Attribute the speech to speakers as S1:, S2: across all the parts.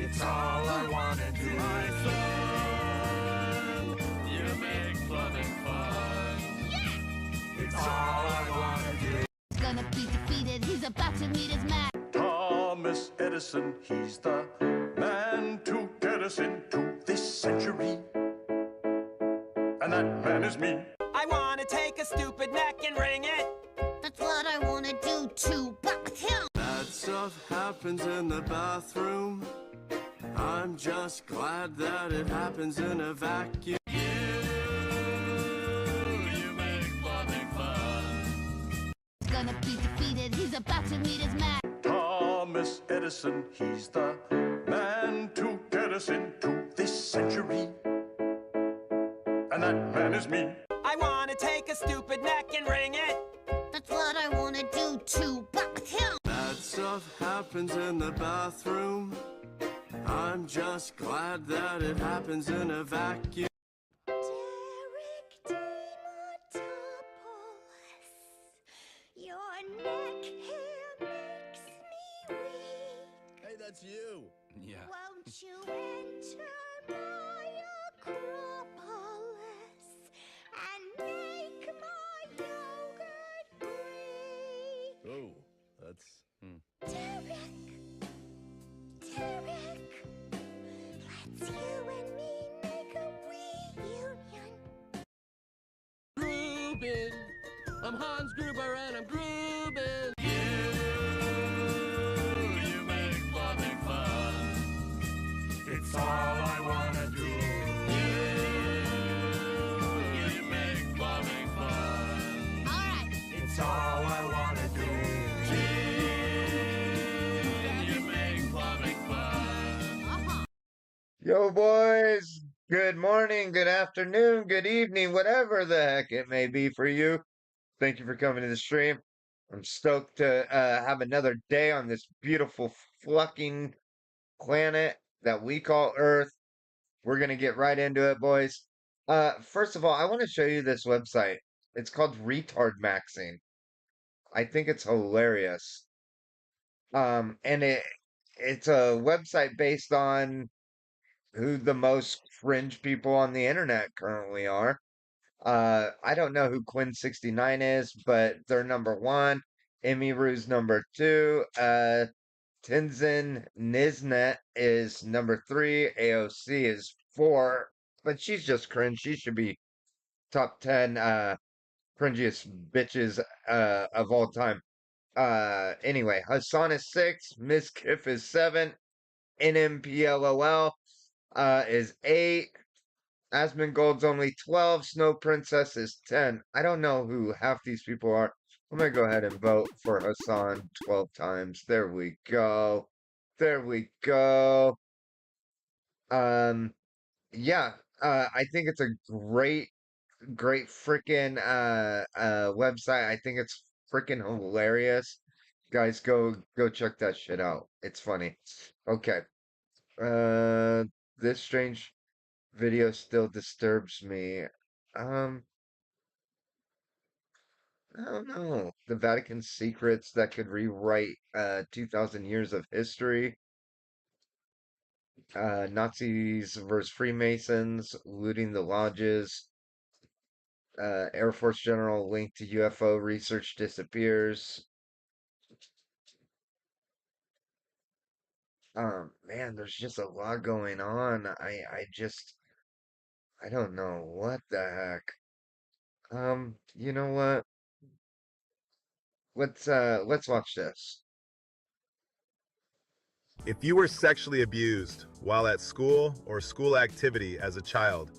S1: It's all I wanna do. My son, you make plumbing fun. Yeah! It's all I wanna do.
S2: He's gonna be defeated, he's about to meet his match.
S1: Thomas Edison, he's the man to get us into this century. And that man is me.
S3: I wanna take a stupid neck and wring it.
S2: That's what I wanna do too, but with him.
S1: Bad stuff happens in the bathroom. I'm just glad that it happens in a vacuum. You make plumbing fun.
S2: He's gonna be defeated, he's about to meet his match.
S1: Thomas Edison, he's the man to get us into this century. And that man is me.
S3: I wanna take a stupid neck and wring it.
S2: That's what I wanna do too, but with him.
S1: Bad stuff happens in the bathroom. I'm just glad that it happens in a vacuum.
S2: Your neck hair makes me weak.
S4: Hey, that's you.
S5: Yeah.
S2: Won't you enter my acropolis and make my yogurt Greek?
S4: Oh, that's...
S2: Derek, let's you and me make a reunion.
S4: Groovin'. I'm Hans Gruber and I'm groovin'.
S1: You make plumbing fun. It's all I wanna do. You make plumbing fun.
S2: All right.
S1: It's all I wanna do. You make plumbing fun.
S6: Yo, boys, good morning, good afternoon, good evening, whatever the heck it may be for you. Thank you for coming to the stream. I'm stoked to have another day on this beautiful fucking planet that we call Earth. We're going to get right into it, boys. First of all, I want to show you this website. It's called Retard Maxing. I think it's hilarious. And it's a website based on who the most cringe people on the internet currently are. I don't know who Quinn69 is, but they're number one. Emiru's number two. Tenzin Niznet is number three. AOC is four, but she's just cringe. She should be top 10 cringiest bitches of all time. Anyway, Hassan is six. Miss Kiff is seven. NMPLOL is 8. Asmongold's only 12. Snow Princess is 10. I don't know who half these people are. I'm going to go ahead and vote for Hassan 12 times. There we go. There we go. Yeah, I think it's a great freaking website. I think it's freaking hilarious. Guys, go check that shit out. It's funny. Okay. This strange video still disturbs me. I don't know. The Vatican secrets that could rewrite 2,000 years of history. Nazis versus Freemasons, looting the lodges. Air Force general linked to UFO research disappears. Man, there's just a lot going on. I don't know what the heck. You know what? Let's watch this.
S7: If you were sexually abused while at school or school activity as a child,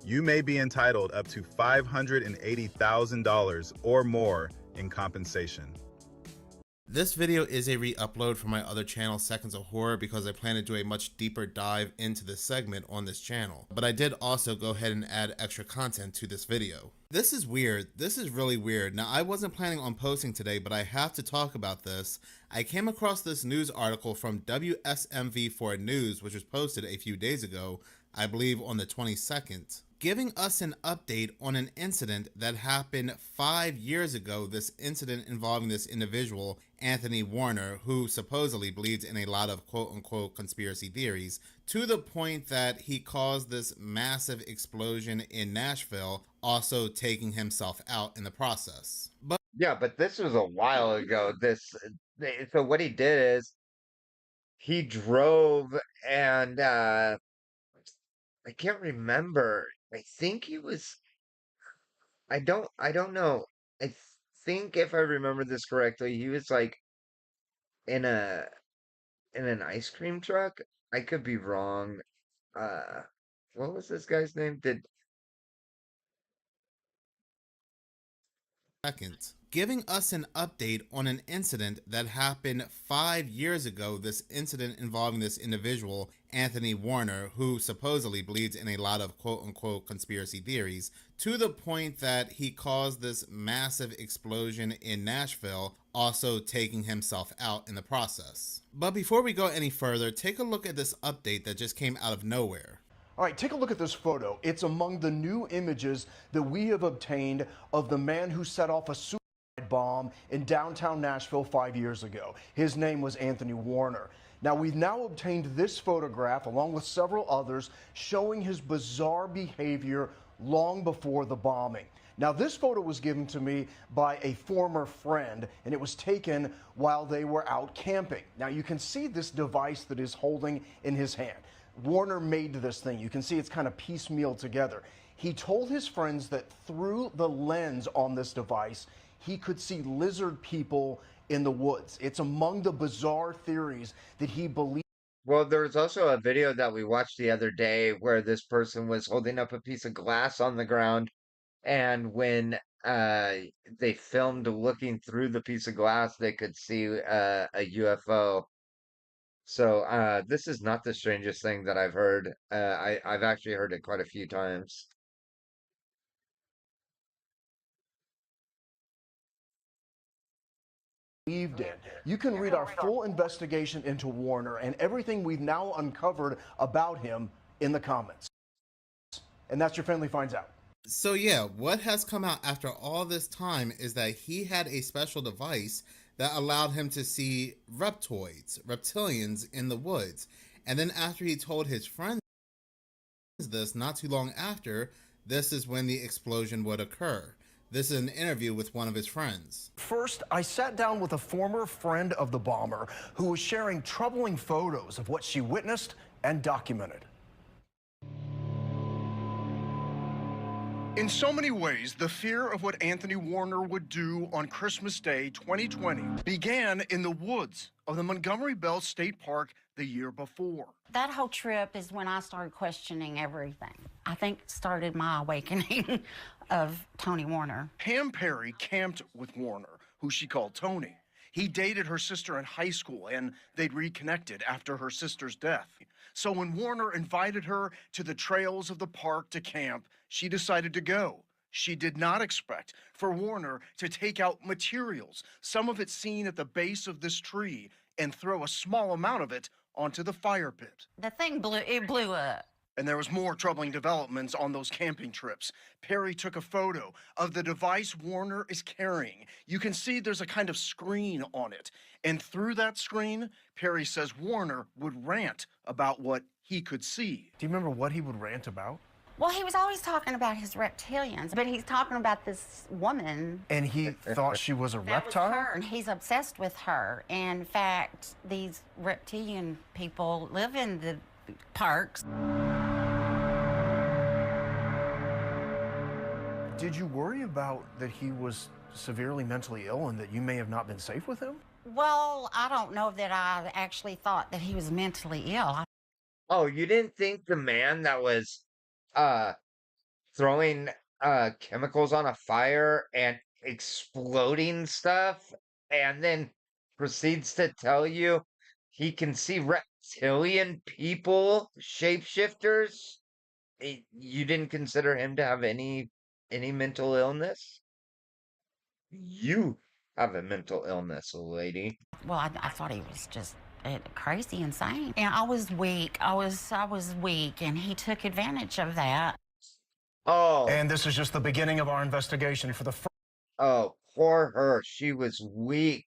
S7: you may be entitled up to $580,000 or more in compensation.
S5: This video is a re-upload from my other channel, Seconds of Horror, because I plan to do a much deeper dive into this segment on this channel. But I did also go ahead and add extra content to this video. This is weird. This is really weird. Now, I wasn't planning on posting today, but I have to talk about this. I came across this news article from WSMV4 News, which was posted a few days ago, I believe on the 22nd giving us an update on an incident that happened 5 years ago. This incident involving this individual, Anthony Warner, who supposedly believes in a lot of quote-unquote conspiracy theories, to the point that he caused this massive explosion in Nashville, also taking himself out in the process.
S6: Yeah, but this was a while ago. So what he did is he drove and I can't remember. I think he was I don't know. I think if I remember this correctly, he was like in a in an ice cream truck. I could be wrong. Uh what was this guy's name? Did
S5: Second, giving us an update on an incident that happened 5 years ago. This incident involving this individual, Anthony Warner, who supposedly believes in a lot of quote-unquote conspiracy theories, to the point that he caused this massive explosion in Nashville, also taking himself out in the process. But before we go any further, take a look at this update that just came out of nowhere.
S8: All right, take a look at this photo. It's among the new images that we have obtained of the man who set off a suicide bomb in downtown Nashville 5 years ago. His name was Anthony Warner. Now, we've now obtained this photograph, along with several others, showing his bizarre behavior long before the bombing. Now, this photo was given to me by a former friend, and it was taken while they were out camping. Now, you can see this device that he's holding in his hand. Warner made this thing. You can see it's kind of piecemeal together. He told his friends that through the lens on this device, he could see lizard people in the woods. It's among the bizarre theories that he believes.
S6: Well, there was also a video that we watched the other day where this person was holding up a piece of glass on the ground, and when they filmed looking through the piece of glass, they could see a UFO. So this is not the strangest thing that I've heard. I've actually heard it quite a few times.
S8: In. You can read our full investigation into Warner and everything we've now uncovered about him in the comments. And that's your Friendly Finds Out.
S5: So yeah, what has come out after all this time is that he had a special device that allowed him to see reptilians in the woods. And then after he told his friends this, not too long after, this is when the explosion would occur. This is an interview with one of his friends.
S8: First, I sat down with a former friend of the bomber who was sharing troubling photos of what she witnessed and documented. In so many ways, the fear of what Anthony Warner would do on Christmas Day 2020 began in the woods of the Montgomery Bell State Park the year before.
S9: That whole trip is when I started questioning everything. I think it started my awakening of Tony Warner.
S8: Pam Perry camped with Warner, who she called Tony. He dated her sister in high school, and they'd reconnected after her sister's death. So when Warner invited her to the trails of the park to camp, she decided to go. She did not expect for Warner to take out materials, some of it seen at the base of this tree, and throw a small amount of it onto the fire pit.
S9: The thing blew up.
S8: And there was more troubling developments on those camping trips. Perry took a photo of the device Warner is carrying. You can see there's a kind of screen on it. And through that screen, Perry says Warner would rant about what he could see. Do you remember what he would rant about?
S9: Well, he was always talking about his reptilians, but he's talking about this woman.
S8: And he thought she was a reptile?
S9: That was her, and he's obsessed with her. In fact, these reptilian people live in the parks.
S8: Did you worry about that he was severely mentally ill and that you may have not been safe with him?
S9: Well, I don't know that I actually thought that he was mentally ill.
S6: Oh, you didn't think the man that was throwing chemicals on a fire and exploding stuff and then proceeds to tell you he can see reptilian people, shapeshifters? You didn't consider him to have any mental illness? You have a mental illness, lady.
S9: Well, I thought he was just crazy, insane. And I was weak. I was weak, and he took advantage of that.
S6: Oh.
S8: And this is just the beginning of our investigation for the first.
S6: Oh, poor her. She was weak,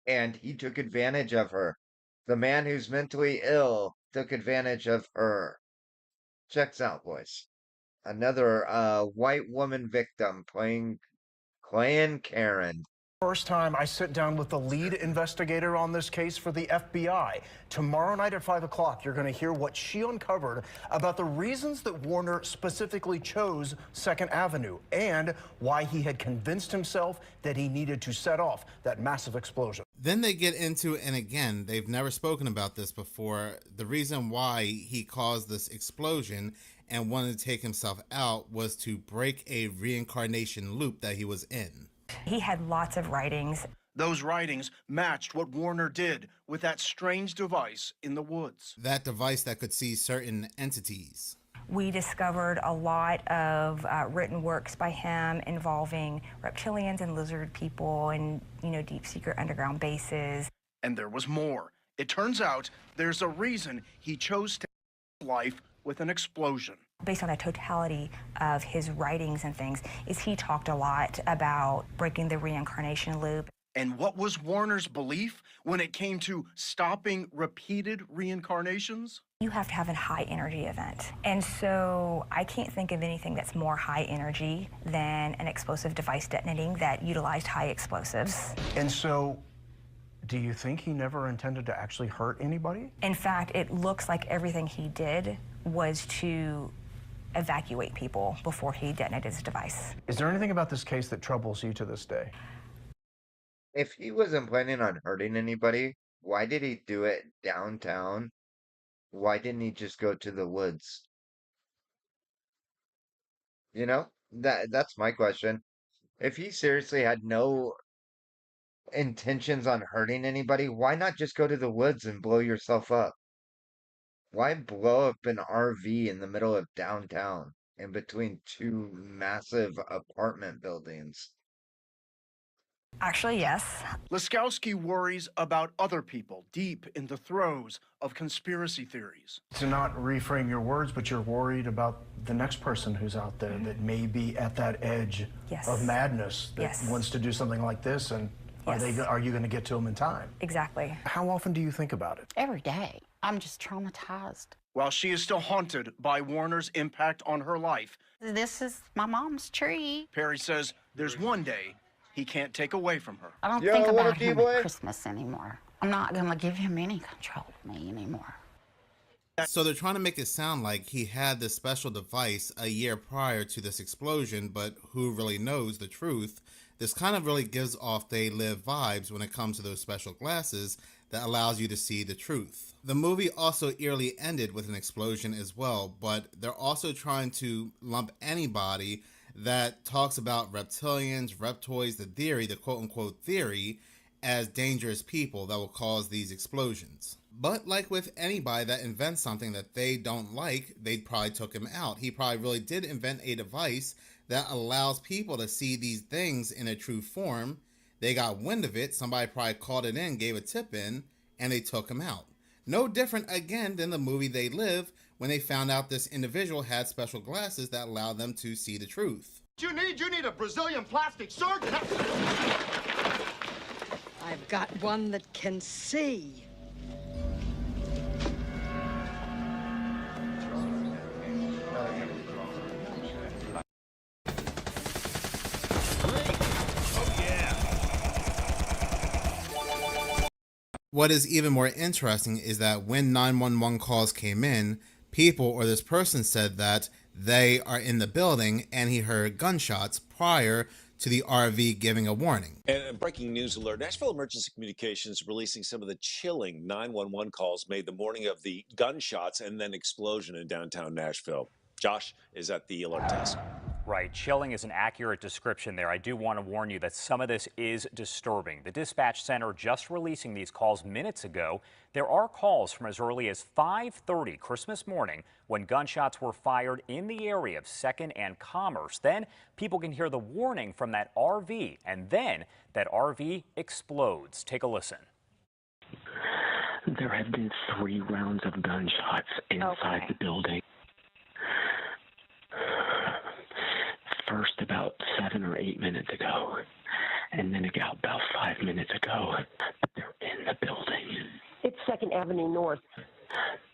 S6: and he took advantage of her. The man who's mentally ill took advantage of her. Checks out, boys. Another white woman victim playing Karen.
S8: First time I sit down with the lead investigator on this case for the FBI. Tomorrow night at 5 o'clock, you're going to hear what she uncovered about the reasons that Warner specifically chose 2nd Avenue and why he had convinced himself that he needed to set off that massive explosion.
S5: Then they get into, and again, they've never spoken about this before, the reason why he caused this explosion and wanted to take himself out was to break a reincarnation loop that he was in.
S10: He had lots of writings.
S8: Those writings matched what Warner did with that strange device in the woods.
S5: That device that could see certain entities.
S10: We discovered a lot of written works by him involving reptilians and lizard people and, deep secret underground bases.
S8: And there was more. It turns out there's a reason he chose to end life with an explosion.
S10: Based on the totality of his writings and things, is he talked a lot about breaking the reincarnation loop.
S8: And what was Warner's belief when it came to stopping repeated reincarnations?
S10: You have to have a high energy event. And so I can't think of anything that's more high energy than an explosive device detonating that utilized high explosives.
S8: And so, do you think he never intended to actually hurt anybody?
S10: In fact, it looks like everything he did was to evacuate people before he detonated his device.
S8: Is there anything about this case that troubles you to this day?
S6: If he wasn't planning on hurting anybody, why did he do it downtown? Why didn't he just go to the woods? That's my question. If he seriously had no intentions on hurting anybody, why not just go to the woods and blow yourself up? Why blow up an RV in the middle of downtown in between two massive apartment buildings?
S10: Actually, yes.
S8: Laskowski worries about other people deep in the throes of conspiracy theories. To not reframe your words, but you're worried about the next person who's out there that may be at that edge of madness that wants to do something like this, and are you going to get to them in time?
S10: Exactly.
S8: How often do you think about it?
S9: Every day. I'm just traumatized.
S8: While she is still haunted by Warner's impact on her life,
S9: This is my mom's tree.
S8: Perry says there's one day he can't take away from her.
S9: I don't think about him at Christmas anymore. I'm not going to give him any control of me anymore.
S5: So they're trying to make it sound like he had this special device a year prior to this explosion, but who really knows the truth? This kind of really gives off They Live vibes when it comes to those special glasses that allows you to see the truth. The movie also eerily ended with an explosion as well, but they're also trying to lump anybody that talks about reptilians, reptoids, the theory, the quote-unquote theory, as dangerous people that will cause these explosions. But like with anybody that invents something that they don't like, they probably took him out. He probably really did invent a device that allows people to see these things in a true form. They got wind of it, somebody probably called it in, gave a tip in, and they took him out. No different, again, than the movie They Live, when they found out this individual had special glasses that allowed them to see the truth.
S11: You need a Brazilian plastic surgeon.
S12: I've got one that can see.
S5: What is even more interesting is that when 911 calls came in, people or this person said that they are in the building and he heard gunshots prior to the RV giving a warning.
S13: And breaking news alert, Nashville Emergency Communications releasing some of the chilling 911 calls made the morning of the gunshots and then explosion in downtown Nashville. Josh is at the alert desk.
S14: Right, chilling is an accurate description there. I do want to warn you that some of this is disturbing. The dispatch center just releasing these calls minutes ago. There are calls from as early as 5:30 Christmas morning when gunshots were fired in the area of 2nd and Commerce. Then people can hear the warning from that RV, and then that RV explodes. Take a listen.
S15: There have been 3 rounds of gunshots inside the building. first about 7 or 8 minutes ago, and then about 5 minutes ago. But they're in the building.
S16: It's 2nd Avenue North.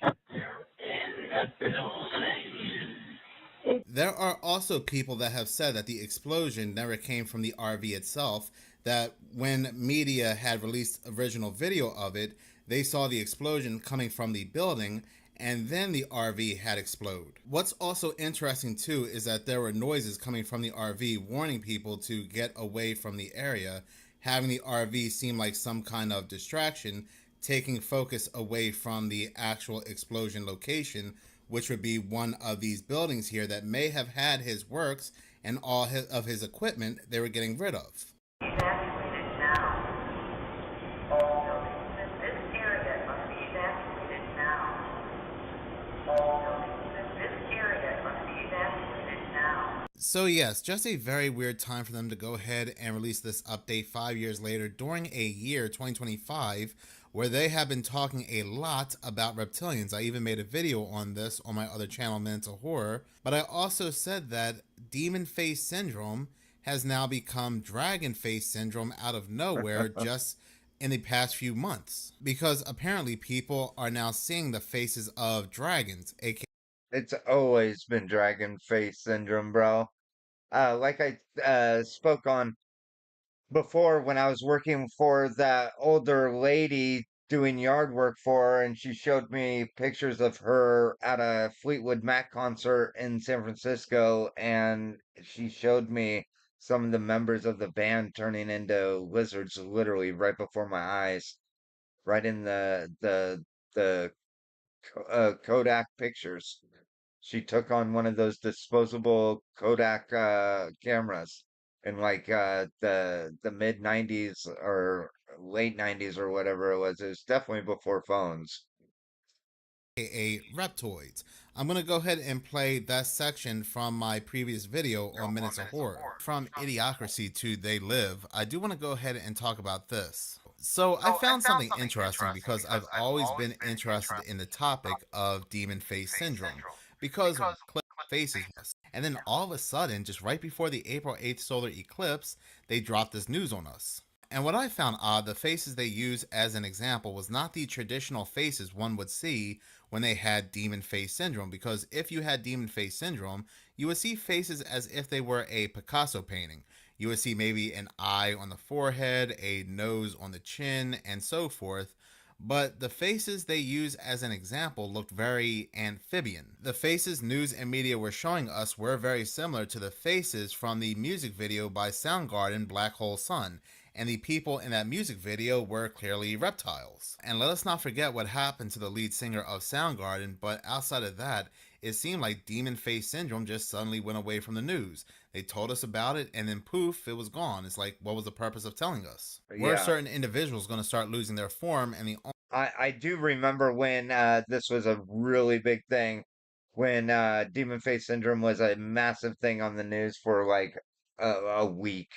S15: They're in the building.
S5: There are also people that have said that the explosion never came from the RV itself, that when media had released original video of it, they saw the explosion coming from the building, and then the RV had exploded. What's also interesting too is that there were noises coming from the RV warning people to get away from the area, having the RV seem like some kind of distraction, taking focus away from the actual explosion location, which would be one of these buildings here that may have had his works and all of his equipment they were getting rid of.
S17: Evacuated now. All buildings in this area must be evacuated now. All buildings in this area must be evacuated now.
S5: So yes, just a very weird time for them to go ahead and release this update 5 years later during a year, 2025, where they have been talking a lot about reptilians. I even made a video on this on my other channel, Minutes of Horror, but I also said that demon face syndrome has now become dragon face syndrome out of nowhere just in the past few months, because apparently people are now seeing the faces of dragons, aka
S6: It's always been dragon face syndrome, bro. Like I spoke on before, when I was working for that older lady doing yard work for her, and she showed me pictures of her at a Fleetwood Mac concert in San Francisco, and she showed me some of the members of the band turning into lizards literally right before my eyes, right in the Kodak pictures. She took on one of those disposable Kodak cameras in like the mid 90s or late 90s or whatever it was. It was definitely before phones.
S5: reptoids. I'm going to go ahead and play that section from my previous video on Minutes of Horror. From Idiocracy to They Live, I do want to go ahead and talk about this. So I found something interesting because I've always been interested in the topic of demon face syndrome, because faces, and then all of a sudden, just right before the April 8th solar eclipse, they dropped this news on us. And what I found odd, the faces they used as an example was not the traditional faces one would see when they had demon face syndrome, because if you had demon face syndrome, you would see faces as if they were a Picasso painting. You would see maybe an eye on the forehead, a nose on the chin, and so forth. But the faces they use as an example looked very amphibian. The faces news and media were showing us were very similar to the faces from the music video by Soundgarden, Black Hole Sun, and the people in that music video were clearly reptiles. And let us not forget what happened to the lead singer of Soundgarden, but outside of that, it seemed like demon face syndrome just suddenly went away from the news. They told us about it, and then poof, it was gone. It's like, what was the purpose of telling us? Yeah. Were certain individuals going to start losing their form? And
S6: I do remember when this was a really big thing, when demon face syndrome was a massive thing on the news for like a week.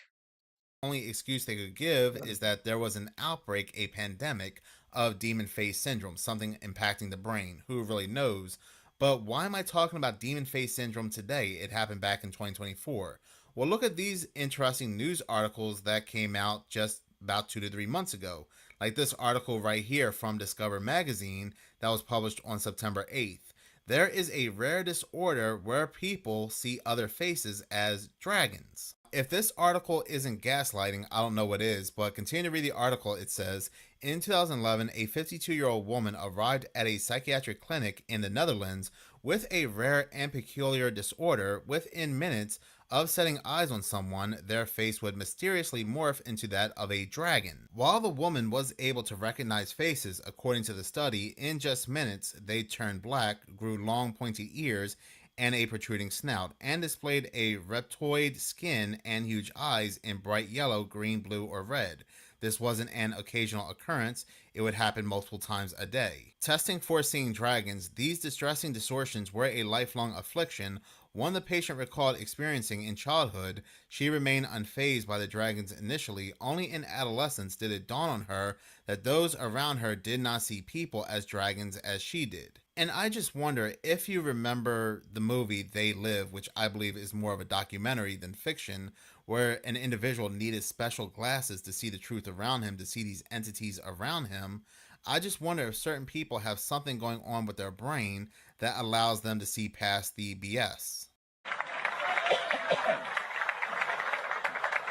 S5: Only excuse they could give is that there was an outbreak, a pandemic of demon face syndrome, something impacting the brain. Who really knows? But why am I talking about demon face syndrome today? It happened back in 2024. Well, look at these interesting news articles that came out just about 2 to 3 months ago. Like this article right here from Discover Magazine that was published on September 8th. There is a rare disorder where people see other faces as dragons. If this article isn't gaslighting, I don't know what is, but continue to read the article. It says, in 2011, a 52-year-old woman arrived at a psychiatric clinic in the Netherlands with a rare and peculiar disorder. Within minutes of setting eyes on someone, their face would mysteriously morph into that of a dragon. While the woman was able to recognize faces, according to the study, in just minutes, they turned black, grew long pointy ears, and a protruding snout, and displayed a reptoid skin and huge eyes in bright yellow, green, blue, or red. This wasn't an occasional occurrence, it would happen multiple times a day. Testing for seeing dragons, these distressing distortions were a lifelong affliction, one the patient recalled experiencing in childhood. She remained unfazed by the dragons initially. Only in adolescence did it dawn on her that those around her did not see people as dragons as she did. And I just wonder if you remember the movie They Live, which I believe is more of a documentary than fiction, where an individual needed special glasses to see the truth around him, to see these entities around him. I just wonder if certain people have something going on with their brain that allows them to see past the BS.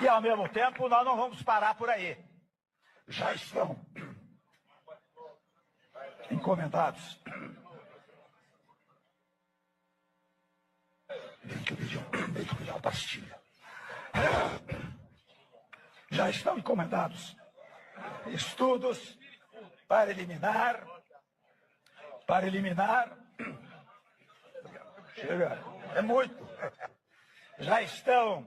S18: E ao mesmo tempo, nós não vamos parar por aí. Já estão encomendados. Dentro de uma pastilha. Já estão encomendados estudos para eliminar. Chega, é muito. Já estão.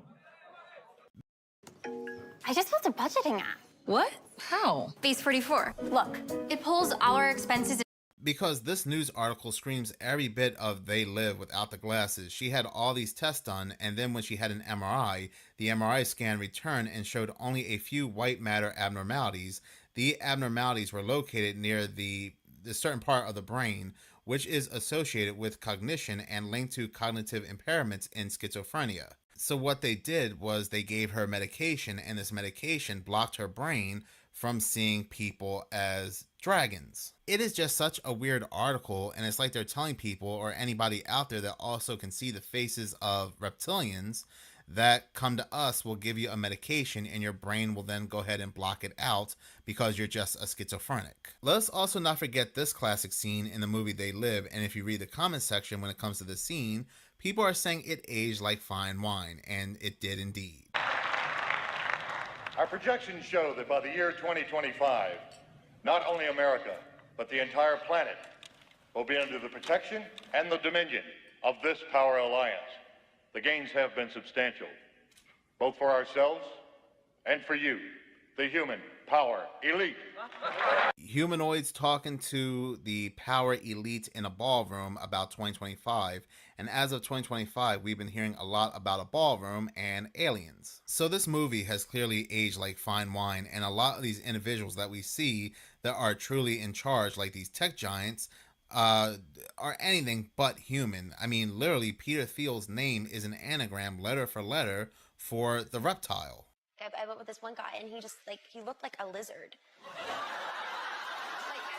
S19: I just built a budgeting app. What? How? Base 44. Look, it pulls all our expenses.
S5: Because this news article screams every bit of They Live without the glasses. She had all these tests done, and then when she had an MRI, the MRI scan returned and showed only a few white matter abnormalities. The abnormalities were located near the certain part of the brain, which is associated with cognition and linked to cognitive impairments in schizophrenia. So what they did was they gave her medication, and this medication blocked her brain from seeing people as dragons. It is just such a weird article, and it's like they're telling people, or anybody out there that also can see the faces of reptilians, that come to us, will give you a medication and your brain will then go ahead and block it out because you're just a schizophrenic. Let's also not forget this classic scene in the movie They Live, and if you read the comment section when it comes to the scene, people are saying it aged like fine wine, and it did indeed.
S11: Our projections show that by the year 2025, not only America, but the entire planet will be under the protection and the dominion of this power alliance. The gains have been substantial, both for ourselves and for you, the human power elite.
S5: Humanoids talking to the power elite in a ballroom about 2025, and as of 2025 we've been hearing a lot about a ballroom and aliens. So this movie has clearly aged like fine wine, and a lot of these individuals that we see that are truly in charge, like these tech giants, are anything but human. I mean, literally Peter Thiel's name is an anagram letter for letter for the reptile.
S19: I went with this one guy, and he looked like a lizard. I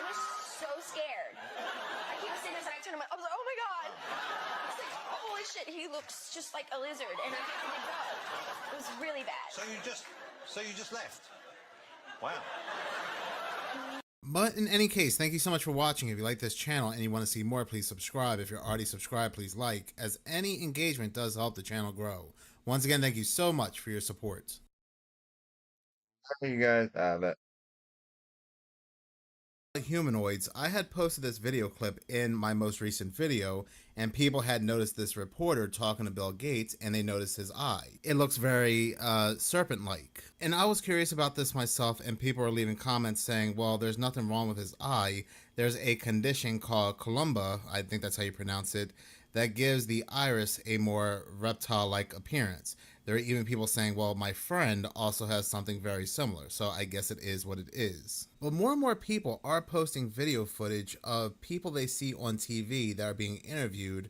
S19: was so scared. He was sitting there, and I turned him. I was like, oh my god! I was like, holy shit, he looks just like a lizard, and I had to go. It was really bad.
S20: So you just left? Wow.
S5: But in any case, thank you so much for watching. If you like this channel and you want to see more, please subscribe. If you're already subscribed, please like, as any engagement does help the channel grow. Once again, thank you so much for your support.
S6: You guys have it.
S5: Humanoids, I had posted this video clip in my most recent video, and people had noticed this reporter talking to Bill Gates, and they noticed his eye. It looks very serpent-like. And I was curious about this myself, and people are leaving comments saying, well, there's nothing wrong with his eye. There's a condition called columba, I think that's how you pronounce it, that gives the iris a more reptile-like appearance. There are even people saying, well, my friend also has something very similar, so I guess it is what it is. But more and more people are posting video footage of people they see on TV that are being interviewed.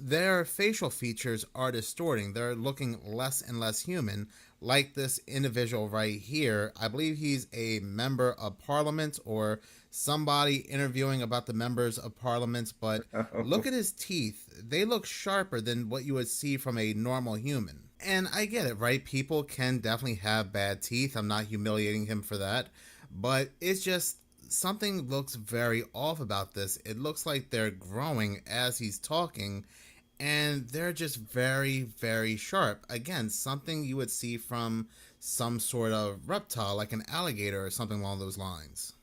S5: Their facial features are distorting. They're looking less and less human, like this individual right here. I believe he's a member of parliament or somebody interviewing about the members of parliament, but look at his teeth. They look sharper than what you would see from a normal human. And I get it, right? People can definitely have bad teeth. I'm not humiliating him for that, but it's just something looks very off about this. It looks like they're growing as he's talking, and they're just very, very sharp. Again, something you would see from some sort of reptile, like an alligator or something along those lines.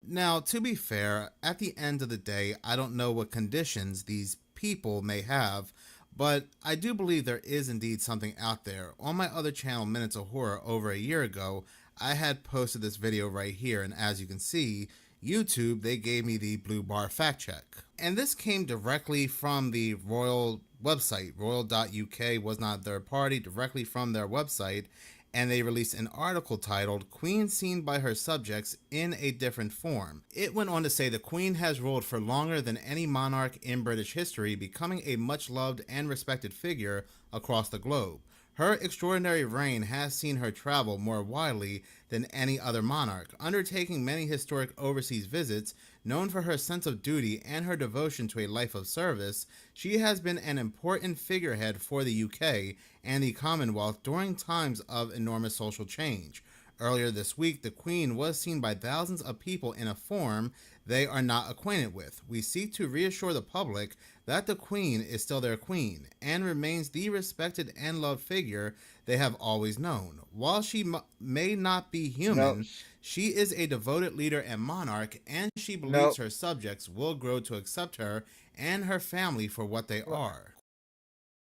S5: Now, to be fair, at the end of the day, I don't know what conditions these people may have, but I do believe there is indeed something out there. On my other channel, Minutes of Horror, over a year ago, I had posted this video right here, and as you can see, YouTube, they gave me the blue bar fact check. And this came directly from the Royal website. Royal.uk was not a third party, directly from their website. and they released an article titled "Queen Seen by Her Subjects in a Different Form." It went on to say the Queen has ruled for longer than any monarch in British history, becoming a much loved and respected figure across the globe. Her extraordinary reign has seen her travel more widely than any other monarch, undertaking many historic overseas visits. Known for her sense of duty and her devotion to a life of service, she has been an important figurehead for the UK and the Commonwealth during times of enormous social change. Earlier this week, the Queen was seen by thousands of people in a form they are not acquainted with. We seek to reassure the public that the Queen is still their Queen and remains the respected and loved figure they have always known. While she may not be human, she is a devoted leader and monarch, and she believes her subjects will grow to accept her and her family for what they are.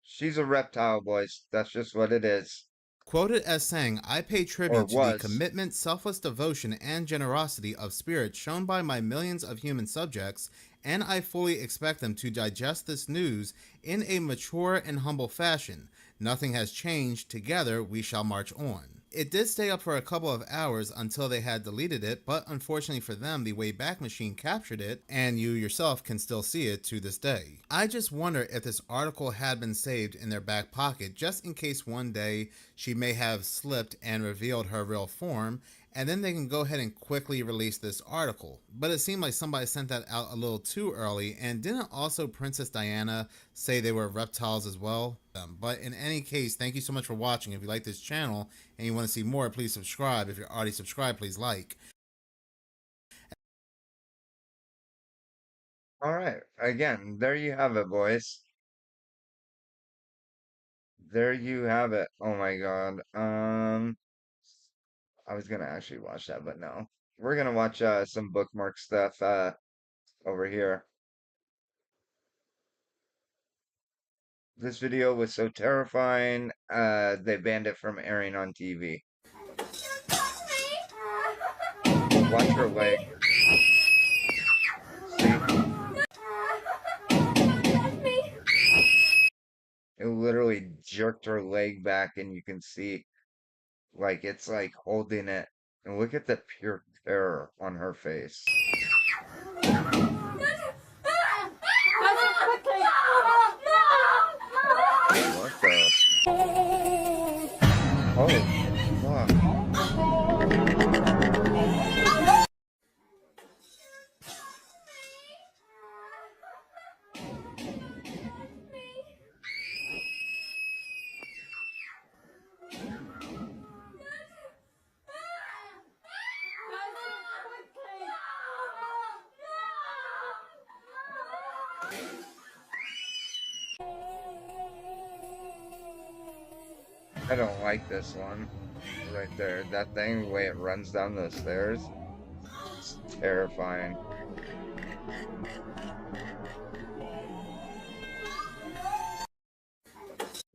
S6: She's a reptile, boys. That's just what it is.
S5: Quoted as saying, "I pay tribute to the commitment, selfless devotion, and generosity of spirit shown by my millions of human subjects, and I fully expect them to digest this news in a mature and humble fashion. Nothing has changed. Together, we shall march on." It did stay up for a couple of hours until they had deleted it, but unfortunately for them, the Wayback Machine captured it, and you yourself can still see it to this day. I just wonder if this article had been saved in their back pocket, just in case one day she may have slipped and revealed her real form, and then they can go ahead and quickly release this article. But it seemed like somebody sent that out a little too early, and didn't also Princess Diana say they were reptiles as well? But in any case, thank you so much for watching. If you like this channel and you want to see more, please subscribe. If you're already subscribed, please like.
S6: Alright, again, there you have it, boys. There you have it. Oh my god. I was gonna actually watch that, but no. We're gonna watch some bookmark stuff over here. This video was so terrifying, they banned it from airing on TV. Watch her leg. It literally jerked her leg back, and you can see, like, it's like holding it. And look at the pure terror on her face. What the? Oh, fuck. I don't like this one. Right there. That thing, the way it runs down those stairs. It's terrifying.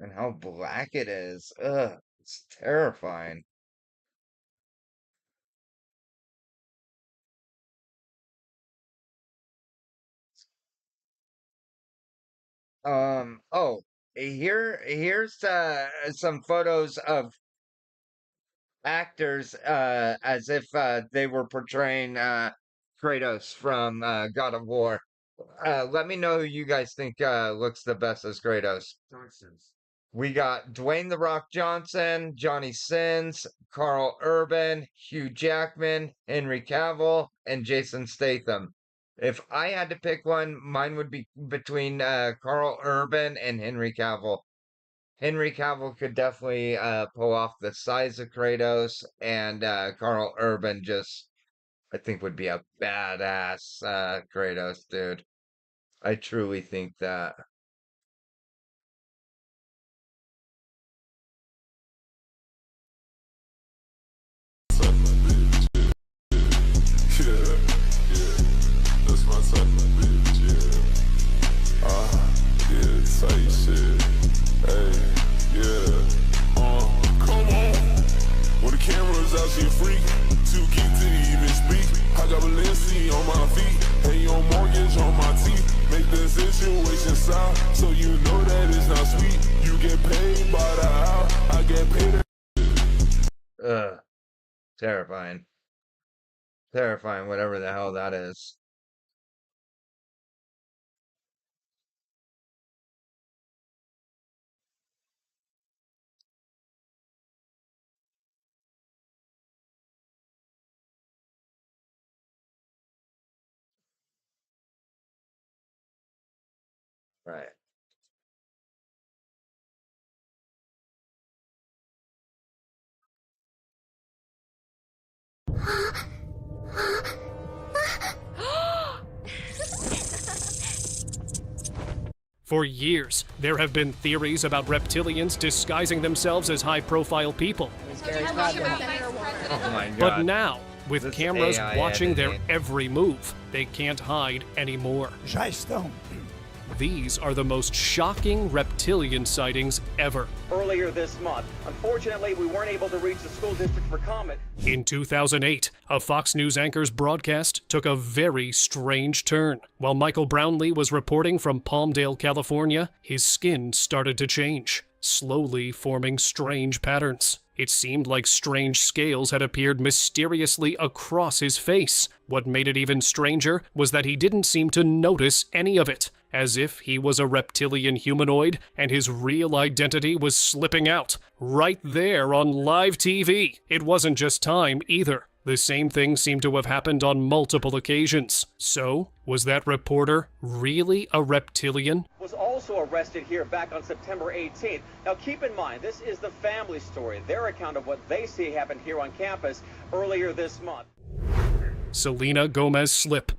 S6: And how black it is. Ugh. It's terrifying. Oh, here's some photos of actors as if they were portraying Kratos from God of War. Let me know who you guys think looks the best as Kratos. We got Dwayne "The Rock" Johnson, Johnny Sins, Carl Urban, Hugh Jackman, Henry Cavill, and Jason Statham. If I had to pick one, mine would be between Carl Urban and Henry Cavill. Henry Cavill could definitely pull off the size of Kratos, and Carl Urban just, I think, would be a badass Kratos, dude. I truly think that.
S21: So you know that it's not sweet. You get paid by the hour, I get paid.
S6: Terrifying. Terrifying, whatever the hell that is. Right.
S21: For years, there have been theories about reptilians disguising themselves as high-profile people.
S6: Oh my god.
S21: But now, with
S6: This
S21: cameras
S6: AI
S21: watching their
S6: editing.
S21: every move, they can't hide anymore. These are the most shocking reptilian sightings ever.
S22: Earlier this month, unfortunately, we weren't able to reach the school district for comment.
S21: In 2008, a Fox News anchor's broadcast took a very strange turn. While Michael Brownlee was reporting from Palmdale, California, his skin started to change, slowly forming strange patterns. It seemed like strange scales had appeared mysteriously across his face. What made it even stranger was that he didn't seem to notice any of it, as if he was a reptilian humanoid and his real identity was slipping out, right there on live TV. It wasn't just time either. The same thing seemed to have happened on multiple occasions. So, was that reporter really a reptilian?
S22: Was also arrested here back on September 18th. Now keep in mind, this is the family story, their account of what they see happened here on campus earlier this month.
S21: Selena Gomez slip.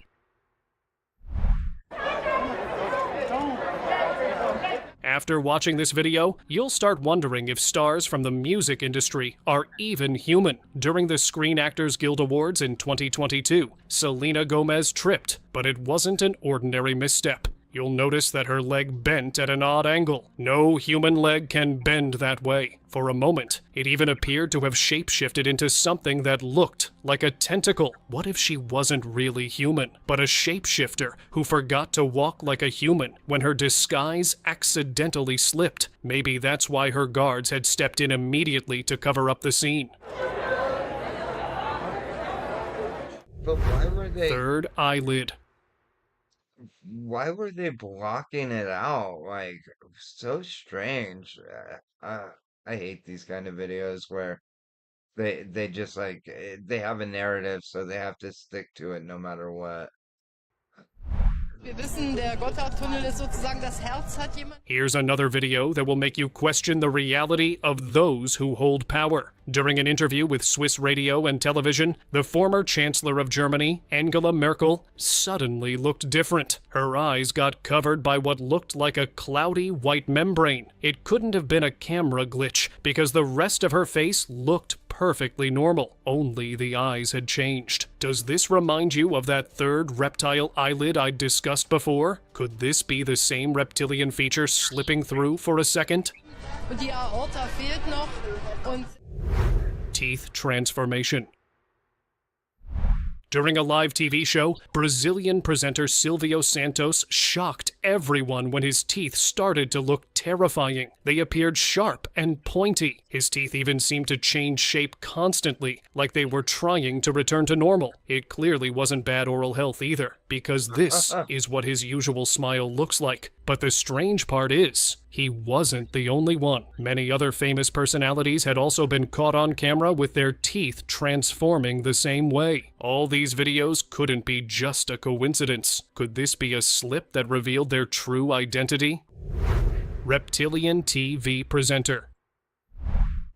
S21: After watching this video, you'll start wondering if stars from the music industry are even human. During the Screen Actors Guild Awards in 2022, Selena Gomez tripped, but it wasn't an ordinary misstep. You'll notice that her leg bent at an odd angle. No human leg can bend that way. For a moment, it even appeared to have shapeshifted into something that looked like a tentacle. What if she wasn't really human, but a shapeshifter who forgot to walk like a human when her disguise accidentally slipped? Maybe that's why her guards had stepped in immediately to cover up the scene.
S6: But why were they...
S21: Third eyelid.
S6: Why were they blocking it out? Like, so strange. I hate these kind of videos where they just like they have a narrative, so they have to stick to it no matter what.
S21: Here's another video that will make you question the reality of those who hold power. During an interview with Swiss radio and television, the former Chancellor of Germany, Angela Merkel, suddenly looked different. Her eyes got covered by what looked like a cloudy white membrane. It couldn't have been a camera glitch, because the rest of her face looked perfectly normal. Only the eyes had changed. Does this remind you of that third reptile eyelid I discussed before? Could this be the same reptilian feature slipping through for a second? Teeth transformation. During a live TV show, Brazilian presenter Silvio Santos shocked everyone when his teeth started to look terrifying. They appeared sharp and pointy. His teeth even seemed to change shape constantly, like they were trying to return to normal. It clearly wasn't bad oral health either, because this is what his usual smile looks like. But the strange part is, he wasn't the only one. Many other famous personalities had also been caught on camera with their teeth transforming the same way. All these videos couldn't be just a coincidence. Could this be a slip that revealed their true identity? Reptilian TV presenter.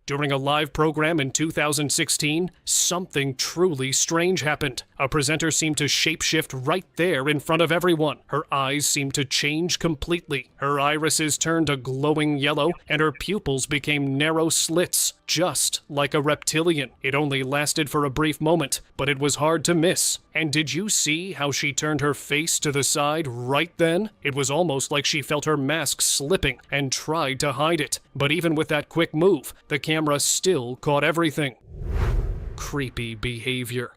S21: During a live program in 2016, something truly strange happened. A presenter seemed to shapeshift right there in front of everyone. Her eyes seemed to change completely. Her irises turned a glowing yellow, and her pupils became narrow slits, just like a reptilian. It only lasted for a brief moment, but it was hard to miss. And did you see how she turned her face to the side right then? It was almost like she felt her mask slipping and tried to hide it. But even with that quick move, the camera still caught everything. Creepy behavior.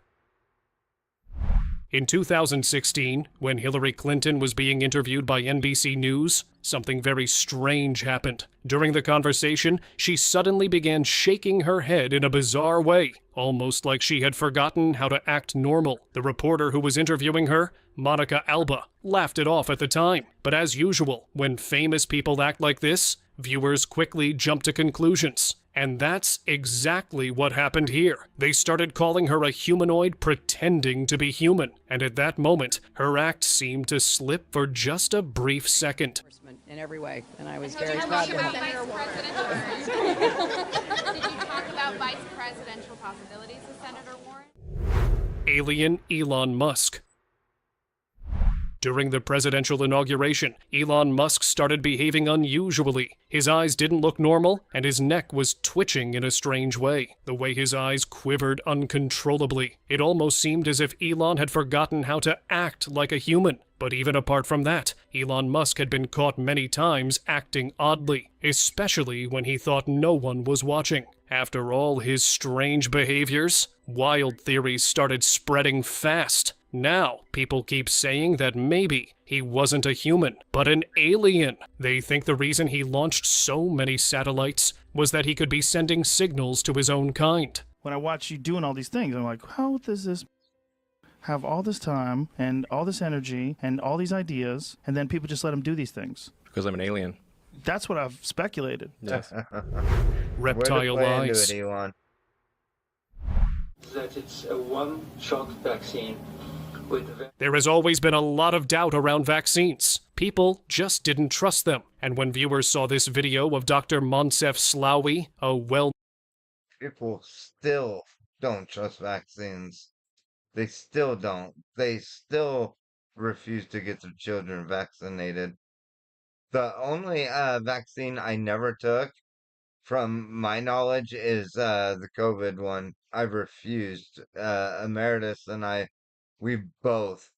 S21: In 2016, when Hillary Clinton was being interviewed by NBC News, something very strange happened. During the conversation, she suddenly began shaking her head in a bizarre way. almost like she had forgotten how to act normal. The reporter who was interviewing her, Monica Alba, laughed it off at the time. But as usual, when famous people act like this, viewers quickly jump to conclusions. And that's exactly what happened here. They started calling her a humanoid pretending to be human. And at that moment, her act seemed to slip for just a brief second.
S3: In every way, and I was very proud to have
S4: Did you talk about vice presidential possibilities with Senator Warren?
S21: Alien Elon Musk. During the presidential inauguration, Elon Musk started behaving unusually. His eyes didn't look normal, and his neck was twitching in a strange way. The way his eyes quivered uncontrollably. It almost seemed as if Elon had forgotten how to act like a human. But even apart from that, Elon Musk had been caught many times acting oddly, especially when he thought no one was watching. After all his strange behaviors, wild theories started spreading fast. Now, people keep saying that maybe he wasn't a human, but an alien. They think the reason he launched so many satellites was that he could be sending signals to his own kind.
S23: When I watch you doing all these things, I'm like, how does this have all this time and all this energy and all these ideas, and then people just let him do these things?
S24: Because I'm an alien.
S23: That's what I've speculated.
S24: Yes.
S21: Reptile eyes.
S25: That it's a one-shot vaccine.
S21: There has always been a lot of doubt around vaccines. People just didn't trust them. And when viewers saw this video of Dr. Moncef Slaoui,
S6: people still don't trust vaccines. They still don't. They still refuse to get their children vaccinated. The only vaccine I never took, from my knowledge, is the COVID one. I refused. Emeritus and we both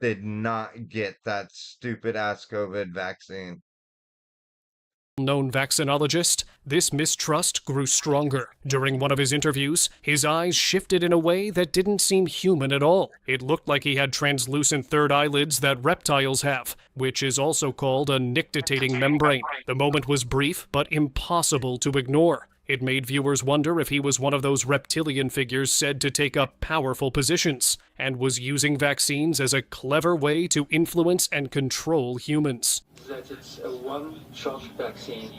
S6: did not get that stupid ass COVID vaccine.
S21: known vaccinologist, this mistrust grew stronger. During one of his interviews, his eyes shifted in a way that didn't seem human at all. It looked like he had translucent third eyelids that reptiles have, which is also called a nictitating membrane. The moment was brief, but impossible to ignore. It made viewers wonder if he was one of those reptilian figures said to take up powerful positions, and was using vaccines as a clever way to influence and control humans.
S25: That it's a one-shot vaccine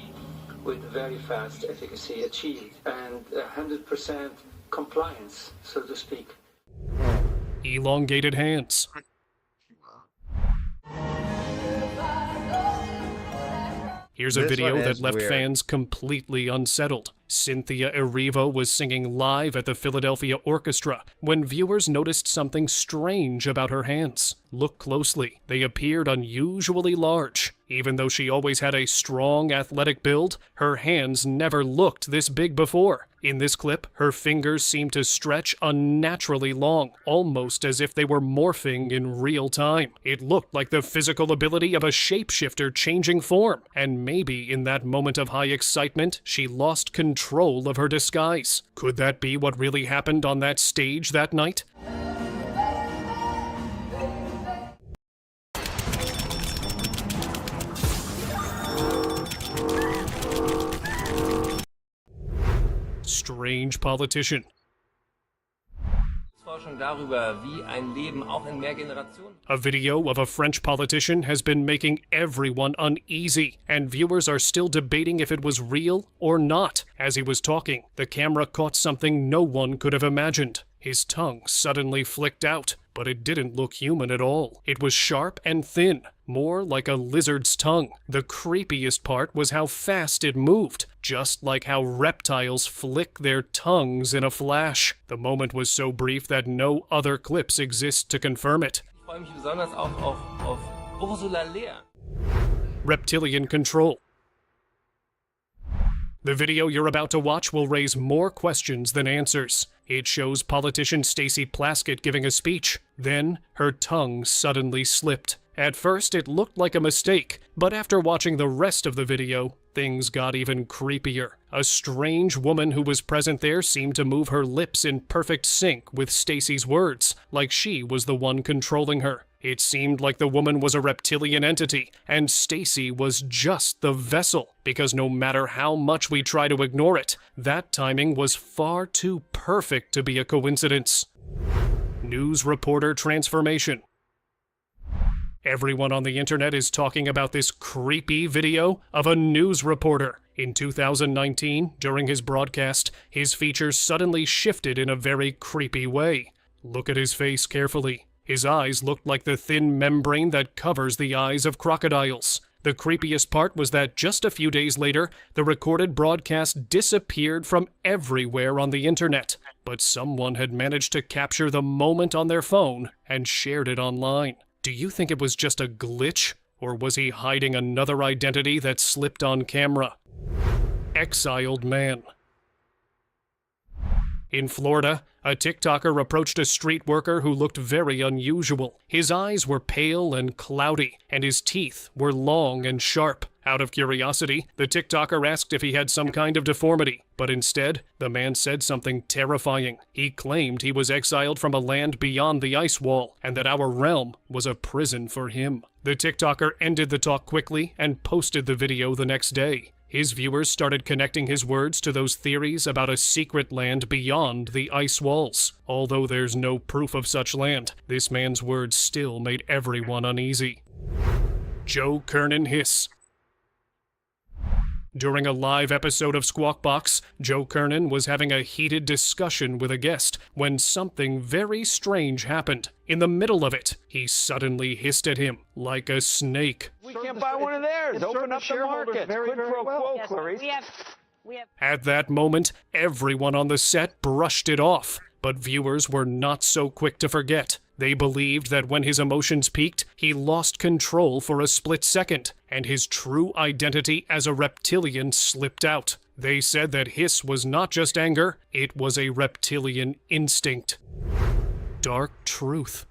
S25: with very fast efficacy achieved and 100% compliance, so to speak.
S21: Elongated hands. Here's a video that left fans completely unsettled. Cynthia Erivo was singing live at the Philadelphia Orchestra when viewers noticed something strange about her hands. Look closely. They appeared unusually large. Even though she always had a strong, athletic build, her hands never looked this big before. In this clip, her fingers seemed to stretch unnaturally long, almost as if they were morphing in real time. It looked like the physical ability of a shapeshifter changing form, and maybe in that moment of high excitement, she lost control of her disguise. Could that be what really happened on that stage that night? Strange politician. A video of a French politician has been making everyone uneasy, and viewers are still debating if it was real or not. As he was talking, the camera caught something no one could have imagined. His tongue suddenly flicked out, but it didn't look human at all. It was sharp and thin, more like a lizard's tongue. The creepiest part was how fast it moved, just like how reptiles flick their tongues in a flash. The moment was so brief that no other clips exist to confirm it. Reptilian control. The video you're about to watch will raise more questions than answers. It shows politician Stacey Plaskett giving a speech. Then, her tongue suddenly slipped. At first, it looked like a mistake, but after watching the rest of the video, things got even creepier. A strange woman who was present there seemed to move her lips in perfect sync with Stacey's words, like she was the one controlling her. It seemed like the woman was a reptilian entity, and Stacy was just the vessel, because no matter how much we try to ignore it, that timing was far too perfect to be a coincidence. News reporter transformation. Everyone on the internet is talking about this creepy video of a news reporter. In 2019, during his broadcast, his features suddenly shifted in a very creepy way. Look at his face carefully. His eyes looked like the thin membrane that covers the eyes of crocodiles. The creepiest part was that just a few days later, the recorded broadcast disappeared from everywhere on the internet. But someone had managed to capture the moment on their phone and shared it online. Do you think it was just a glitch, or was he hiding another identity that slipped on camera? Exiled man. In Florida, a TikToker approached a street worker who looked very unusual. His eyes were pale and cloudy, and his teeth were long and sharp. Out of curiosity, the TikToker asked if he had some kind of deformity, but instead, the man said something terrifying. He claimed he was exiled from a land beyond the ice wall, and that our realm was a prison for him. The TikToker ended the talk quickly and posted the video the next day. His viewers started connecting his words to those theories about a secret land beyond the ice walls. Although there's no proof of such land, this man's words still made everyone uneasy. Joe Kernan hiss. During a live episode of Squawk Box, Joe Kernan was having a heated discussion with a guest when something very strange happened. In the middle of it, he suddenly hissed at him like a snake.
S1: We can't buy one of theirs. Open up the market. Quid pro quo, Clarice.
S21: At that moment, everyone on the set brushed it off. But viewers were not so quick to forget. They believed that when his emotions peaked, he lost control for a split second, and his true identity as a reptilian slipped out. They said that hiss was not just anger, it was a reptilian instinct. Dark truth.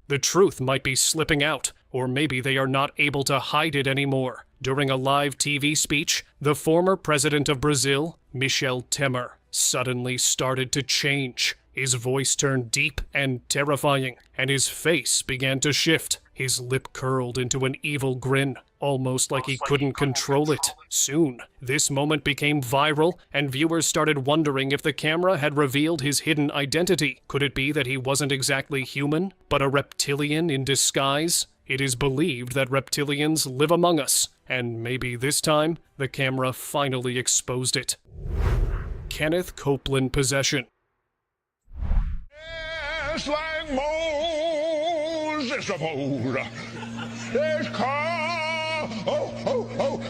S21: The truth might be slipping out, or maybe they are not able to hide it anymore. During a live TV speech, the former president of Brazil, Michel Temer, suddenly started to change. His voice turned deep and terrifying, and his face began to shift. His lip curled into an evil grin, almost like he couldn't control it. Soon, this moment became viral, and viewers started wondering if the camera had revealed his hidden identity. Could it be that he wasn't exactly human, but a reptilian in disguise? It is believed that reptilians live among us, and maybe this time, the camera finally exposed it. Kenneth Copeland possession.
S2: Just like Moses of old, there's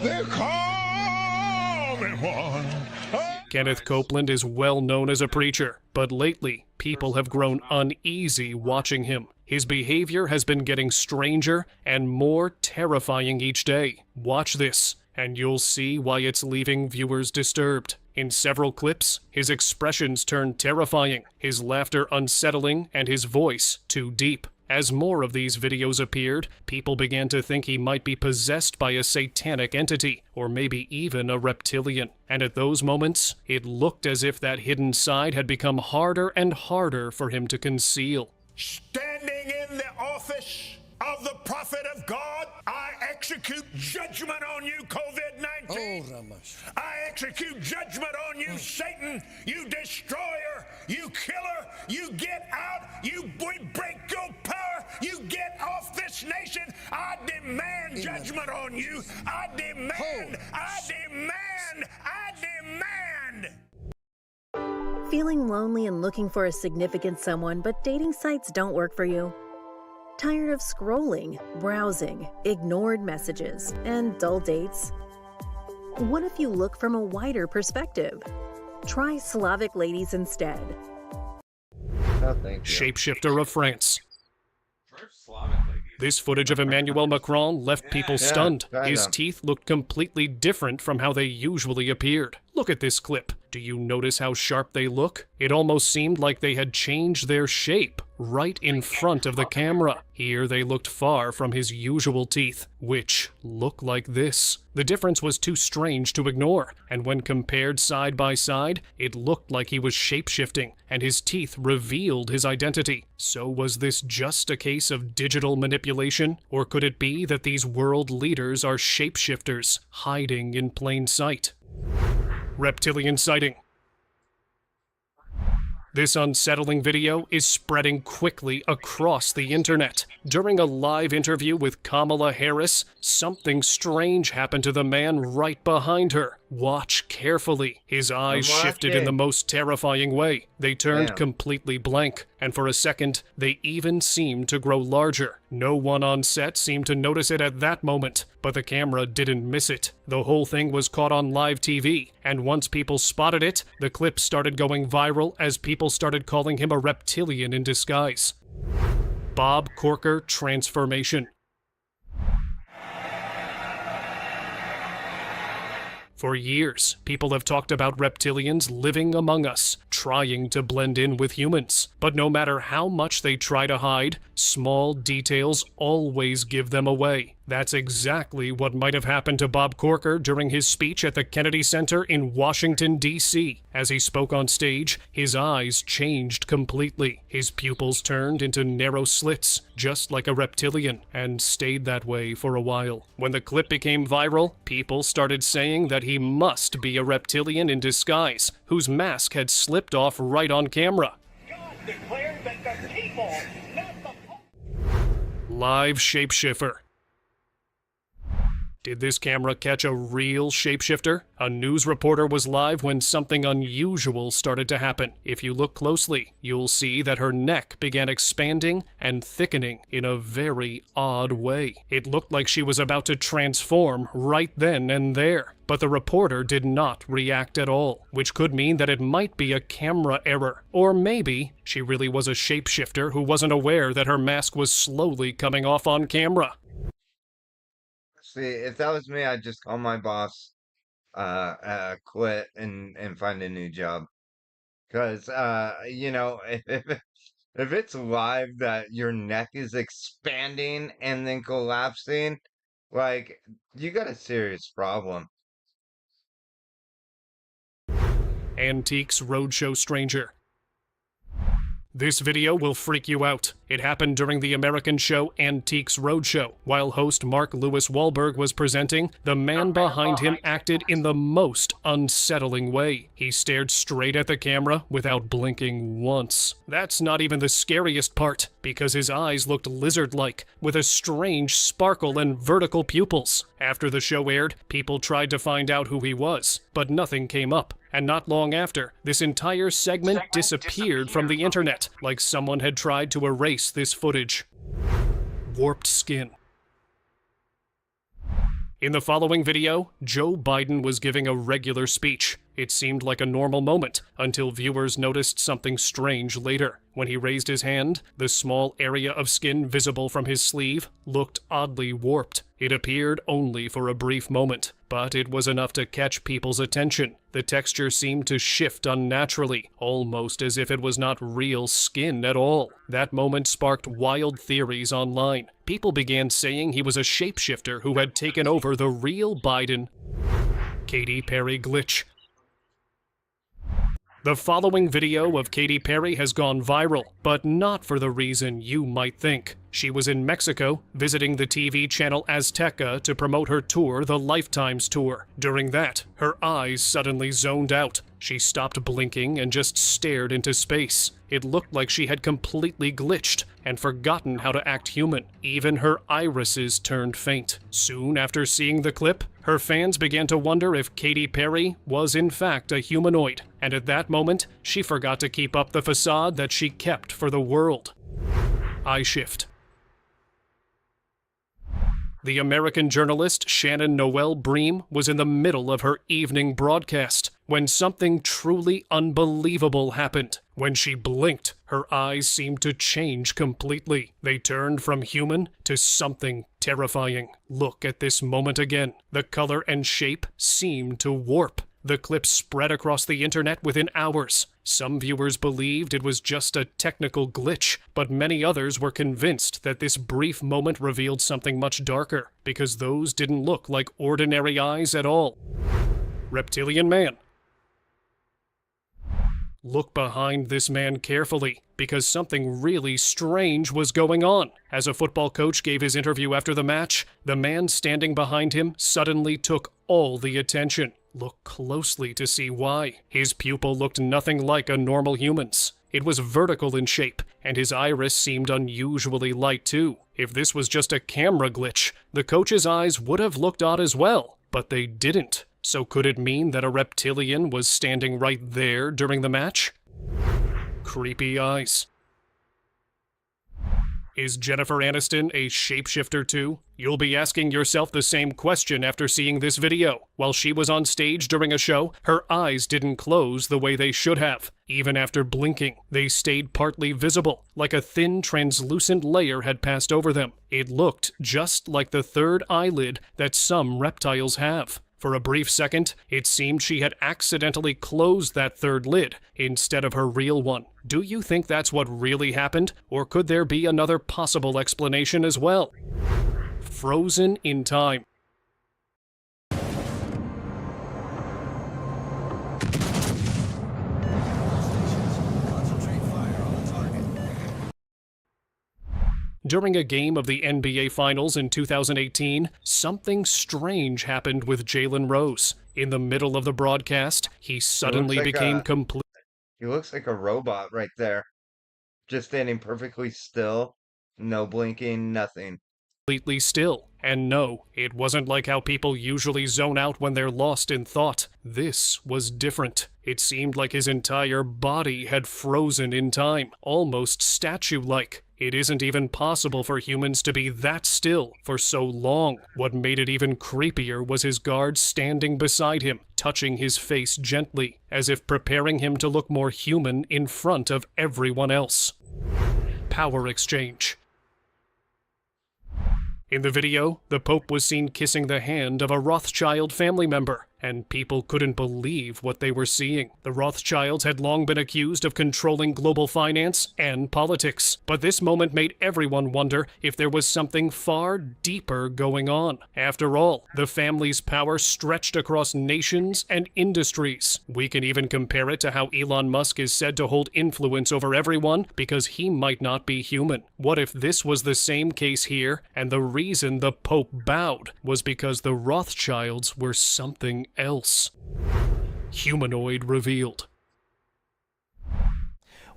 S2: they're coming one.
S21: Kenneth Copeland is well known as a preacher, but lately, people have grown uneasy watching him. His behavior has been getting stranger and more terrifying each day. Watch this, and you'll see why it's leaving viewers disturbed. In several clips, his expressions turned terrifying, his laughter unsettling, and his voice too deep. As more of these videos appeared, people began to think he might be possessed by a satanic entity, or maybe even a reptilian. And at those moments, it looked as if that hidden side had become harder and harder for him to conceal.
S2: Standing in the office of the prophet of God, I execute judgment on you, COVID-19. I execute judgment on you, Satan, you destroyer, you killer, you get out, we break your power, you get off this nation. I demand judgment on you. I demand.
S7: Feeling lonely and looking for a significant someone, but dating sites don't work for you? Tired of scrolling, browsing, ignored messages, and dull dates? What if you look from a wider perspective? Try Slavic ladies instead.
S6: No, thank you.
S21: Shapeshifter of France. This footage of Emmanuel Macron left people stunned. His teeth looked completely different from how they usually appeared. Look at this clip. Do you notice how sharp they look? It almost seemed like they had changed their shape right in front of the camera. Here they looked far from his usual teeth, which look like this. The difference was too strange to ignore, and when compared side by side, it looked like he was shape-shifting, and his teeth revealed his identity. So was this just a case of digital manipulation, or could it be that these world leaders are shapeshifters, hiding in plain sight? Reptilian sighting. This unsettling video is spreading quickly across the internet. During a live interview with Kamala Harris, something strange happened to the man right behind her. Watch carefully. His eyes shifted in the most terrifying way. They turned completely blank, and for a second, they even seemed to grow larger. No one on set seemed to notice it at that moment, but the camera didn't miss it. The whole thing was caught on live TV, and once people spotted it, the clip started going viral as people started calling him a reptilian in disguise. Bob Corker transformation. For years, people have talked about reptilians living among us, trying to blend in with humans. But no matter how much they try to hide, small details always give them away. That's exactly what might have happened to Bob Corker during his speech at the Kennedy Center in Washington, D.C. As he spoke on stage, his eyes changed completely. His pupils turned into narrow slits, just like a reptilian, and stayed that way for a while. When the clip became viral, people started saying that he must be a reptilian in disguise, whose mask had slipped off right on camera.
S18: God declared that the people, not the...
S21: Live shapeshifter. Did this camera catch a real shapeshifter? A news reporter was live when something unusual started to happen. If you look closely, you'll see that her neck began expanding and thickening in a very odd way. It looked like she was about to transform right then and there. But the reporter did not react at all, which could mean that it might be a camera error. Or maybe she really was a shapeshifter who wasn't aware that her mask was slowly coming off on camera.
S6: See, if that was me, I'd just call my boss, quit and find a new job. Because, you know, if it's live that your neck is expanding and then collapsing, like, you got a serious problem.
S21: Antiques Roadshow Stranger. This video will freak you out. It happened during the American show Antiques Roadshow. While host Mark Lewis Wahlberg was presenting, the man behind him acted in the most unsettling way. He stared straight at the camera without blinking once. That's not even the scariest part, because his eyes looked lizard-like, with a strange sparkle and vertical pupils. After the show aired, people tried to find out who he was, but nothing came up. And not long after, this entire segment disappeared from the internet, like someone had tried to erase this footage. Warped skin. In the following video, Joe Biden was giving a regular speech. It seemed like a normal moment, until viewers noticed something strange later. When he raised his hand, the small area of skin visible from his sleeve looked oddly warped. It appeared only for a brief moment, but it was enough to catch people's attention. The texture seemed to shift unnaturally, almost as if it was not real skin at all. That moment sparked wild theories online. People began saying he was a shapeshifter who had taken over the real Biden. Katy Perry glitch. The following video of Katy Perry has gone viral, but not for the reason you might think. She was in Mexico, visiting the TV channel Azteca to promote her tour, the Lifetimes Tour. During that, her eyes suddenly zoned out. She stopped blinking and just stared into space. It looked like she had completely glitched and forgotten how to act human. Even her irises turned faint. Soon after seeing the clip, her fans began to wonder if Katy Perry was in fact a humanoid. And at that moment, she forgot to keep up the facade that she kept for the world. Eye shift. The American journalist Shannon Noel Bream was in the middle of her evening broadcast when something truly unbelievable happened. When she blinked, her eyes seemed to change completely. They turned from human to something terrifying. Look at this moment again. The color and shape seemed to warp. The clip spread across the internet within hours. Some viewers believed it was just a technical glitch, but many others were convinced that this brief moment revealed something much darker, because those didn't look like ordinary eyes at all. Reptilian man. Look behind this man carefully, because something really strange was going on. As a football coach gave his interview after the match, the man standing behind him suddenly took all the attention. Look closely to see why. His pupil looked nothing like a normal human's. It was vertical in shape, and his iris seemed unusually light too. If this was just a camera glitch, the coach's eyes would have looked odd as well, but they didn't. So could it mean that a reptilian was standing right there during the match? Creepy eyes. Is Jennifer Aniston a shapeshifter too? You'll be asking yourself the same question after seeing this video. While she was on stage during a show, her eyes didn't close the way they should have. Even after blinking, they stayed partly visible, like a thin, translucent layer had passed over them. It looked just like the third eyelid that some reptiles have. For a brief second, it seemed she had accidentally closed that third lid instead of her real one. Do you think that's what really happened, or could there be another possible explanation as well? Frozen in time. During a game of the NBA Finals in 2018, something strange happened with Jalen Rose. In the middle of the broadcast, he suddenly became complete.
S6: He looks like a robot right there. Just standing perfectly still. No blinking, nothing.
S21: Completely still. And no, it wasn't like how people usually zone out when they're lost in thought. This was different. It seemed like his entire body had frozen in time, almost statue-like. It isn't even possible for humans to be that still for so long. What made it even creepier was his guard standing beside him, touching his face gently, as if preparing him to look more human in front of everyone else. Power exchange. In the video, the Pope was seen kissing the hand of a Rothschild family member, and people couldn't believe what they were seeing. The Rothschilds had long been accused of controlling global finance and politics, but this moment made everyone wonder if there was something far deeper going on. After all, the family's power stretched across nations and industries. We can even compare it to how Elon Musk is said to hold influence over everyone because he might not be human. What if this was the same case here, and the reason the Pope bowed was because the Rothschilds were something else? Humanoid revealed.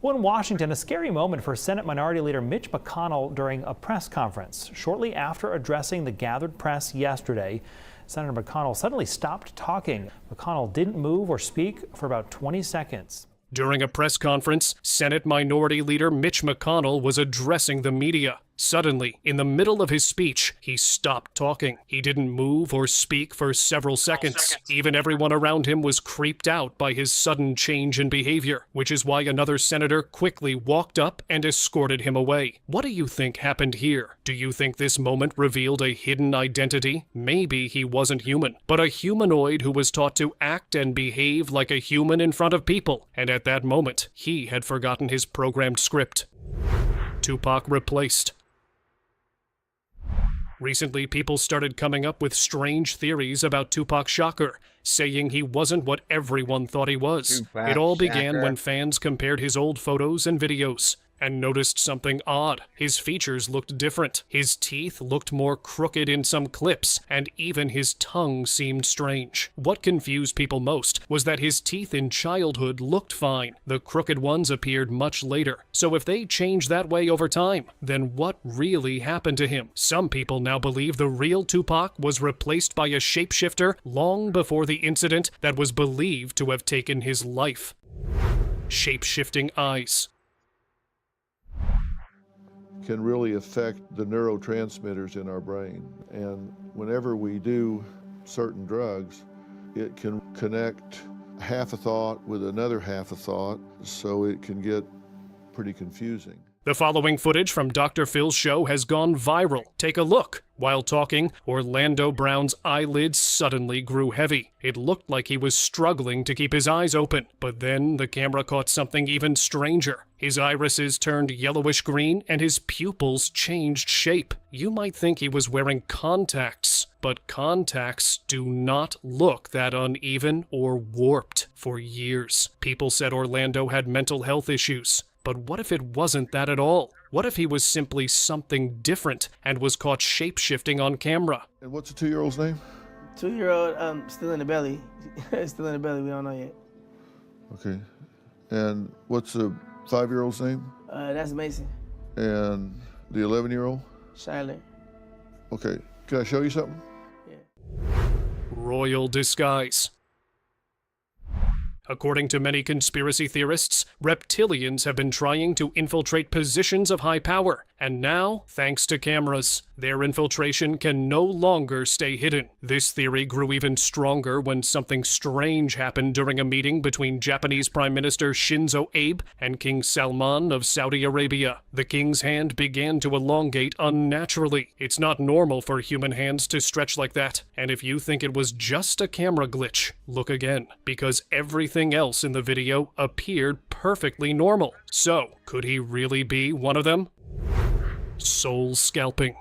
S8: Well, in Washington, a scary moment for Senate Minority Leader Mitch McConnell during a press conference. Shortly after addressing the gathered press yesterday, Senator McConnell suddenly stopped talking. McConnell didn't move or speak for about 20 seconds.
S21: During a press conference, Senate Minority Leader Mitch McConnell was addressing the media. Suddenly, in the middle of his speech, he stopped talking. He didn't move or speak for several seconds. Even everyone around him was creeped out by his sudden change in behavior, which is why another senator quickly walked up and escorted him away. What do you think happened here? Do you think this moment revealed a hidden identity? Maybe he wasn't human, but a humanoid who was taught to act and behave like a human in front of people. And at that moment, he had forgotten his programmed script. Tupac replaced. Recently, people started coming up with strange theories about Tupac Shakur, saying he wasn't what everyone thought he was. It all began when fans compared his old photos and videos and noticed something odd. His features looked different. His teeth looked more crooked in some clips, and even his tongue seemed strange. What confused people most was that his teeth in childhood looked fine. The crooked ones appeared much later. So if they changed that way over time, then what really happened to him? Some people now believe the real Tupac was replaced by a shapeshifter long before the incident that was believed to have taken his life. Shape-shifting eyes.
S9: Can really affect the neurotransmitters in our brain. And whenever we do certain drugs, it can connect half a thought with another half a thought, so it can get pretty confusing.
S21: The following footage from Dr. Phil's show has gone viral. Take a look. While talking, Orlando Brown's eyelids suddenly grew heavy. It looked like he was struggling to keep his eyes open, but then the camera caught something even stranger. His irises turned yellowish green and his pupils changed shape. You might think he was wearing contacts, but contacts do not look that uneven or warped. For years, people said Orlando had mental health issues. But what if it wasn't that at all? What if he was simply something different and was caught shape-shifting on camera?
S9: And what's the 2-year-old's name?
S10: 2-year-old, still in the belly. Still in the belly, we don't know yet.
S9: Okay. And what's the 5-year-old's name?
S10: That's Mason.
S9: And the 11-year-old?
S10: Charlotte.
S9: Okay. Can I show you something?
S21: Royal disguise. According to many conspiracy theorists, reptilians have been trying to infiltrate positions of high power, and now, thanks to cameras, their infiltration can no longer stay hidden. This theory grew even stronger when something strange happened during a meeting between Japanese Prime Minister Shinzo Abe and King Salman of Saudi Arabia. The king's hand began to elongate unnaturally. It's not normal for human hands to stretch like that, and if you think it was just a camera glitch, look again, because everything else in the video appeared perfectly normal. So, could he really be one of them? Soul scalping.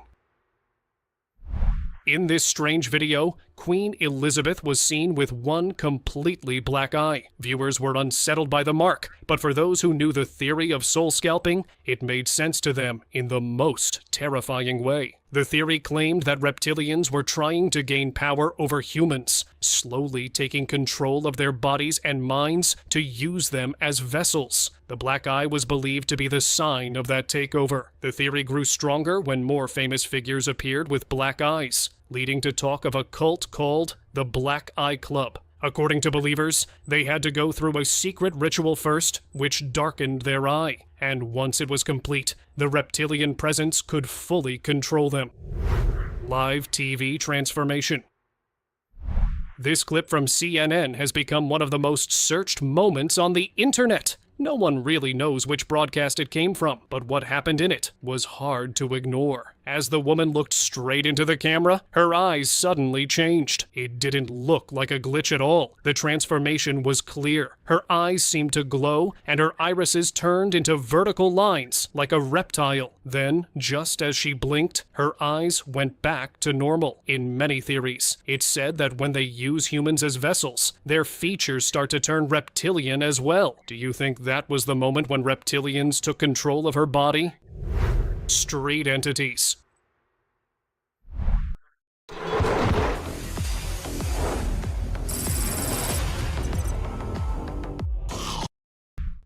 S21: In this strange video, Queen Elizabeth was seen with one completely black eye. Viewers were unsettled by the mark, but for those who knew the theory of soul scalping, it made sense to them in the most terrifying way. The theory claimed that reptilians were trying to gain power over humans, slowly taking control of their bodies and minds to use them as vessels. The black eye was believed to be the sign of that takeover. The theory grew stronger when more famous figures appeared with black eyes, leading to talk of a cult called the Black Eye Club. According to believers, they had to go through a secret ritual first, which darkened their eye, and once it was complete, the reptilian presence could fully control them. Live TV transformation. This clip from CNN has become one of the most searched moments on the internet. No one really knows which broadcast it came from, but what happened in it was hard to ignore. As the woman looked straight into the camera, her eyes suddenly changed. It didn't look like a glitch at all. The transformation was clear. Her eyes seemed to glow, and her irises turned into vertical lines, like a reptile. Then, just as she blinked, her eyes went back to normal. In many theories, it's said that when they use humans as vessels, their features start to turn reptilian as well. Do you think that was the moment when reptilians took control of her body? Street entities.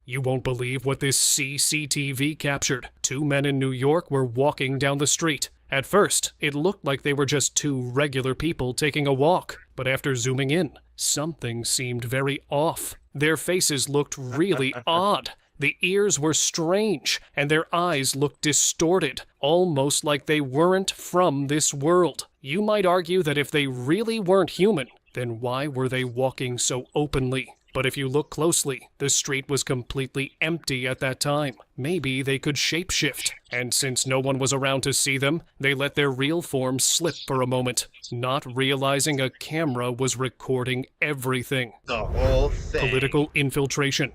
S21: You won't believe what this CCTV captured. 2 men in New York were walking down the street. At first, it looked like they were just 2 regular people taking a walk, but after zooming in, something seemed very off. Their faces looked really odd. The ears were strange, and their eyes looked distorted, almost like they weren't from this world. You might argue that if they really weren't human, then why were they walking so openly? But if you look closely, the street was completely empty at that time. Maybe they could shapeshift, and since no one was around to see them, they let their real forms slip for a moment, not realizing a camera was recording everything.
S6: The whole thing.
S21: Political infiltration.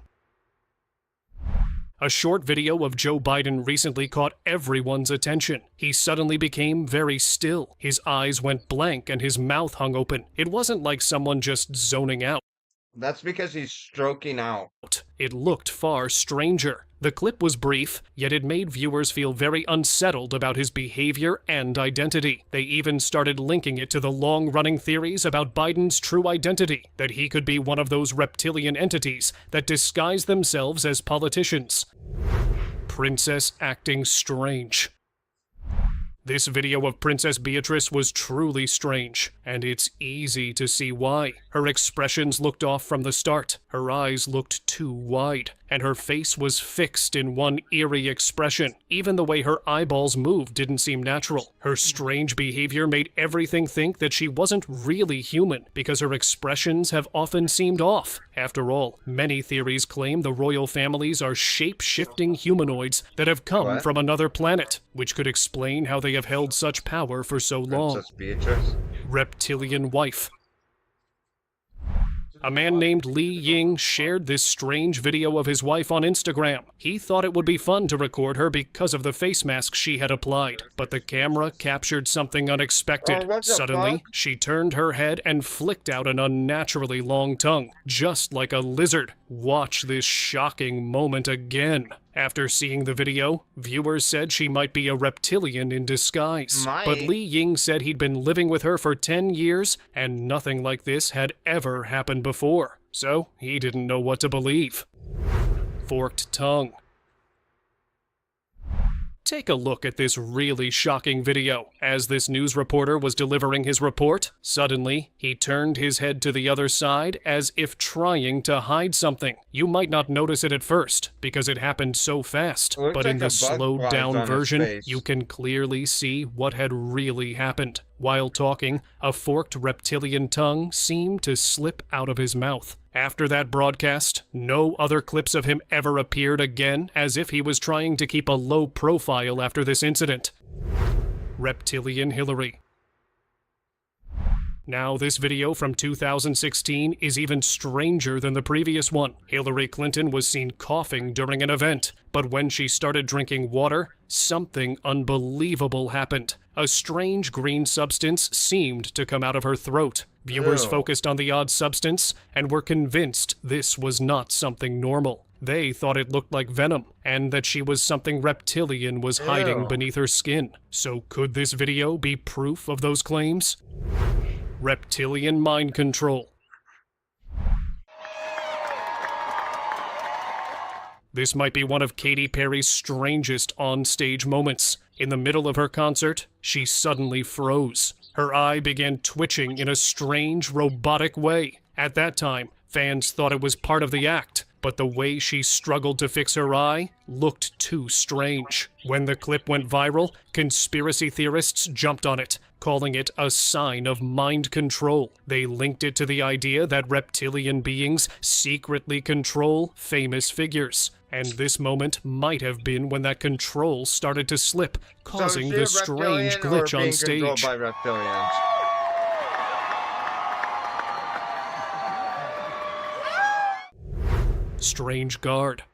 S21: A short video of Joe Biden recently caught everyone's attention. He suddenly became very still. His eyes went blank and his mouth hung open. It wasn't like someone just zoning out.
S6: That's because he's stroking out.
S21: It looked far stranger. The clip was brief, yet it made viewers feel very unsettled about his behavior and identity. They even started linking it to the long-running theories about Biden's true identity, that he could be one of those reptilian entities that disguise themselves as politicians. Princess acting strange. This video of Princess Beatrice was truly strange, and it's easy to see why. Her expressions looked off from the start, her eyes looked too wide, and her face was fixed in one eerie expression. Even the way her eyeballs moved didn't seem natural. Her strange behavior made everything think that she wasn't really human, because her expressions have often seemed off. After all, many theories claim the royal families are shape-shifting humanoids that have come from another planet, which could explain how they have held such power for so long.
S6: Princess Beatrice.
S21: Reptilian wife. A man named Li Ying shared this strange video of his wife on Instagram. He thought it would be fun to record her because of the face mask she had applied, but the camera captured something unexpected. Suddenly, she turned her head and flicked out an unnaturally long tongue, just like a lizard. Watch this shocking moment again. After seeing the video, viewers said she might be a reptilian in disguise. But Li Ying said he'd been living with her for 10 years, and nothing like this had ever happened before. So he didn't know what to believe. Forked tongue. Take a look at this really shocking video. As this news reporter was delivering his report, suddenly he turned his head to the other side as if trying to hide something. You might not notice it at first because it happened so fast, but in the slowed down version, you can clearly see what had really happened. While talking, a forked reptilian tongue seemed to slip out of his mouth. After that broadcast, no other clips of him ever appeared again, as if he was trying to keep a low profile after this incident. Reptilian Hillary. Now, this video from 2016 is even stranger than the previous one. Hillary Clinton was seen coughing during an event, but when she started drinking water, something unbelievable happened. A strange green substance seemed to come out of her throat. Viewers focused on the odd substance and were convinced this was not something normal. They thought it looked like venom, and that she was something reptilian was hiding beneath her skin. So could this video be proof of those claims? Reptilian mind control. This might be one of Katy Perry's strangest on-stage moments. In the middle of her concert, she suddenly froze. Her eye began twitching in a strange, robotic way. At that time, fans thought it was part of the act, but the way she struggled to fix her eye looked too strange. When the clip went viral, conspiracy theorists jumped on it, calling it a sign of mind control. They linked it to the idea that reptilian beings secretly control famous figures. And this moment might have been when that control started to slip, causing this strange glitch on stage.
S6: By reptilians?
S21: Strange guard.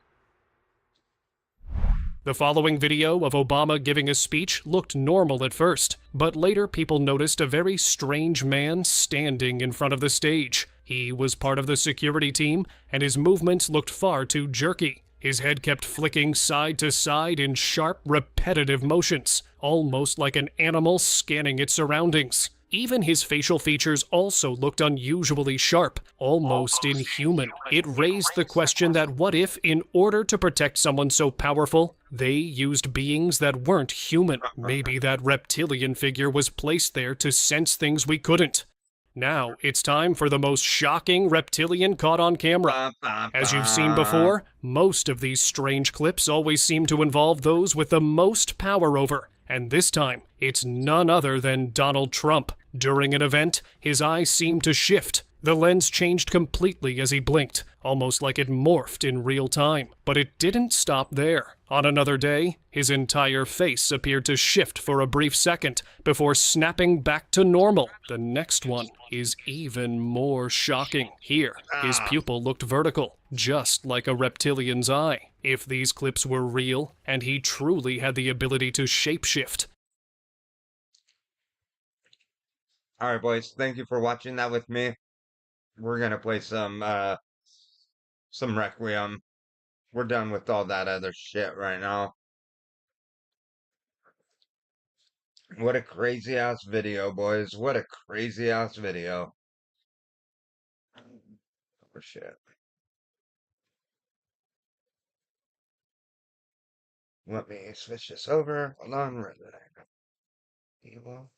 S21: The following video of Obama giving a speech looked normal at first, but later people noticed a very strange man standing in front of the stage. He was part of the security team, and his movements looked far too jerky. His head kept flicking side to side in sharp, repetitive motions, almost like an animal scanning its surroundings. Even his facial features also looked unusually sharp, almost inhuman. It raised the question that what if, in order to protect someone so powerful, they used beings that weren't human? Maybe that reptilian figure was placed there to sense things we couldn't. Now, it's time for the most shocking reptilian caught on camera. As you've seen before, most of these strange clips always seem to involve those with the most power over. And this time, it's none other than Donald Trump. During an event, his eyes seemed to shift. The lens changed completely as he blinked, almost like it morphed in real time. But it didn't stop there. On another day, his entire face appeared to shift for a brief second before snapping back to normal. The next one is even more shocking. Here, his pupil looked vertical, just like a reptilian's eye. If these clips were real, and he truly had the ability to shapeshift.
S6: Alright, boys, thank you for watching that with me. We're gonna play some Requiem. We're done with all that other shit right now. What a crazy ass video, boys. What a crazy ass video. Oh shit. Let me switch this over. Hold on. Evil.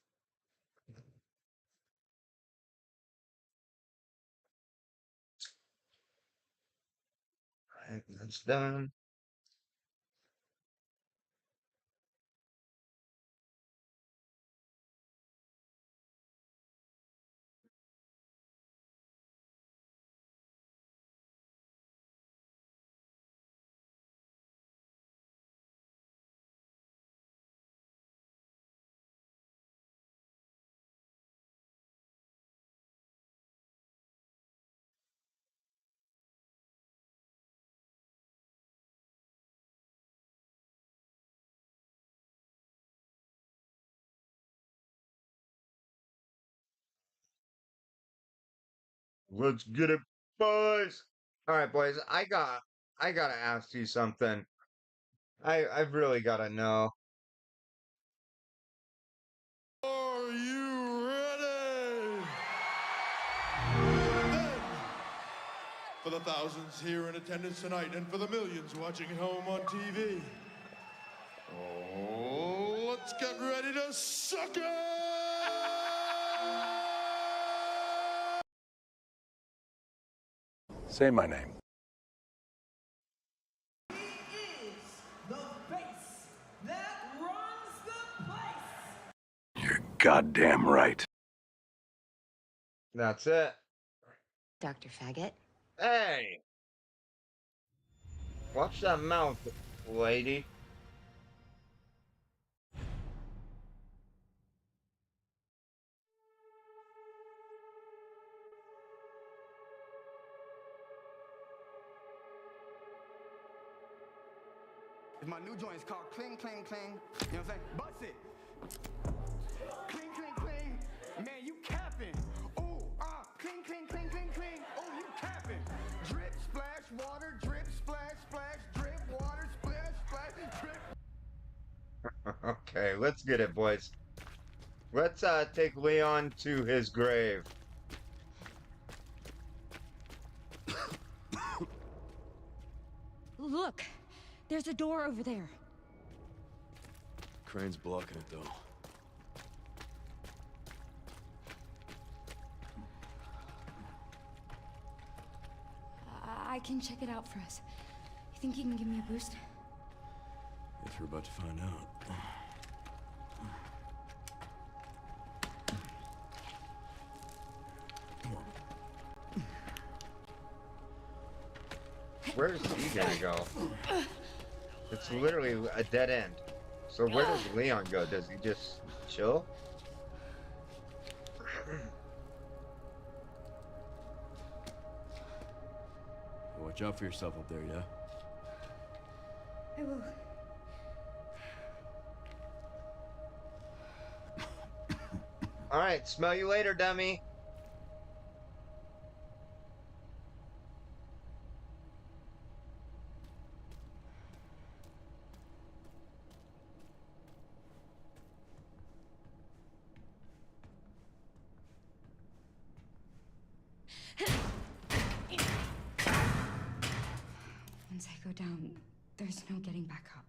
S6: Alright, that's done. Let's get it, boys. All right, boys. I gotta ask you something. I've really gotta know.
S12: Are you ready? For the thousands here in attendance tonight and for the millions watching at home on TV. Oh, let's get ready to suck it!
S13: Say my name.
S14: The face that runs the place.
S13: You're goddamn right.
S6: That's it.
S16: Dr. Faggot.
S6: Hey! Watch that mouth, lady.
S24: If my new joint is called Cling, Cling, Cling, you know what I'm saying? Bust it! Cling, Cling, Cling. Man, you capping. Ooh, cling, Cling, Cling, Cling, Cling. Ooh, you capping. Drip, splash, water, drip, splash, splash, drip, water, splash, splash, drip.
S6: Okay, let's get it, boys. Let's take Leon to his grave.
S16: Look, there's a door over there.
S13: Crane's blocking it, though.
S16: I can check it out for us. You think you can give me a boost?
S13: Guess we're about to find out.
S6: Where's he gonna go? It's literally a dead end. So where does Leon go? Does he just chill?
S13: Watch out for yourself up there, yeah?
S16: I will.
S6: Alright, smell you later, dummy.
S16: Once I go down, there's no getting back up.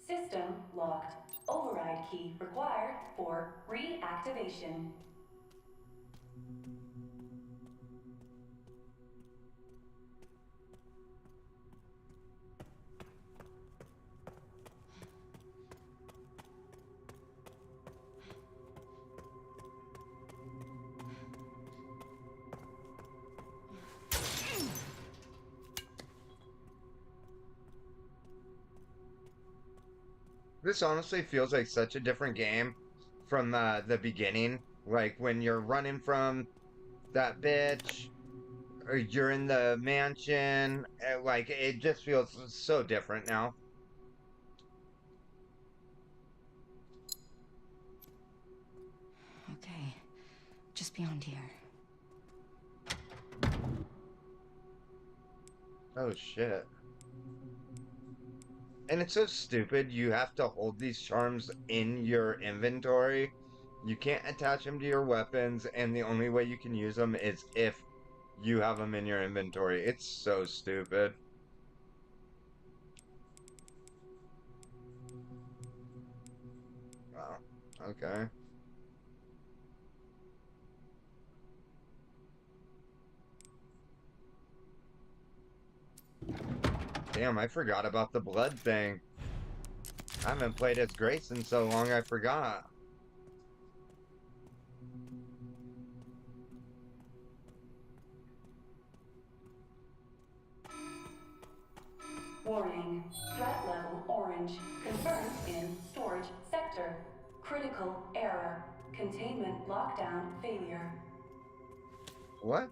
S26: System locked. Override key required for reactivation.
S6: This honestly feels like such a different game from the beginning. Like when you're running from that bitch, or you're in the mansion. Like it just feels so different now.
S16: just beyond here.
S6: Oh shit. And it's so stupid. You have to hold these charms in your inventory. You can't attach them to your weapons, and the only way you can use them is if you have them in your inventory. It's so stupid. Wow. Okay. Damn, I forgot about the blood thing. I haven't played as Grace in so long, I forgot.
S26: Warning. Threat level orange. Confirmed in storage sector. Critical error. Containment lockdown failure.
S6: What?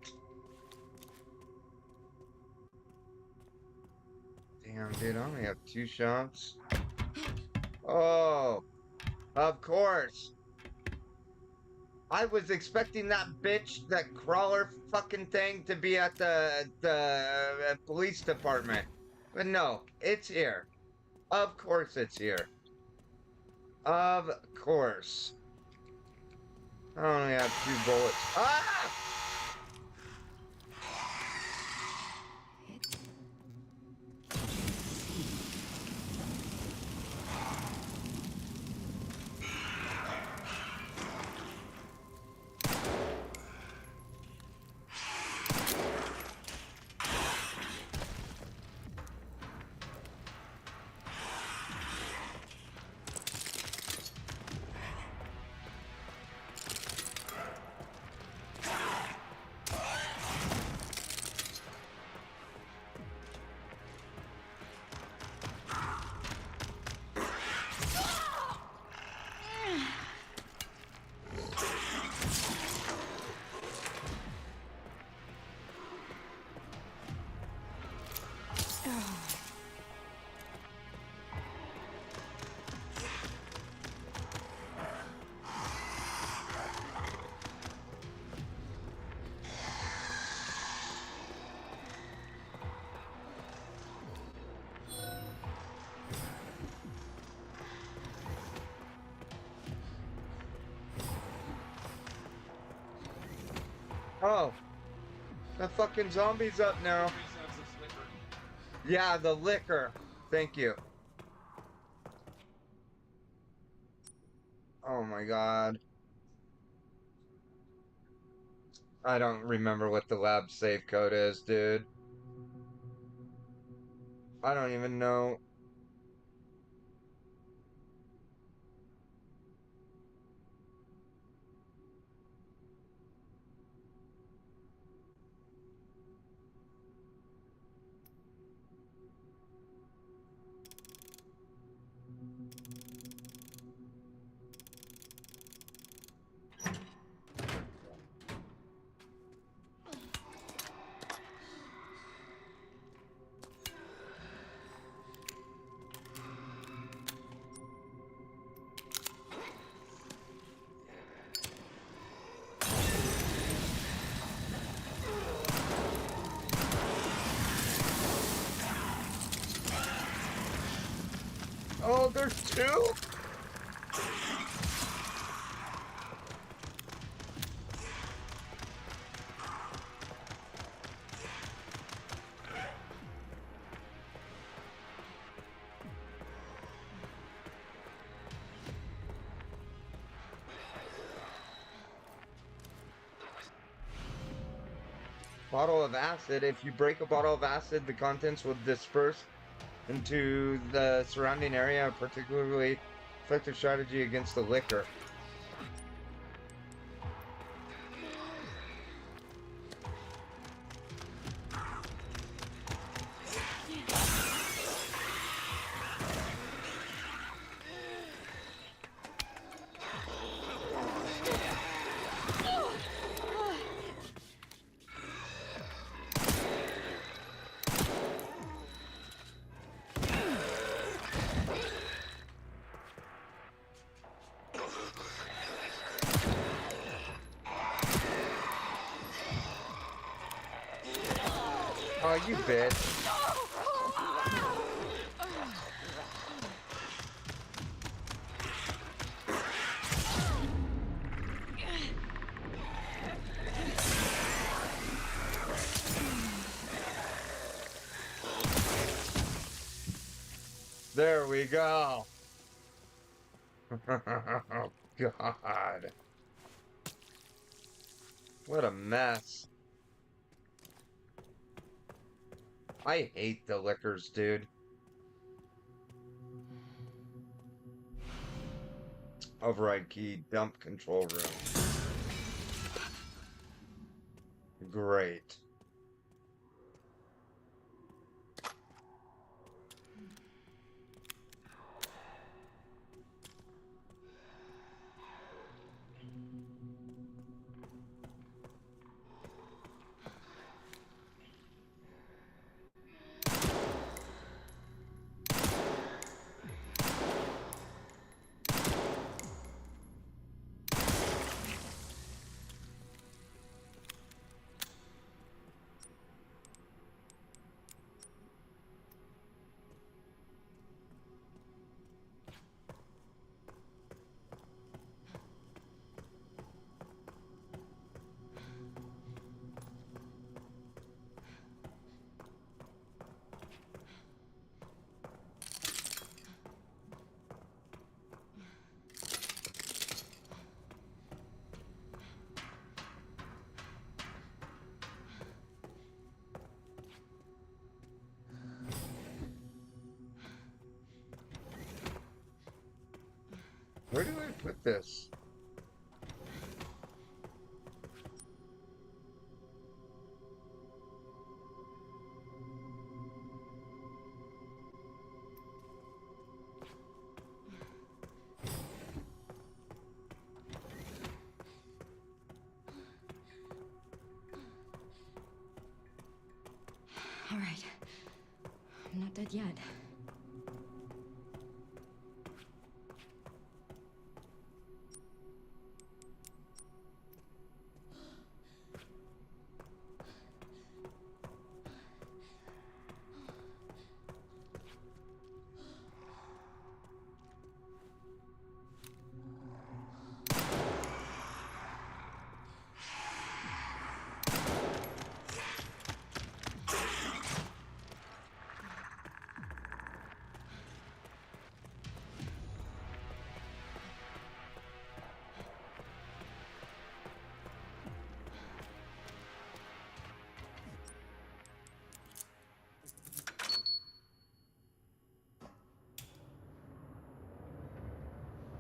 S6: Damn, dude, I only have 2 shots. Oh, of course. I was expecting that bitch, that crawler fucking thing, to be at the police department. But no, it's here. Of course it's here. Of course. I only have 2 bullets. Ah! Oh, the fucking zombie's up now. Yeah, the liquor. Thank you. Oh my god. I don't remember what the lab safe code is, dude. I don't even know. Oh, there's 2? Bottle of acid. If you break a bottle of acid, the contents will disperse into the surrounding area, a particularly effective strategy against the liquor. Oh, you bitch. There we go. Oh, God. What a mess. I hate the liquors, dude. Override key, dump control room. Great. Where do I put this?
S16: All right. I'm not dead yet.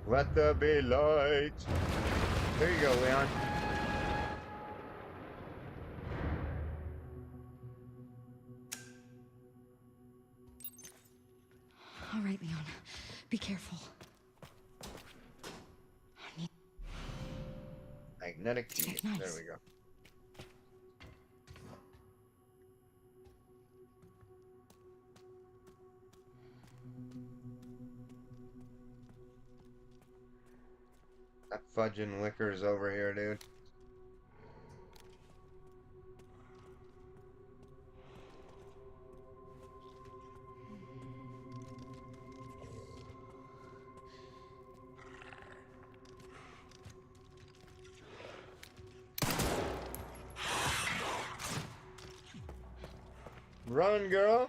S6: Let there be light. There you go, Leon.
S16: All right, Leon. Be careful.
S6: Magnetic key.
S16: Nice.
S6: There we go. That fudging liquor's over here, dude. Run, girl.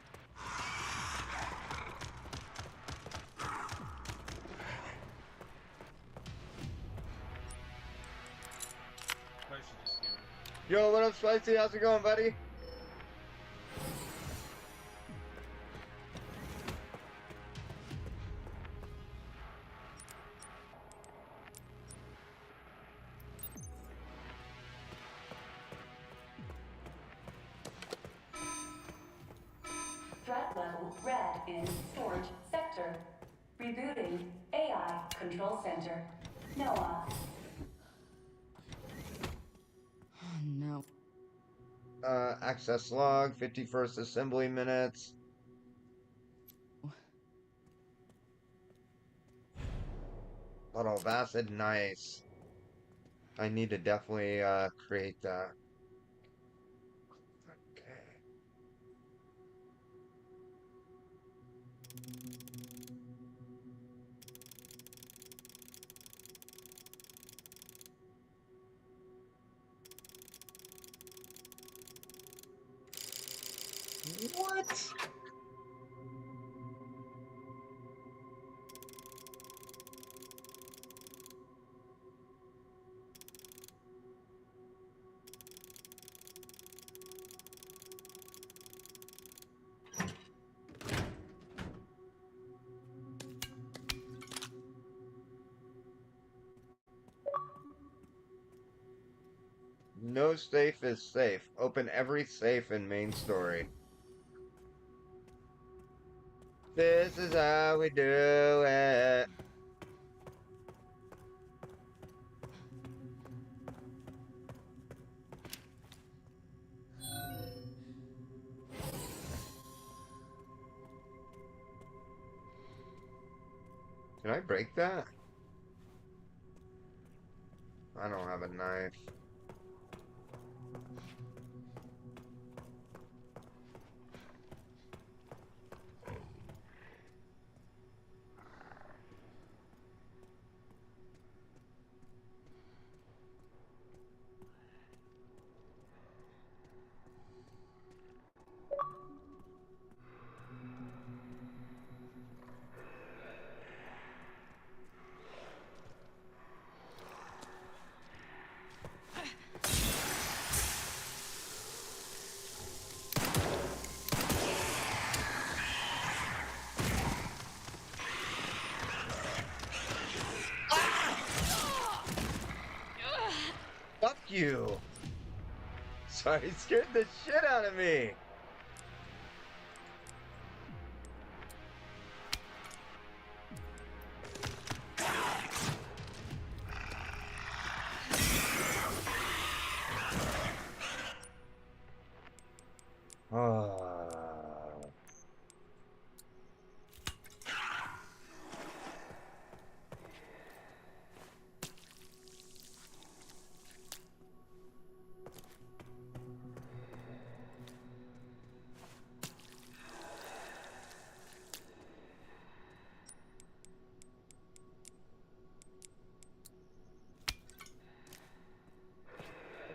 S6: Yo, what up, Spicy? How's it going, buddy?
S26: Threat level red in storage sector. Rebooting AI control center. Noah.
S16: Oh no.
S6: Access log, 51st assembly minutes. Bottle of acid, nice. I need to definitely create that. Okay. What? No safe is safe. Open every safe in main story. This is how we do it. Can I break that? I don't have a knife. Fuck you! Sorry, it scared the shit out of me!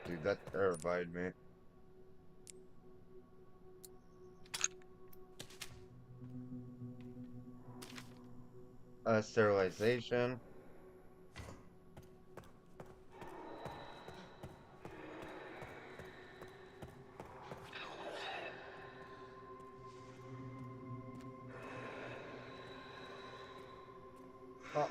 S6: Dude, that terrified me. Sterilization. Oh.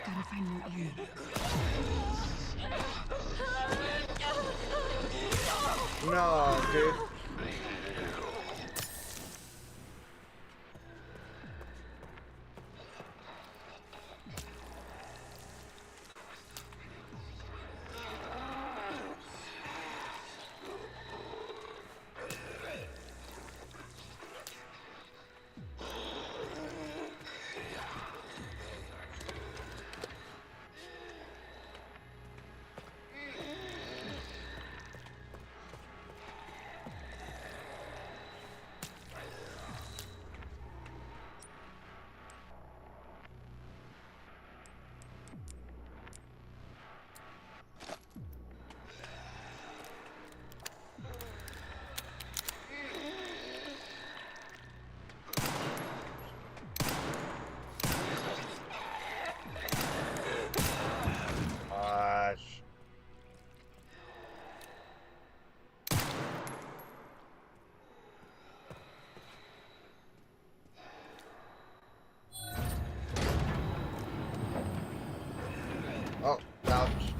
S16: Gotta find more ammo.
S6: No, dude.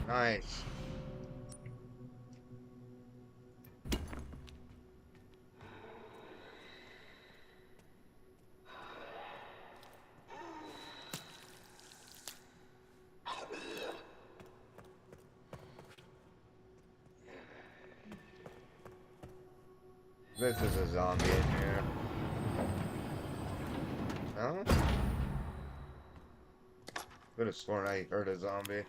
S6: Nice. This is a zombie in here. No? Could have sworn I heard a zombie.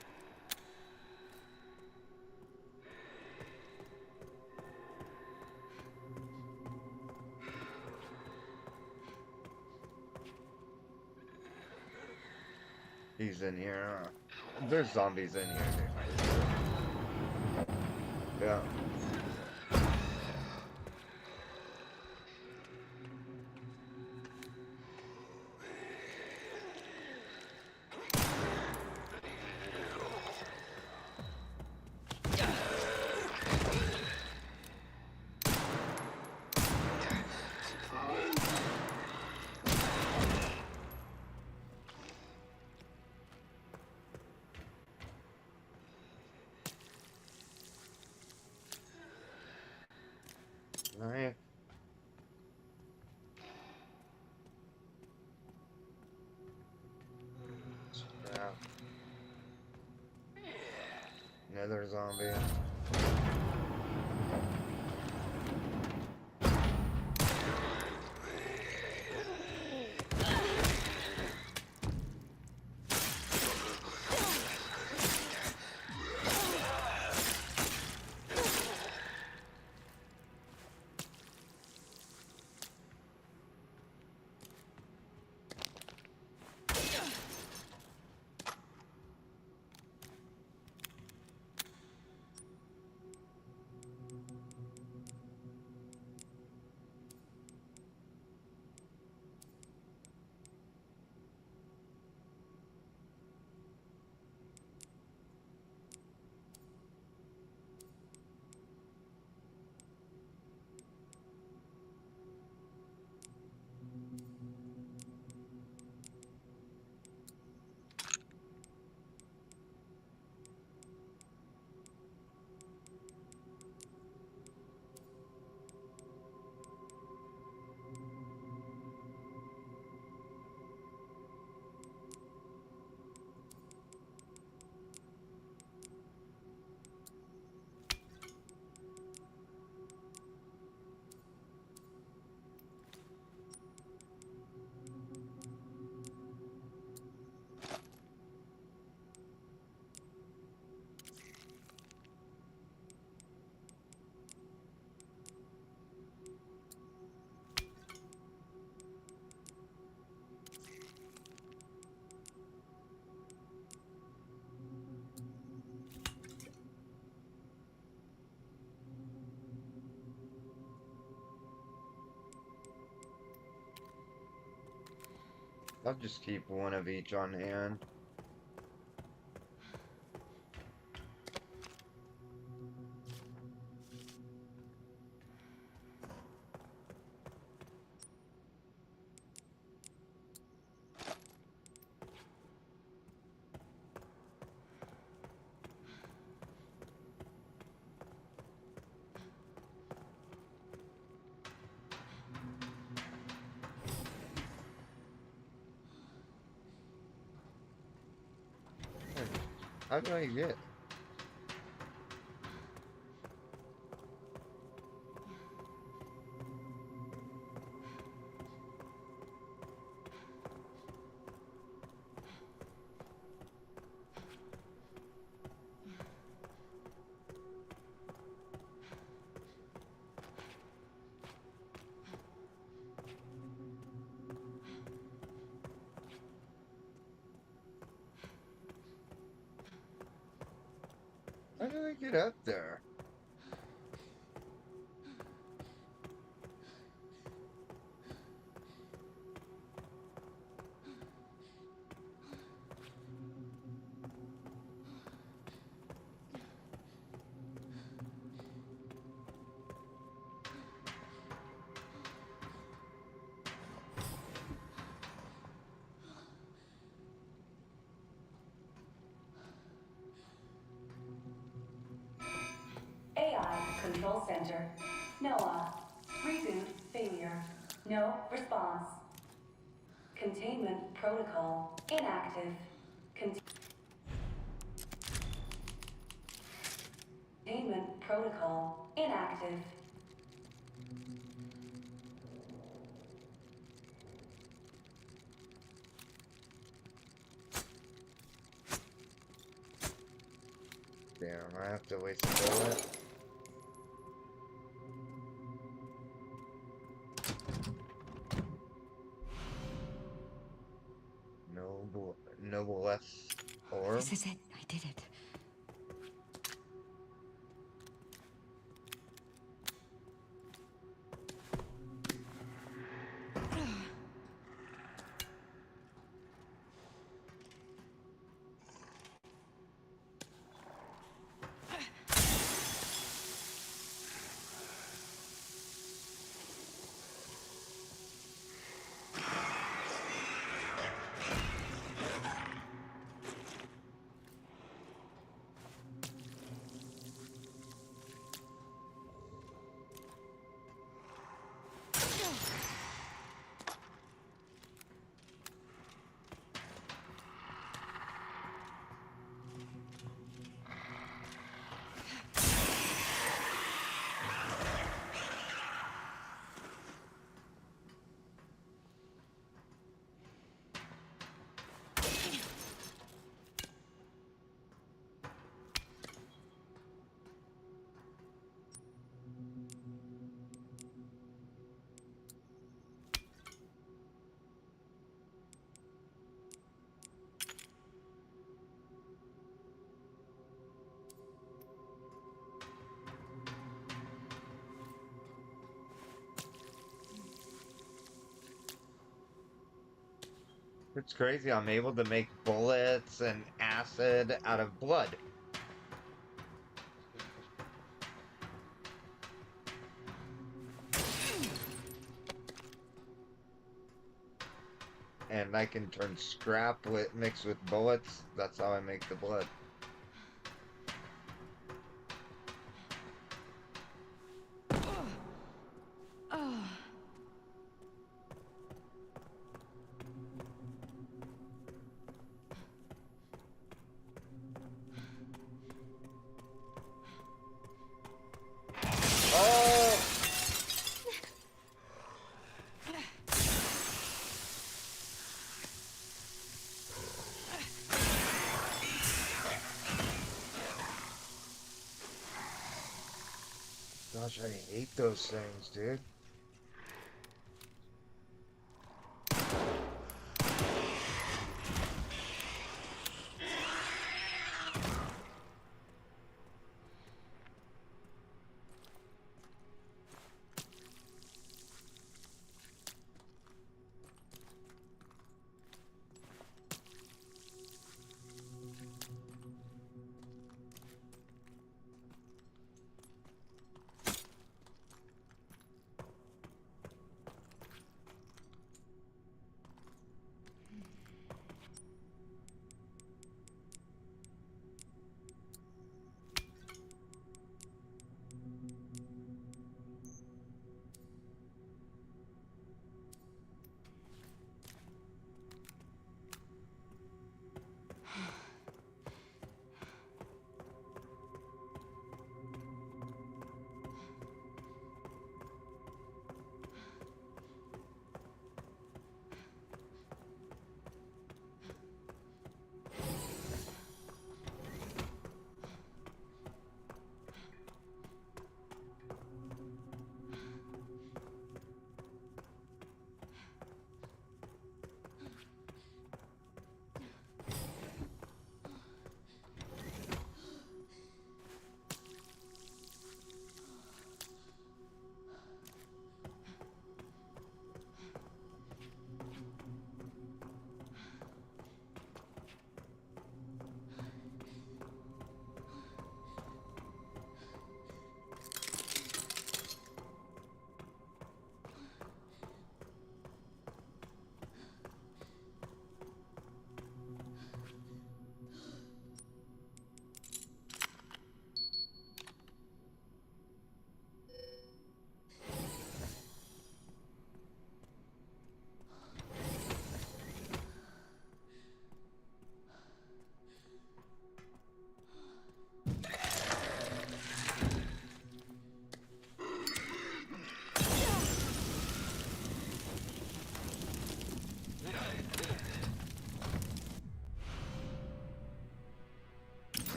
S6: He's in here. There's zombies in here. Yeah. Alright. Yeah. Another zombie. I'll just keep one of each on hand. How do I get? How do I get up there?
S26: AI Control Center. NOAA. Reboot failure. No response. Containment protocol inactive. Containment protocol inactive.
S6: Damn, I have to waste a bullet. Noblesse orb.
S16: This is it. I did it.
S6: It's crazy. I'm able to make bullets and acid out of blood. And I can turn scrap mixed with bullets. That's how I make the blood. Gosh, I hate those things, dude.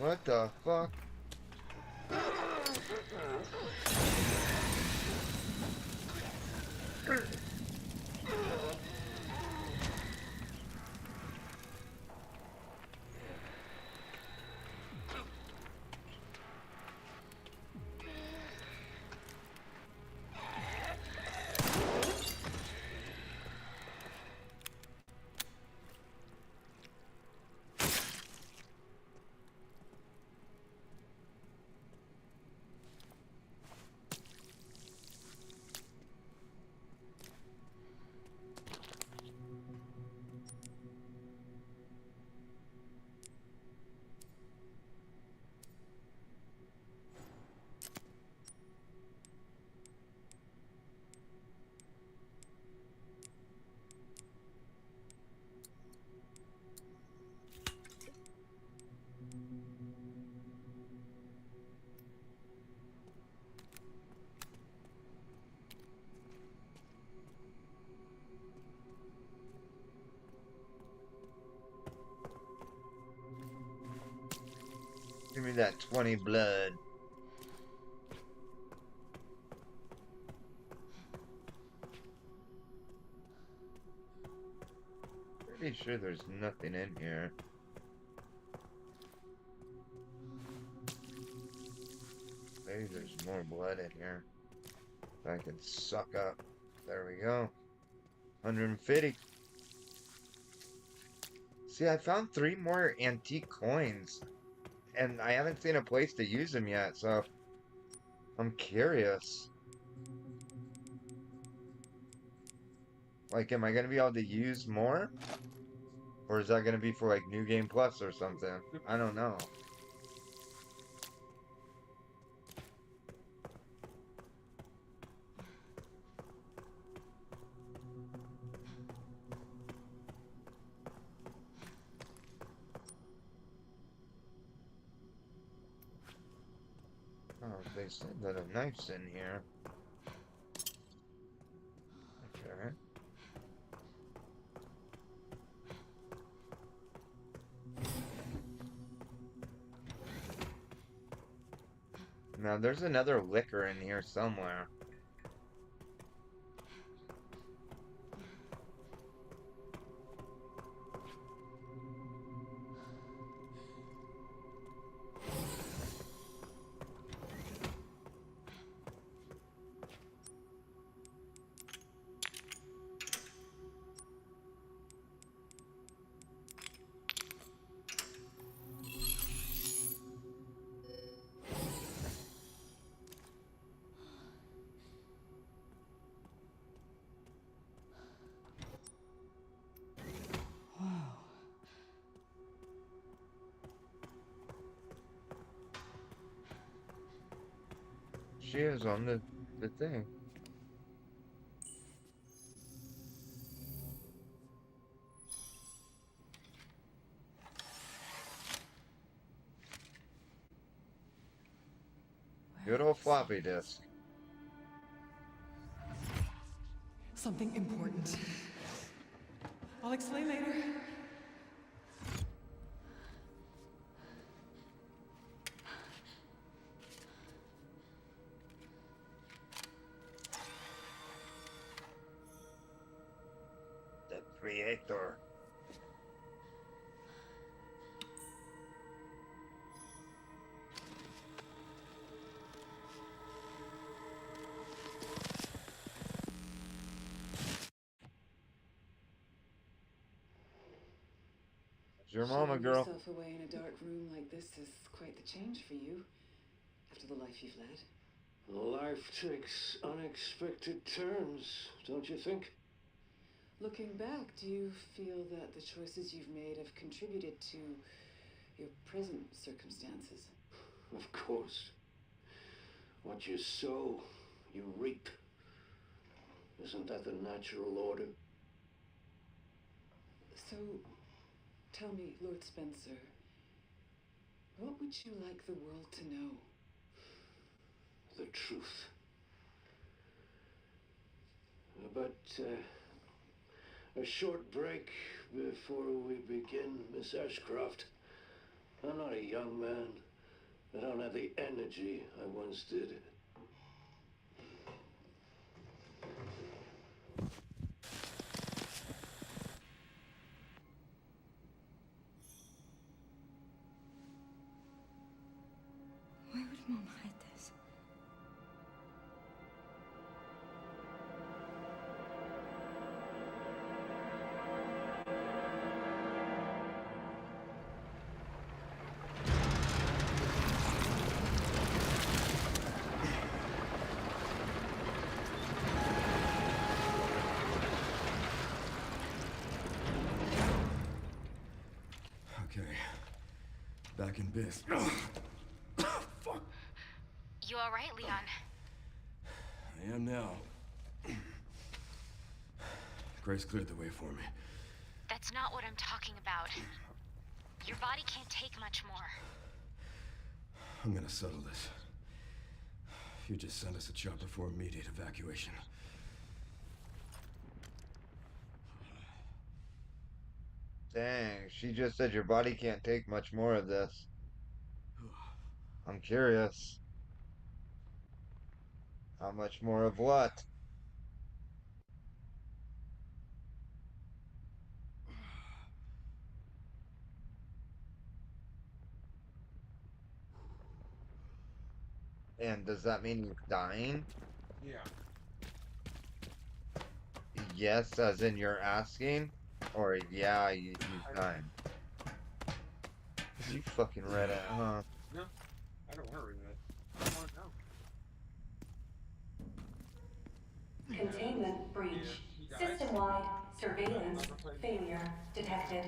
S6: What the fuck? Give me that 20 blood. Pretty sure there's nothing in here. Maybe there's more blood in here that I can suck up. There we go. 150. See, I found 3 more antique coins, and I haven't seen a place to use them yet, so I'm curious. Like, am I going to be able to use more? Or is that going to be for, like, New Game Plus or something? I don't know. Oh, they said that a knife's in here. Okay. Now, there's another liquor in here somewhere. She is on the thing. Good old floppy disk.
S14: Something important. I'll explain later.
S6: The creator. Your mama, girl.
S26: Shutting yourself away in a dark room like this is quite the change for you, after the life you've led.
S5: Life takes unexpected turns, don't you think?
S26: Looking back, do you feel that the choices you've made have contributed to your present circumstances?
S5: Of course. What you sow, you reap. Isn't that the natural order?
S26: So, tell me, Lord Spencer, what would you like the world to know?
S5: The truth. But, a short break before we begin, Miss Ashcroft. I'm not a young man. I don't have the energy I once did.
S16: Why would Mom hide this?
S13: Okay. Back in biz. Fuck.
S11: You all right, Leon?
S13: I am now. Grace cleared the way for me.
S11: That's not what I'm talking about. Your body can't take much more.
S13: I'm gonna settle this. You just send us a chopper for immediate evacuation.
S6: Dang, she just said your body can't take much more of this. I'm curious. How much more of what? And does that mean you're dying?
S13: Yeah.
S6: Yes, as in you're asking? Or yeah, you're dying. You fucking read it, huh?
S1: No, I don't want to read it. I want to know.
S26: Containment breach. System-wide surveillance failure detected.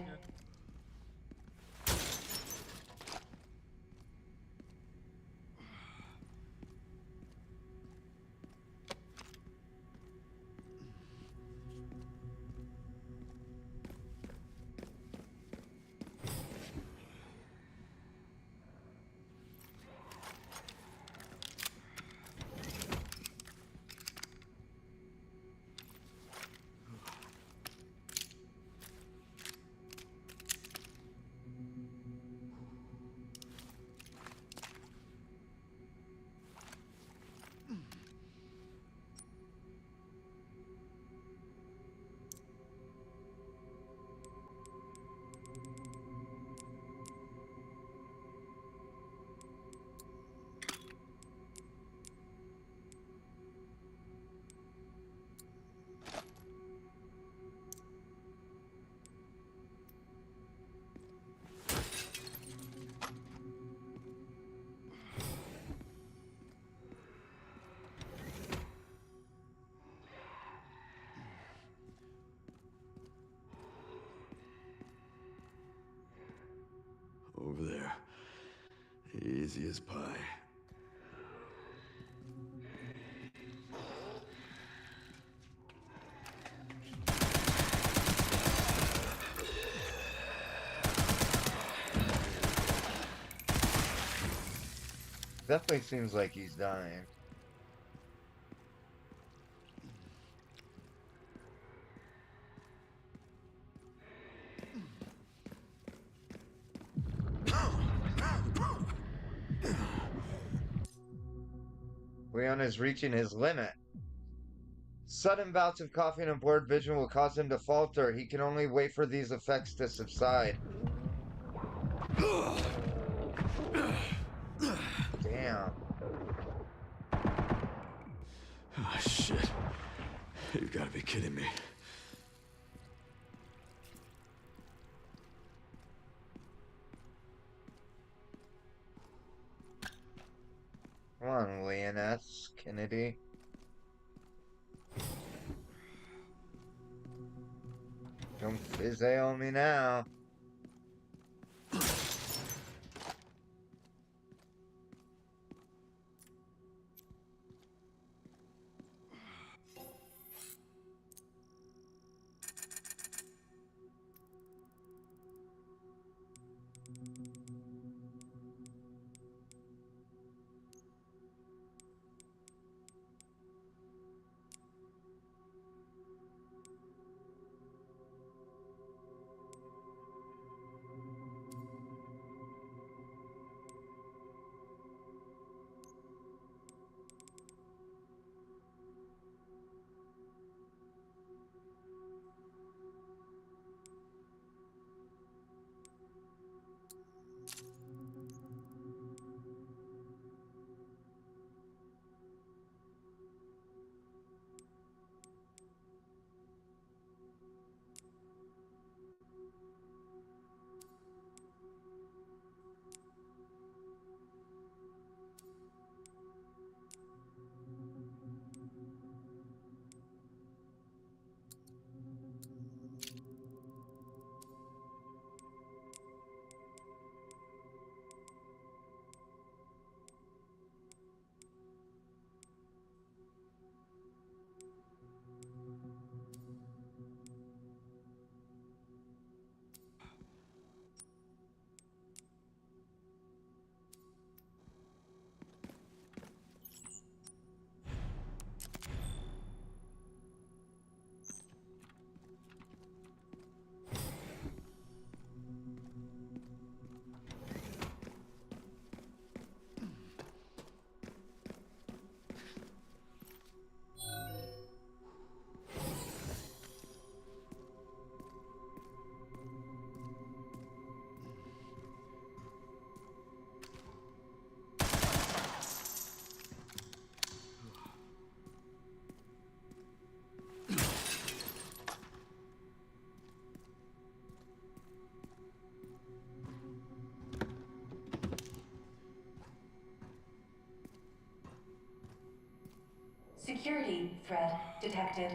S13: Over there. Easy as pie.
S6: Definitely seems like he's dying. Leon is reaching his limit. Sudden bouts of coughing and blurred vision will cause him to falter. He can only wait for these effects to subside. Damn.
S13: Oh, shit. You gotta be kidding me.
S6: Come on, Leon S. Kennedy. Don't fizz on me now.
S26: Threat detected.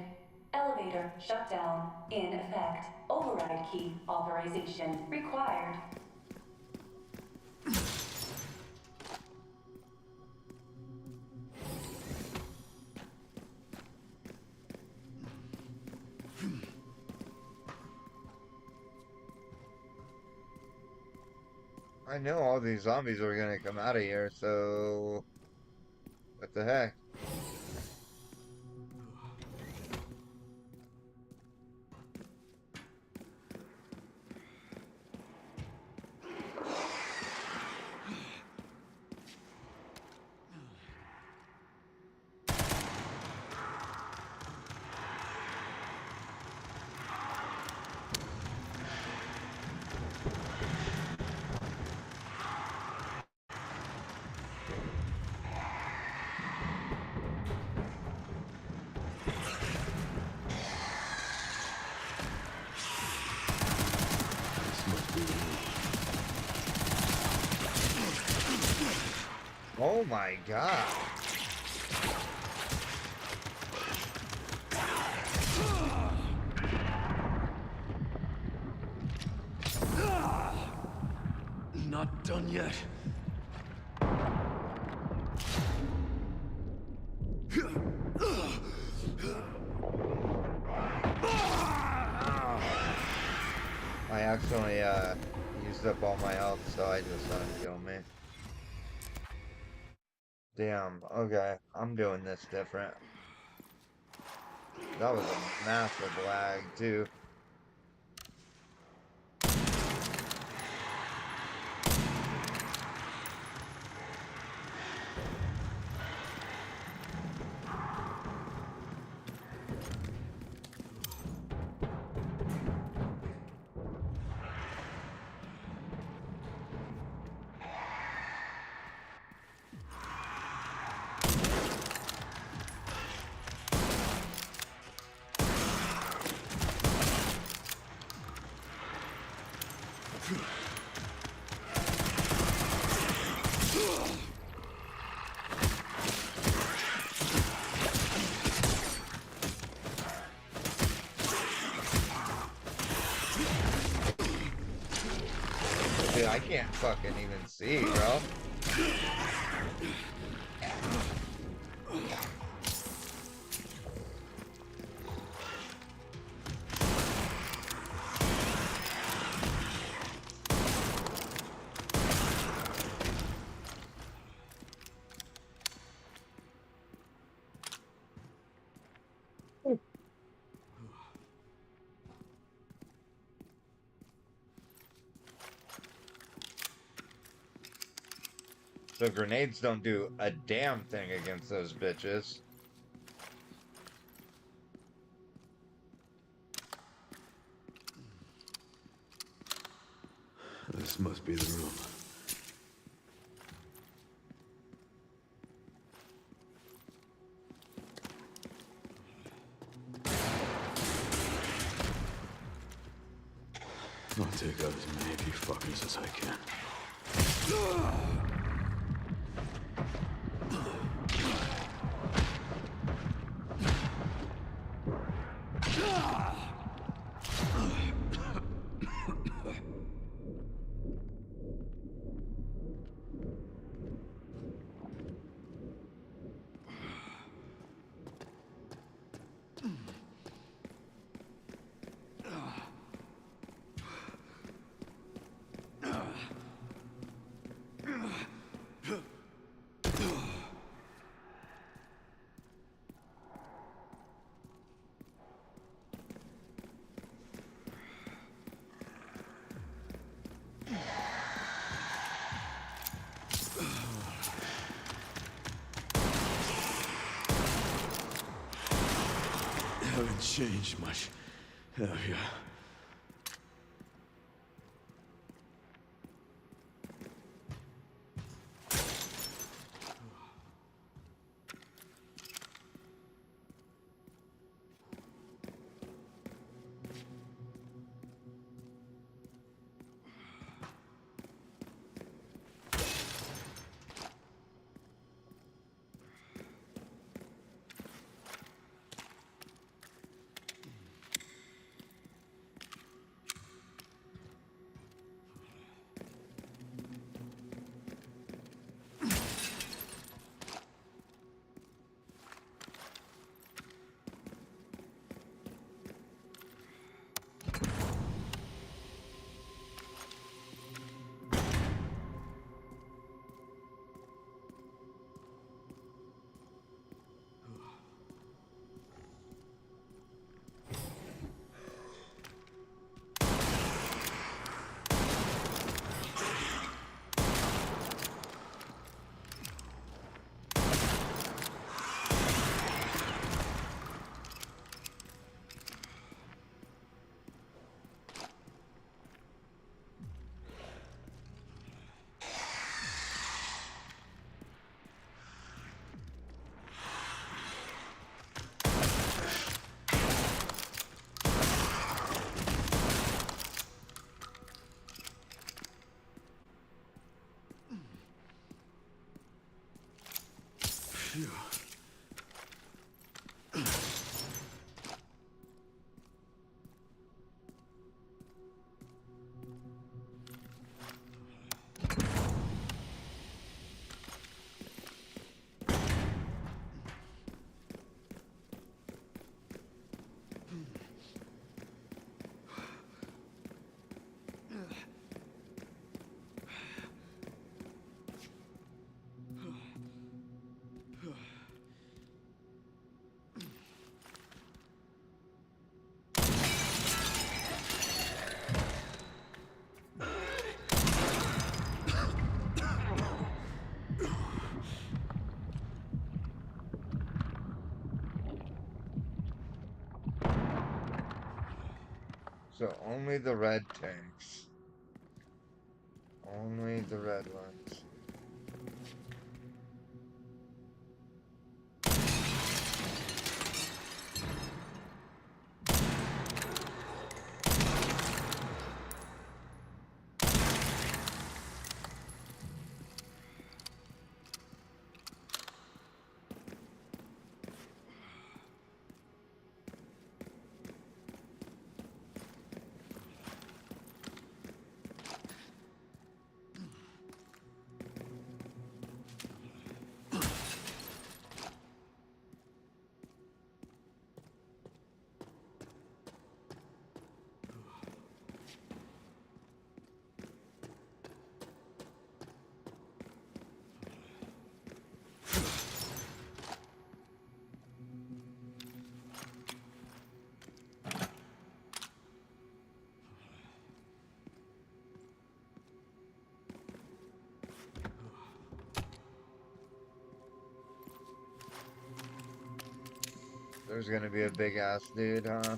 S26: Elevator shut down. In effect. Override key authorization required.
S6: I know all these zombies are gonna come out of here, so what the heck? Oh my god.
S13: Not done yet.
S6: I accidentally used up all my health, so I just let him kill me. Damn, okay, I'm doing this different. That was a massive lag, too. Dude, I can't fucking even see, bro. So grenades don't do a damn thing against those bitches.
S13: This must be the room. I'll take out as many of you fuckers as I can. Haven't changed much, have you?
S6: So only the red tanks. Only the red ones. There's gonna be a big ass dude, huh?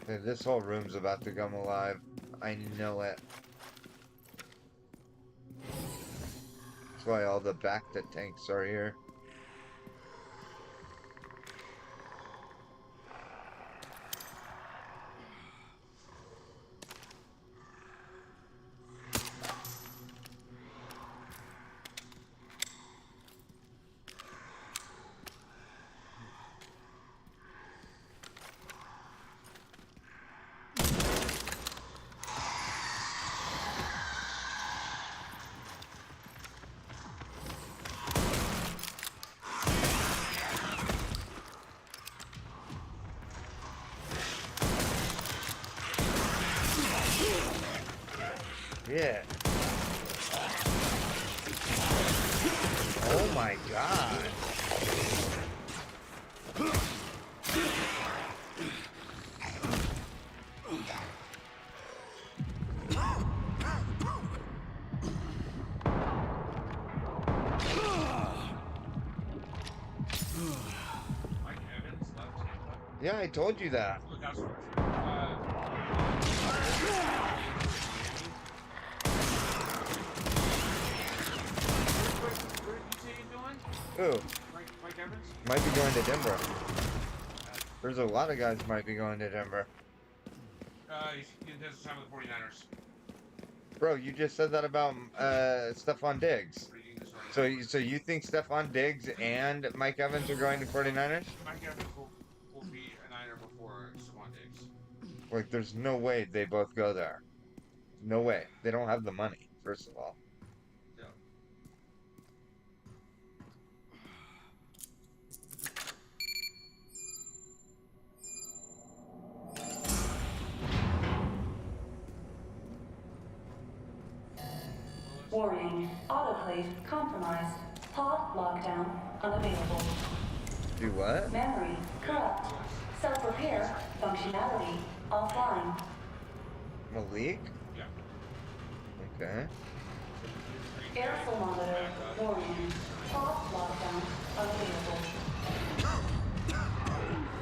S6: Dude, this whole room's about to come alive. I know it. That's why all the Bacta tanks are here. Yeah. Oh my god. Yeah, I told you that. Who?
S3: Mike Evans?
S6: Might be going to Denver. There's a lot of guys might be going to Denver.
S3: He does the time with the 49ers.
S6: Bro, you just said that about Stephon Diggs. So you think Stephon Diggs and Mike Evans are going to 49ers?
S3: Mike Evans will be a Niner before Stephon Diggs.
S6: Like, there's no way they both go there. No way. They don't have the money, first of all.
S3: Yeah.
S26: Warning, autoclave compromised. Pod lockdown unavailable.
S6: Do what?
S26: Memory corrupt. Self-repair functionality offline.
S6: Malik?
S3: Yeah.
S6: Okay.
S26: Aerosol monitor warning. Pod lockdown unavailable.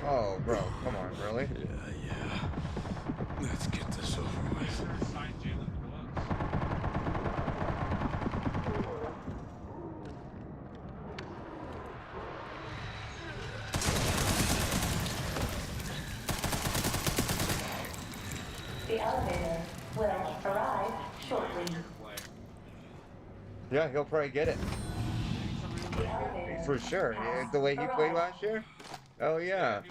S6: Oh, bro, come on, really?
S13: Yeah. Let's get this over with.
S26: The elevator will arrive shortly.
S6: Yeah, he'll probably get it.
S26: The elevator
S6: For sure. Yeah, the way he played last year? Oh, yeah.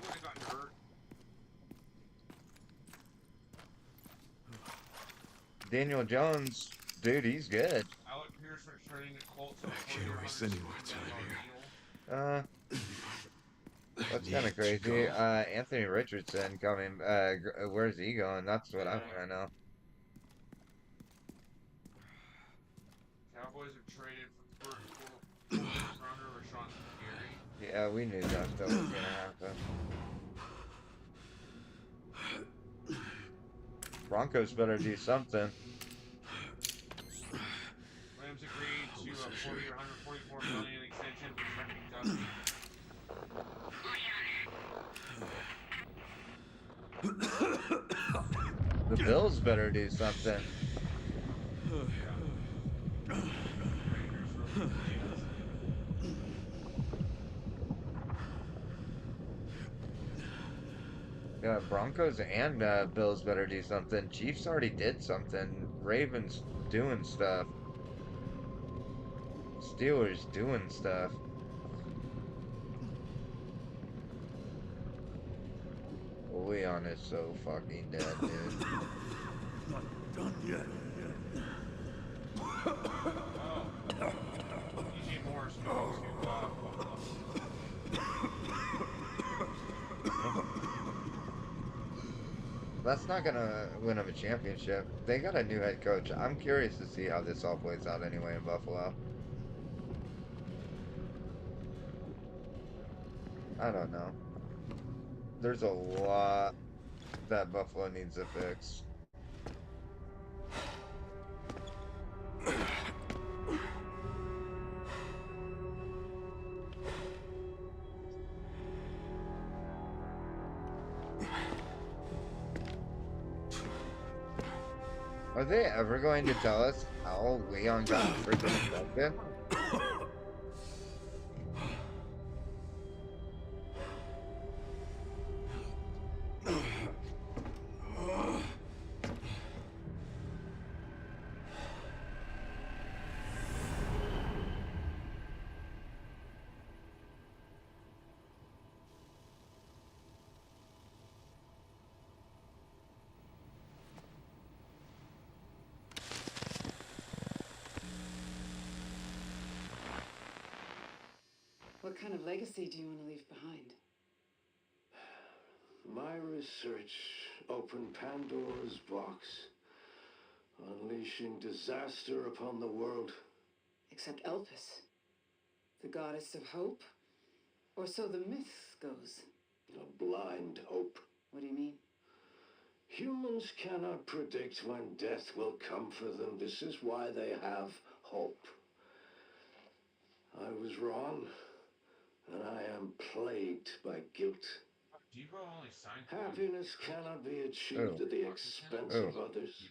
S6: Daniel Jones, dude, he's good.
S3: Alec Pierce returning to Colts.
S13: I can't waste any more time here.
S6: That's kind of crazy. Anthony Richardson coming. Where's he going? That's what I want to know.
S3: Cowboys have traded for first rounder Rashawn Gary.
S6: Yeah, we knew that was gonna happen. Broncos better do something.
S3: Rams agreed to a 40 or 144 million extension for Trent McDuffie.
S6: The Bills better do something. Yeah, Broncos and Bills better do something. Chiefs already did something. Ravens doing stuff. Steelers doing stuff. Leon is so fucking dead, dude.
S12: Not done yet.
S3: DJ Morris goes to
S6: That's not gonna win them a championship. They got a new head coach. I'm curious to see how this all plays out anyway in Buffalo. I don't know. There's a lot that Buffalo needs to fix. Are they ever going to tell us how Leon got freaking infected?
S14: What kind of legacy do you want to leave behind?
S5: My research opened Pandora's box, unleashing disaster upon the world.
S14: Except Elpis, the goddess of hope? Or so the myth goes.
S5: A blind hope.
S14: What do you mean?
S5: Humans cannot predict when death will come for them. This is why they have hope. I was wrong, and I am plagued by guilt.
S3: Debo only signed
S5: Happiness cannot be achieved at the expense of others.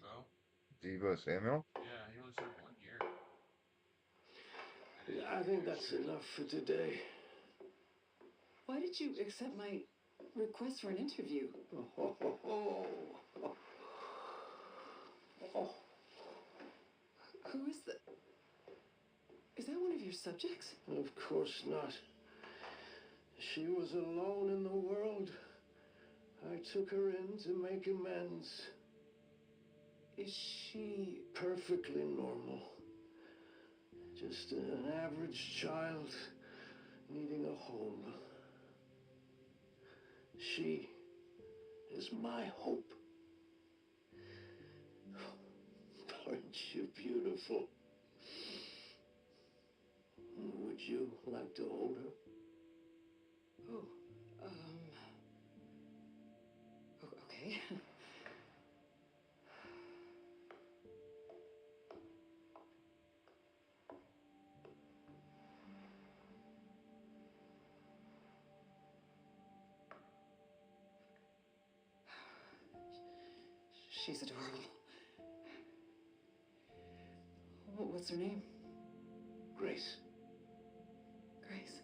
S6: Debo Samuel?
S3: Yeah, he only served 1 year.
S5: I think that's enough for today.
S14: Why did you accept my request for an interview? Who is that? Is that one of your subjects?
S5: Of course not. She was alone in the world. I took her in to make amends.
S14: Is she
S5: perfectly normal? Just an average child needing a home. She is my hope. Aren't you beautiful? Would you like to hold her?
S14: Okay. She's adorable. What's her name?
S5: Grace.
S14: Grace.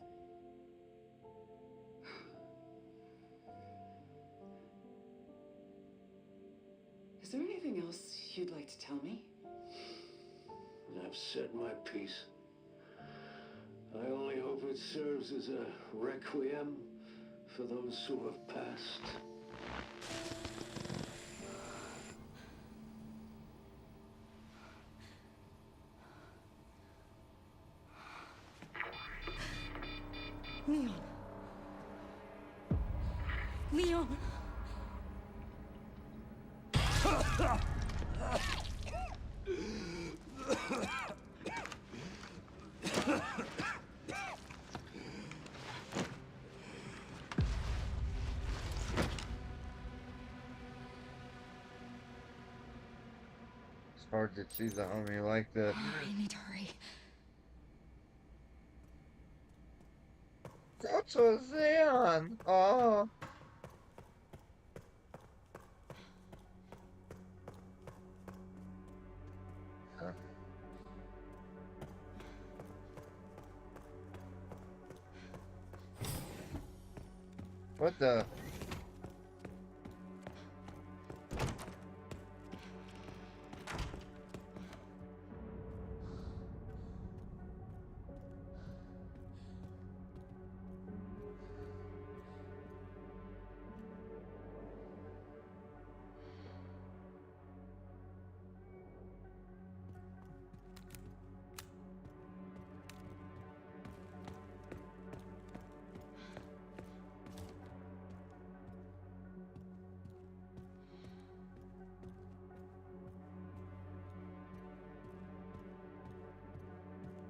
S14: Is there anything else you'd like to tell me?
S5: I've said my piece. I only hope it serves as a requiem for those who have passed.
S14: Leon.
S16: Leon.
S6: It's hard to choose a homie like this.
S16: I need to hurry.
S6: That's a Leon. Oh. What the?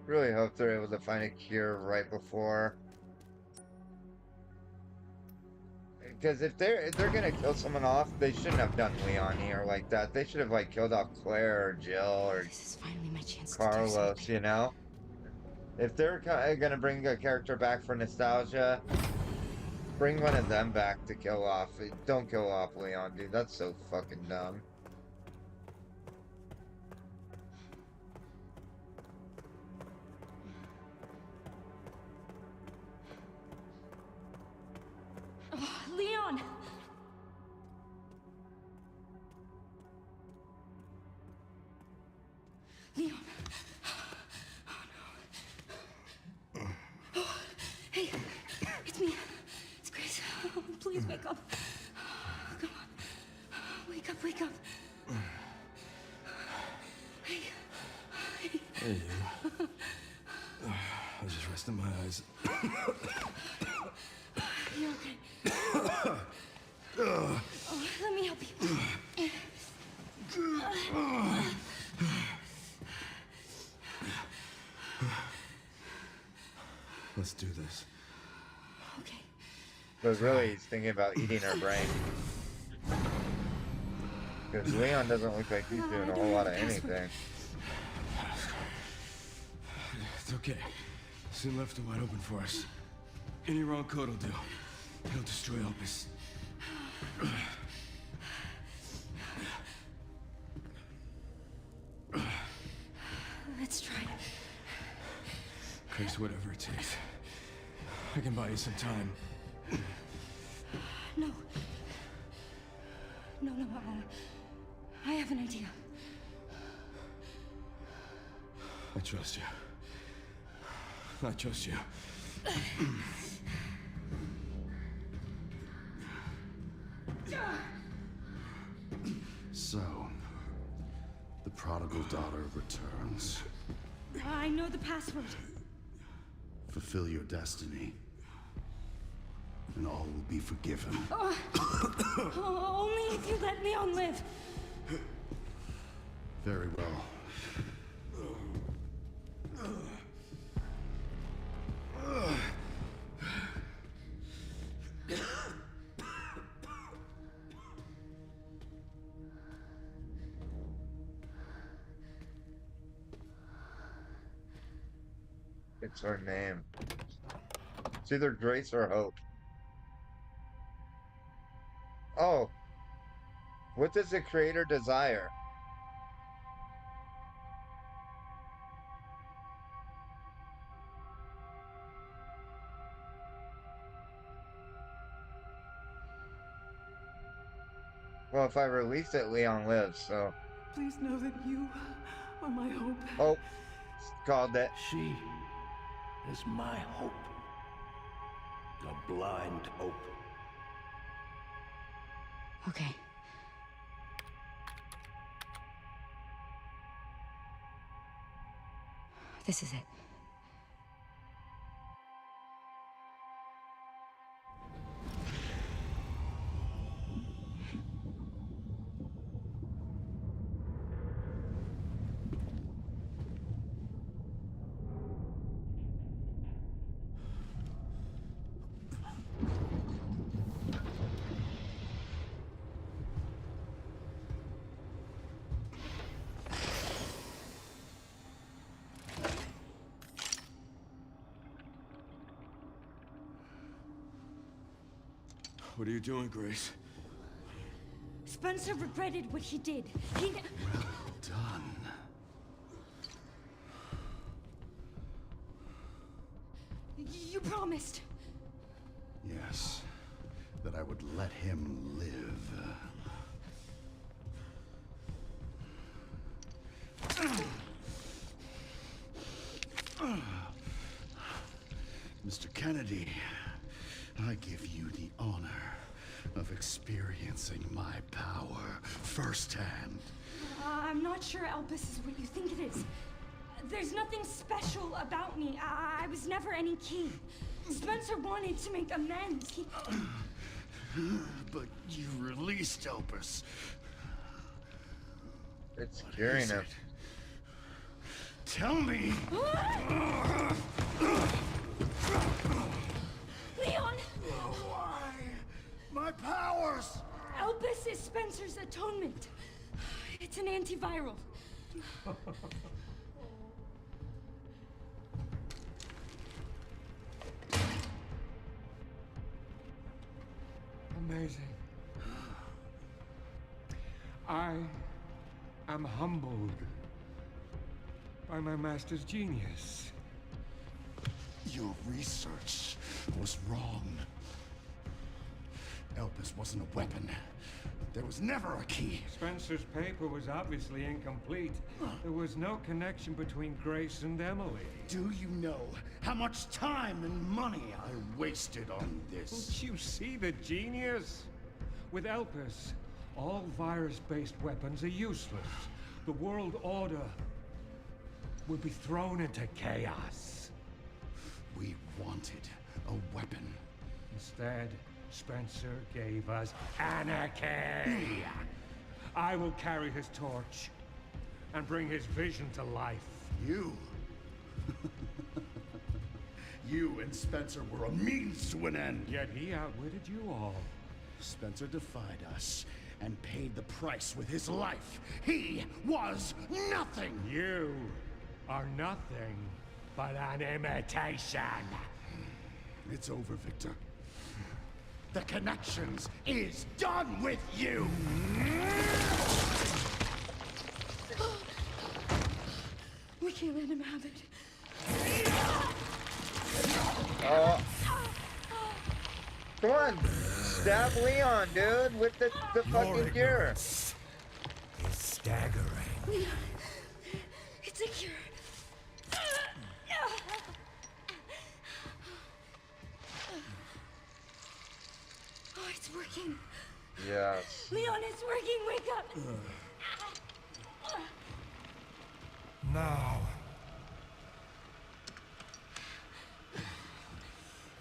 S6: Really hope they're able to find a cure right before. Because if they're gonna kill someone off, they shouldn't have done Leon here like that. They should have like killed off Claire or Jill or
S16: This is finally my chance
S6: Carlos, you know? If they're gonna bring a character back for nostalgia, bring one of them back to kill off. Don't kill off Leon, dude. That's so fucking dumb.
S16: Leon! Leon! Oh no. Oh, hey, it's me. It's Grace. Oh, please wake up. Come on. Wake up, wake up. Hey.
S13: Hey, you. I was just resting my eyes.
S16: You're okay. Oh, let me help you.
S13: Let's do this.
S16: Okay.
S6: But really, he's thinking about eating her brain. Because Leon doesn't look like he's doing a whole lot of anything.
S13: It's okay. Soon left it wide open for us. Any wrong code will do. It'll destroy Opus.
S16: Let's try.
S13: Grace, whatever it takes. I can buy you some time.
S16: No. No, I have an idea.
S13: I trust you. I trust you.
S4: So, the prodigal daughter returns.
S16: I know the password.
S4: Fulfill your destiny, and all will be forgiven.
S16: Only if you let Leon live.
S4: Very well.
S6: It's her name. It's either Grace or Hope. Oh. What does the creator desire? Well, if I release it, Leon lives, so...
S15: Please know that you are my hope.
S6: Oh. Called it.
S5: She is my hope. A blind hope.
S16: Okay. This is it.
S13: What are you doing, Grace?
S16: Spencer regretted what he did.
S4: Well done.
S16: You promised.
S4: Yes, that I would let him live. Mr. Kennedy, I give you the honor of experiencing my power firsthand.
S16: I'm not sure Elpis is what you think it is. There's nothing special about me. I was never any key. Spencer wanted to make amends.
S4: But you released Elpis.
S6: It's scaring him.
S4: Tell me!
S16: Leon!
S4: Why? My powers!
S16: Elpis is Spencer's atonement. It's an antiviral.
S17: Amazing. I am humbled by my master's genius.
S4: Your research was wrong. Elpis wasn't a weapon. There was never a key.
S17: Spencer's paper was obviously incomplete. There was no connection between Grace and Emily.
S4: Do you know how much time and money I wasted on this?
S17: Don't you see the genius? With Elpis, all virus-based weapons are useless. The world order will be thrown into chaos.
S4: We wanted a weapon.
S17: Instead, Spencer gave us anarchy. I will carry his torch and bring his vision to life.
S4: You? You and Spencer were a means to an end.
S17: Yet he outwitted you all.
S4: Spencer defied us and paid the price with his life. He was nothing.
S17: You are nothing but an imitation.
S4: It's over, Victor. The Connections is done with you!
S16: We can't let him have it.
S6: Come on! Stab Leon, dude, with the fucking cure.
S17: It's staggering.
S16: It's a cure. Oh, it's working.
S6: Yes.
S16: Leon, it's working. Wake up.
S17: Now,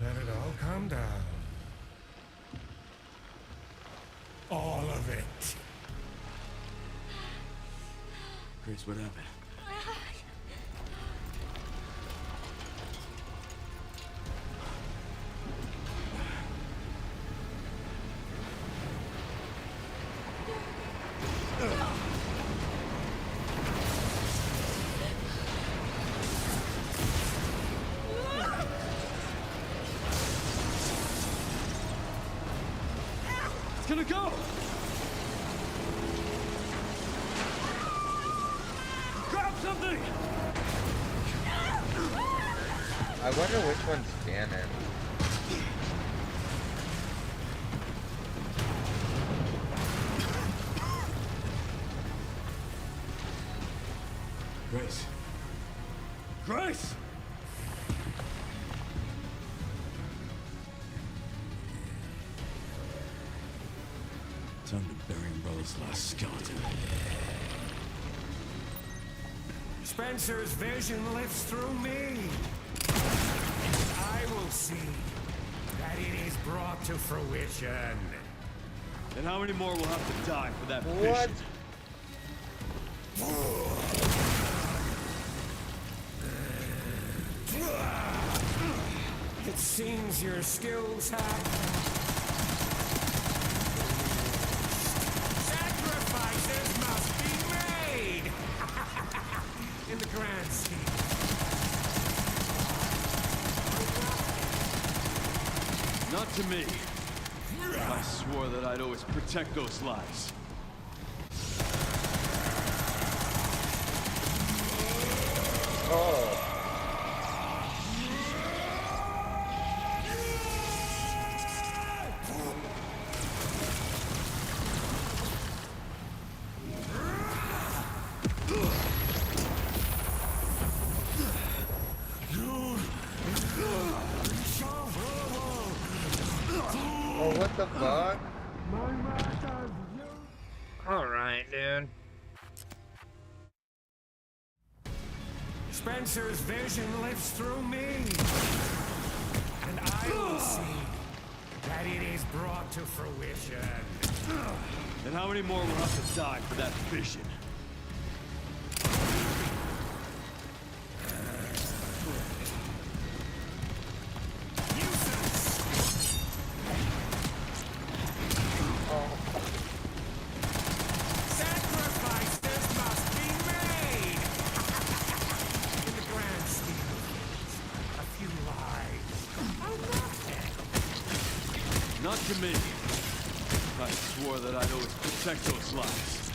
S17: let it all calm down. All of it.
S13: Grace, what happened?
S17: It's gonna go! Grab something!
S6: I wonder which one's canon.
S13: Grace.
S17: Grace!
S13: Time to bury Umbrella's last skeleton.
S17: Spencer's vision lives through me. And I will see that it is brought to fruition.
S13: And how many more will have to die for that
S6: What?
S13: vision?
S17: It seems your skills have... Sacrifices must be made! In the grand scheme.
S13: Not to me. I swore that I'd always protect those lives.
S6: Oh. Oh, what the fuck? Alright, dude.
S17: Spencer's vision lives through me, and I will see that it is brought to fruition.
S13: And how many more will have to die for that vision? Not to me. I swore that I'd always protect those lives.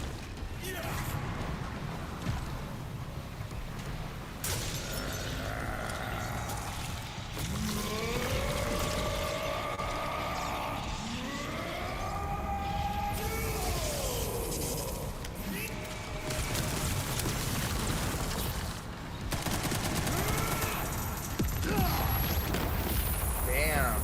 S6: Damn.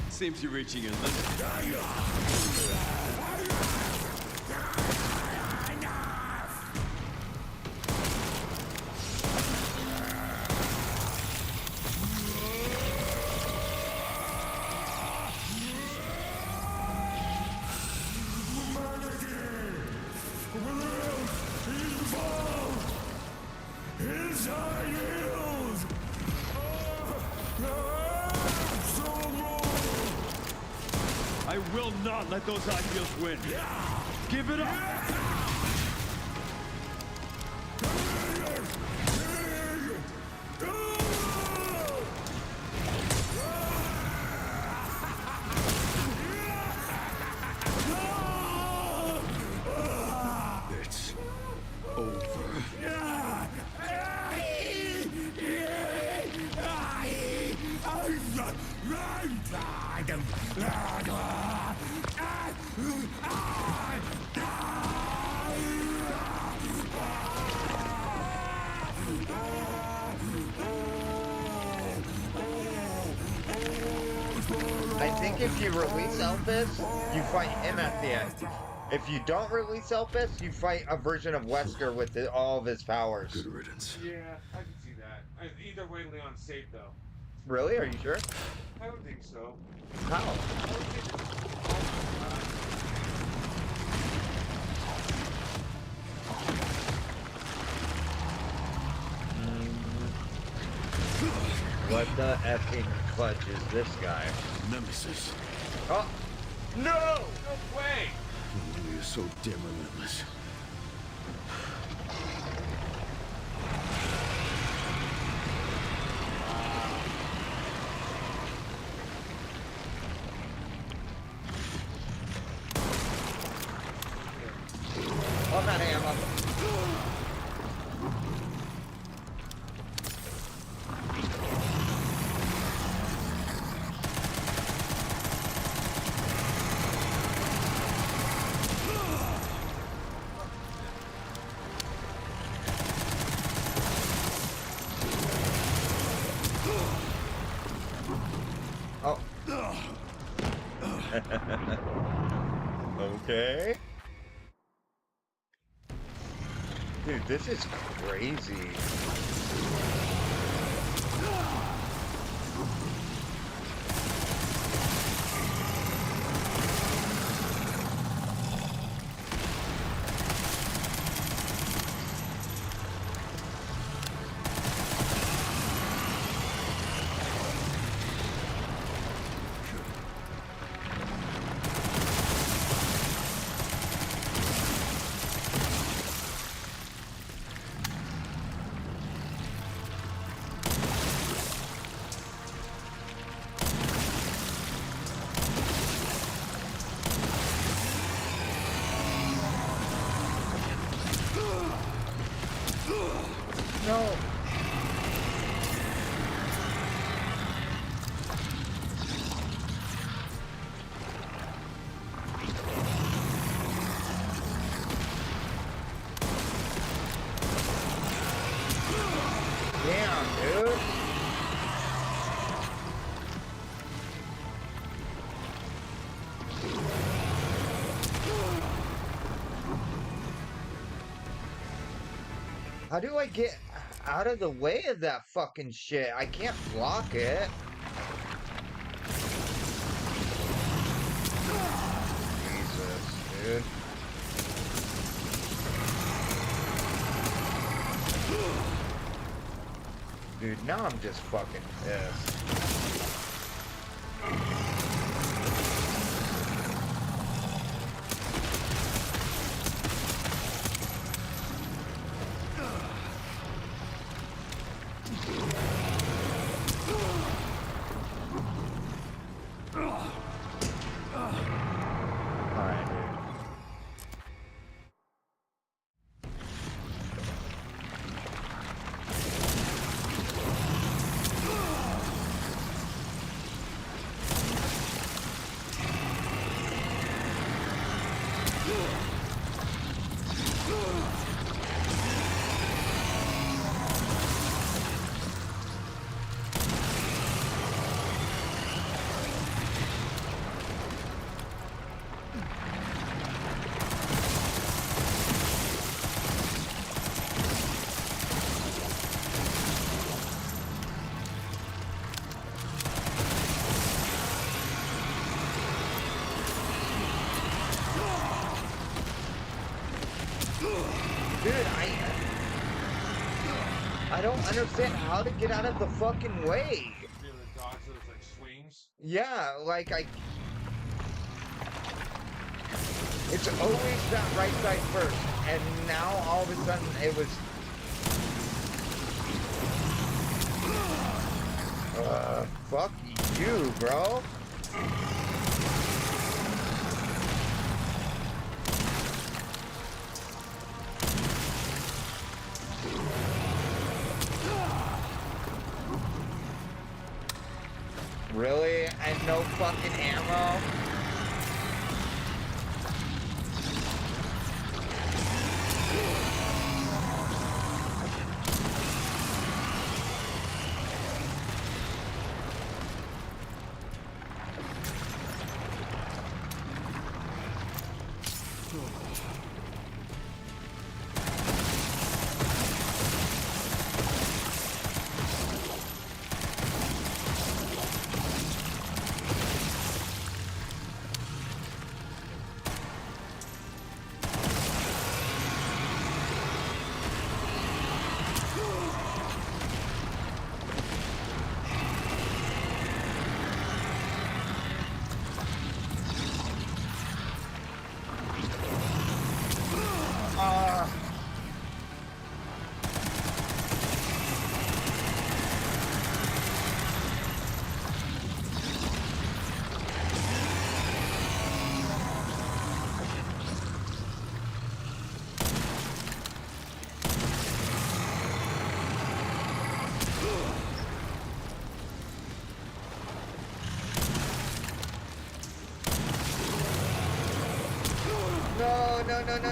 S13: Seems you're reaching your limit. I will not let those ideals win. Give it up!
S12: It's over.
S6: I think if you release Elpis, you fight him at the end. If you don't release Elpis, you fight a version of Wesker with all of his powers.
S12: Good riddance.
S3: Yeah, I can see that. Either way, Leon's safe, though.
S6: Really? Are you sure?
S3: I don't think so.
S6: How? What the effing clutch is this guy?
S12: Nemesis.
S6: Oh! No!
S3: No way!
S12: You're so damn relentless.
S6: I'm out of ammo. Oh. Okay. Dude, this is crazy. Damn, dude. How do I get out of the way of that fucking shit? I can't block it. Jesus, dude. Dude, now I'm just fucking pissed. Alright, dude. Dude, I don't understand how to get out of the fucking way.
S3: You know, the dodge those like swings.
S6: Yeah, like it's always that right side first, and now all of a sudden it was. Fuck you, bro. Really? And no fucking ammo?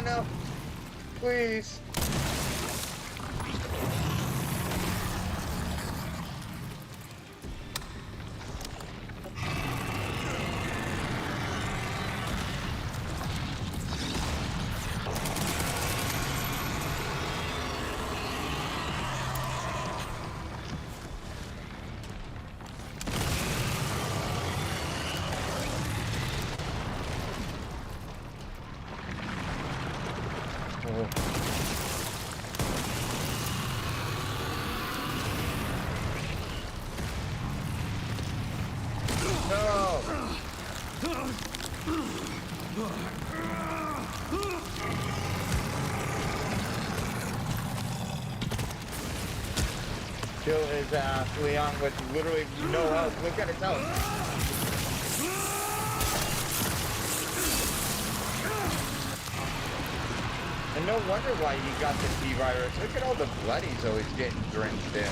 S6: No. Please. Kill his ass, Leon, with literally no health. Look at his health. And no wonder why he got the T-virus. Look at all the blood he's always getting drenched in.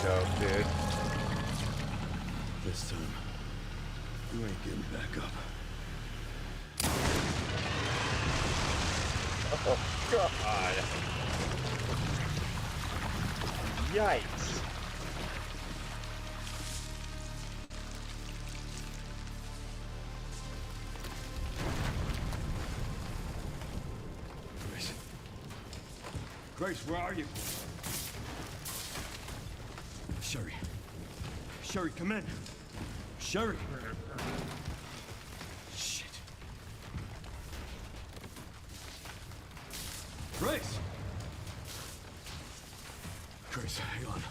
S6: joke, dude.
S13: This time, you ain't getting back up.
S6: Oh, God. Yikes.
S13: Grace, where are you? Sherry. Sherry, come in. Sherry. Shit. Grace! Grace, hang on.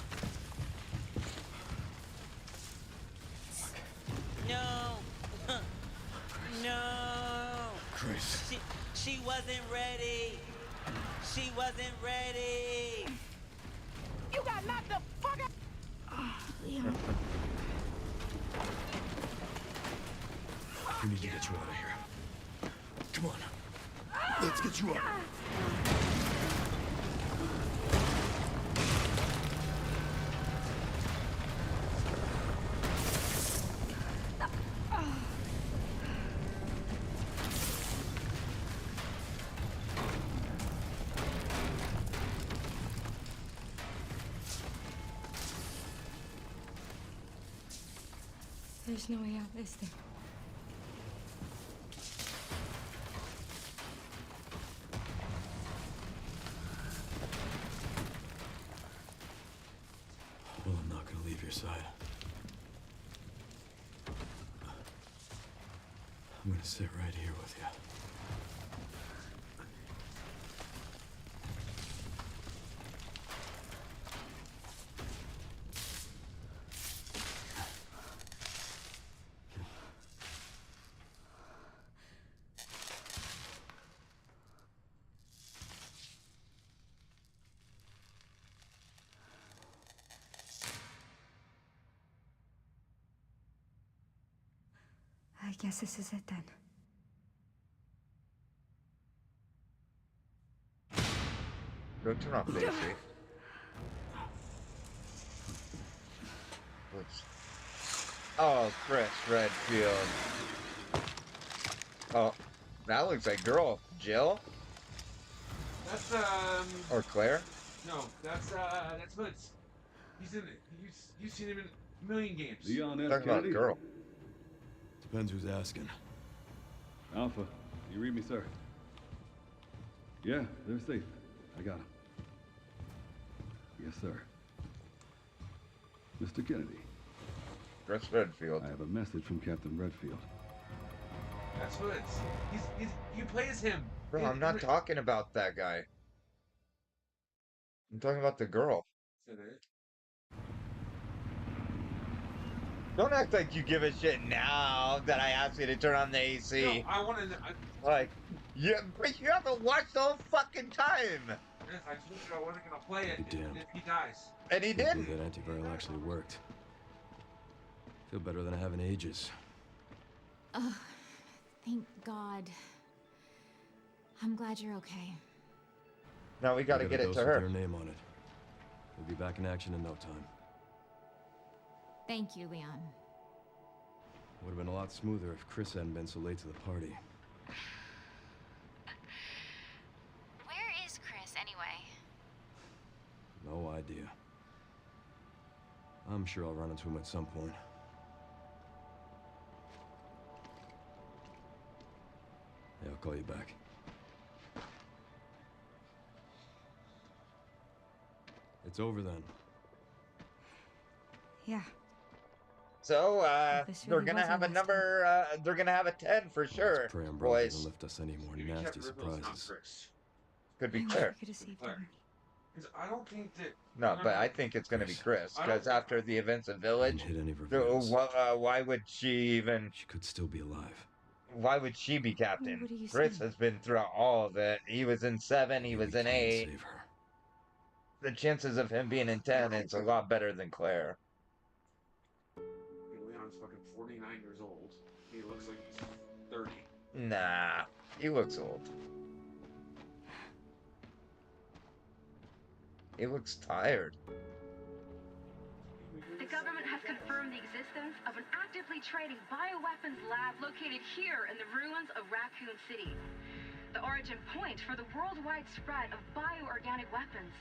S2: No. No.
S13: Grace.
S2: She wasn't ready. She wasn't ready.
S15: You got knocked the fuck out. Oh, Leon.
S13: We need to get you out of here. Come on. Let's get you up.
S16: There's no way out, is there?
S13: Well, I'm not gonna leave your side. I'm gonna sit right here with you.
S16: I guess this is it then.
S6: Go turn off the AC. Oh, Chris Redfield. Oh, that looks like girl. Jill?
S3: That's
S6: Or Claire?
S3: No, that's Hoods. He's in it. You've seen him in a million games.
S13: Leon
S6: S. Talking about Kennedy? Girl.
S13: Depends who's asking.
S19: Alpha, you read me, sir? Yeah, they're safe. I got them. Yes, sir. Mr. Kennedy.
S6: Chris Redfield.
S19: I have a message from Captain Redfield.
S3: That's Hoods. You play as him.
S6: Bro, I'm not talking about that guy. I'm talking about the girl.
S3: Is that it?
S6: Don't act like you give a shit now that I asked you to turn on the AC.
S3: No, I want to.
S6: Like, yeah, but you haven't watched the whole fucking time.
S3: Yes, I told you I wasn't gonna play it if he dies.
S6: And he didn't.
S13: That antiviral actually worked. Feel better than I have in ages.
S11: Oh, thank God. I'm glad you're okay.
S6: Now we gotta get it to her.
S13: Her name on it. We'll be back in action in no time.
S11: Thank you, Leon.
S13: Would have been a lot smoother if Chris hadn't been so late to the party.
S11: Where is Chris, anyway?
S13: No idea. I'm sure I'll run into him at some point. Yeah, I'll call you back. It's over then.
S16: Yeah.
S6: So,
S16: This
S6: they're
S16: really
S6: gonna
S16: was
S6: have
S16: a
S6: a
S16: mess
S6: number, they're gonna have a 10 for sure,
S13: Pray Umbrella
S6: boys.
S13: doesn't lift us any more nasty surprises.
S6: Could be
S16: I wish
S6: Claire.
S16: I could have saved him.
S3: Because I don't think that.
S6: No, but I think it's gonna be Chris, because after the events of Village,
S13: Hit any of her veils.
S6: why would she even...
S13: She could still be alive.
S6: Why would she be captain?
S16: What are you
S6: Chris
S16: saying?
S6: has been throughout all of it. He was in 7, he was in 8.
S13: Save her.
S6: The chances of him being in 10, it's a lot better than Claire.
S3: Leon's fucking 49 years old. He looks like he's 30.
S6: Nah, he looks old. He looks tired.
S7: The government has confirmed the existence of an actively trading bioweapons lab located here in the ruins of Raccoon City. The origin point for the worldwide spread of bioorganic weapons.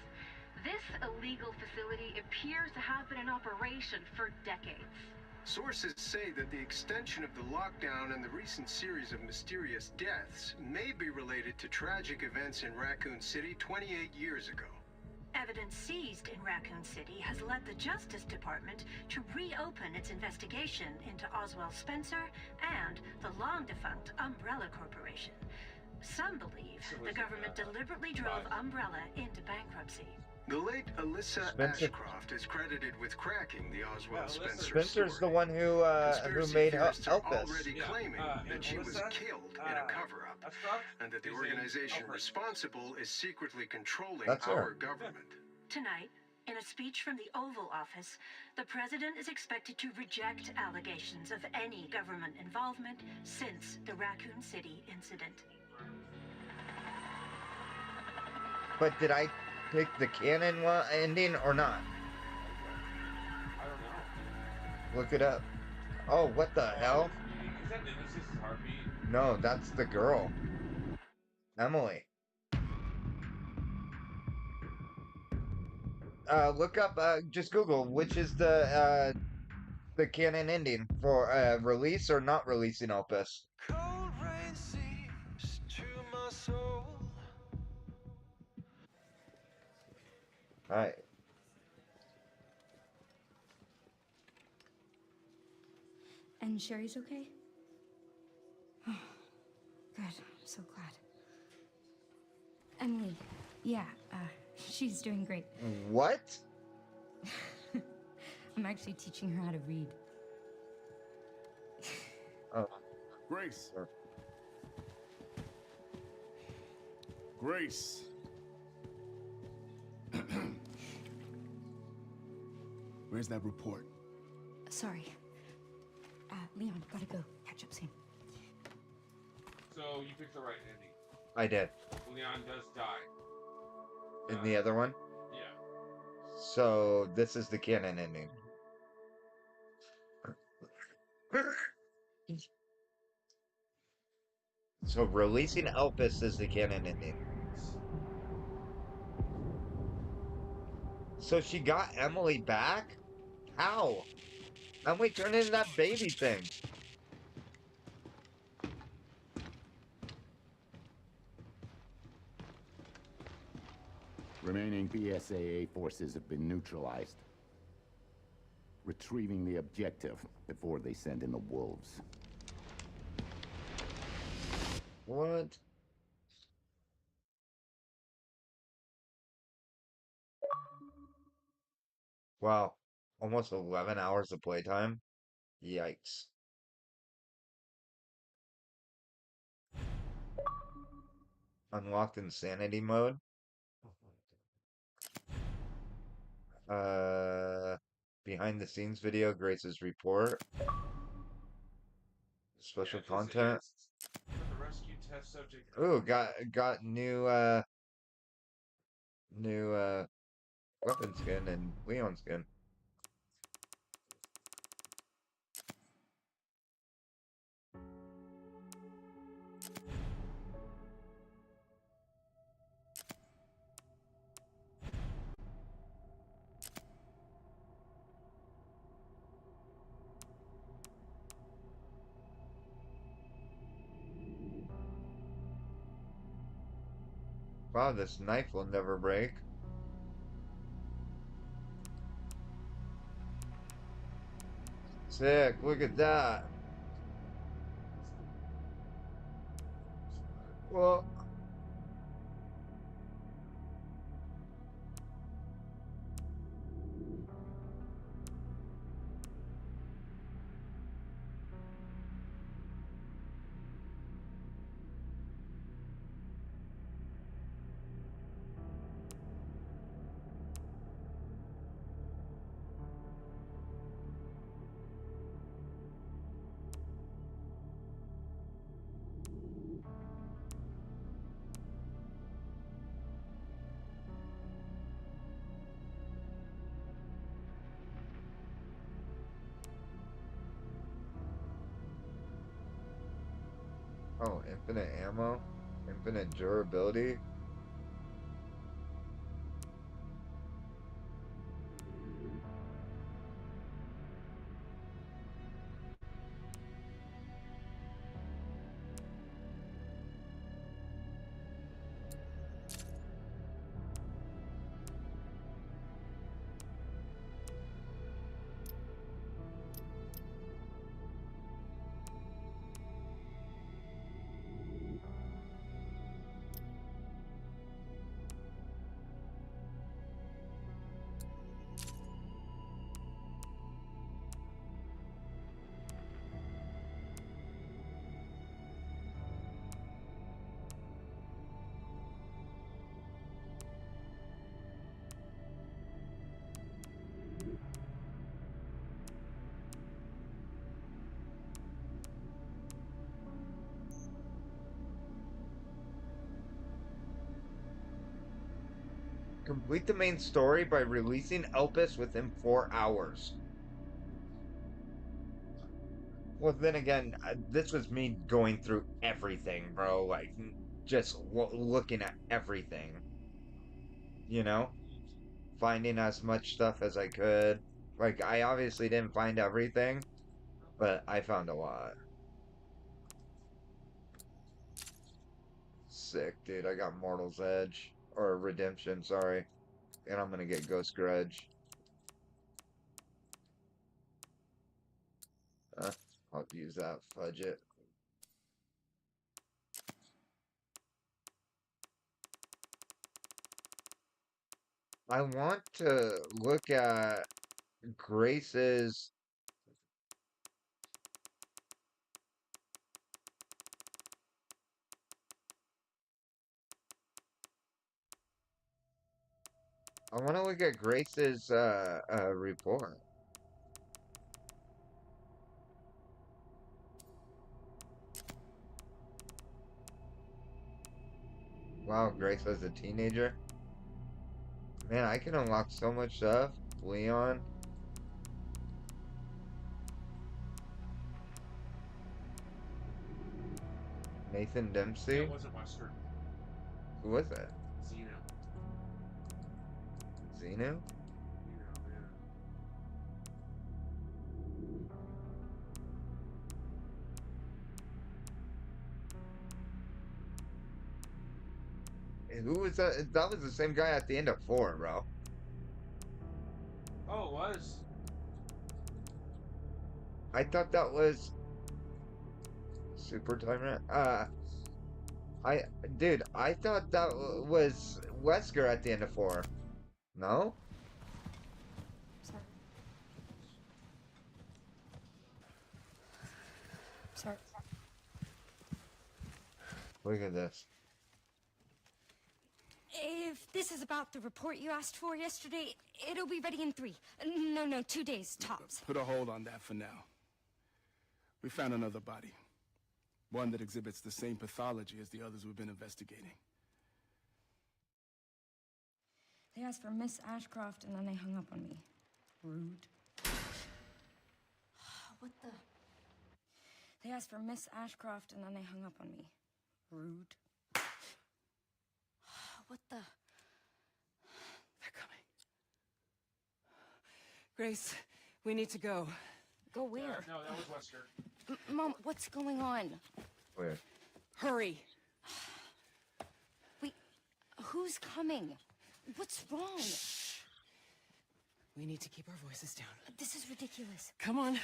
S7: This illegal facility appears to have been in operation for decades.
S18: Sources say that the extension of the lockdown and the recent series of mysterious deaths may be related to tragic events in Raccoon City 28 years ago.
S20: Evidence seized in Raccoon City has led the Justice Department to reopen its investigation into Oswald Spencer and the long-defunct Umbrella Corporation. Some believe the government deliberately drove Umbrella into bankruptcy.
S18: The late Alyssa
S6: Spencer.
S18: Ashcroft is credited with cracking the Oswald Spencer
S6: Spencer's
S18: story.
S6: the one who made
S18: Theorists are
S6: Elvis.
S18: already claiming that she was killed in a cover-up, and that the organization responsible is secretly controlling
S6: That's her.
S18: our government.
S20: Tonight, in a speech from the Oval Office, the president is expected to reject allegations of any government involvement since the Raccoon City incident.
S6: But did I pick the canon ending or not?
S3: I don't know.
S6: Look it up. Oh, what the hell?
S3: Is that Nemesis's heartbeat?
S6: No, that's the girl. Emily. Look up, just Google, which is the canon ending for, release or not releasing Opus.
S22: Cold rain seeps to my soul.
S6: Alright.
S16: And Sherry's okay? Oh, good. I'm so glad. Emily, yeah, she's doing great.
S6: What?
S16: I'm actually teaching her how to read.
S6: Oh.
S12: Grace. Grace. Where's that report?
S16: Sorry. Leon, gotta go. Catch up soon.
S3: So you picked the right ending.
S6: I did.
S3: Leon does die.
S6: In the other one?
S3: Yeah.
S6: So, this is the canon ending. So, releasing Elvis is the canon ending. So, she got Emily back? How? Emily turned into that baby thing.
S23: Remaining BSAA forces have been neutralized. Retrieving the objective before they send in the wolves.
S6: What? Wow. Almost 11 hours of playtime? Yikes. Unlocked insanity mode? Behind the scenes video, Grace's report. Special content.
S3: The rescue test subject.
S6: Ooh, got new weapon skin and Leon skin. Wow, this knife will never break. Sick, look at that. Well, Oh, infinite ammo? Infinite durability? Complete the main story by releasing Elpis within 4 hours. Well, then again, this was me going through everything, bro. Like, just looking at everything. You know? Finding as much stuff as I could. Like, I obviously didn't find everything, but I found a lot. Sick, dude. I got Mortal's Edge. Or Redemption, sorry. And I'm gonna get Ghost Grudge. I'll use that. Fudge it. I want to look at Grace's. I want to look at Grace's report. Wow, Grace was a teenager. Man, I can unlock so much stuff. Leon. Nathan Dempsey.
S3: It wasn't Wesker.
S6: Who was that?
S3: Zeno.
S6: Zeno? Who was that? That was the same guy at the end of 4, bro.
S3: Oh, it was?
S6: I thought that was Super Timer. Dude, I thought that was Wesker at the end of 4. No?
S16: Sir. Sir.
S6: Look at this.
S16: If this is about the report you asked for yesterday, it'll be ready in 3. No, 2 days, tops.
S13: Put a hold on that for now. We found another body. One that exhibits the same pathology as the others we've been investigating.
S16: They asked for Miss Ashcroft and then they hung up on me. Rude. What the? They asked for Miss Ashcroft and then they hung up on me. Rude. What the?
S8: They're coming. Grace, we need to go.
S16: Go where?
S3: No, that was Wesker.
S16: Mom, what's going on?
S6: Where?
S8: Hurry.
S16: Wait, who's coming? What's wrong?
S8: Shh. We need to keep our voices down.
S16: This is ridiculous.
S8: Come on.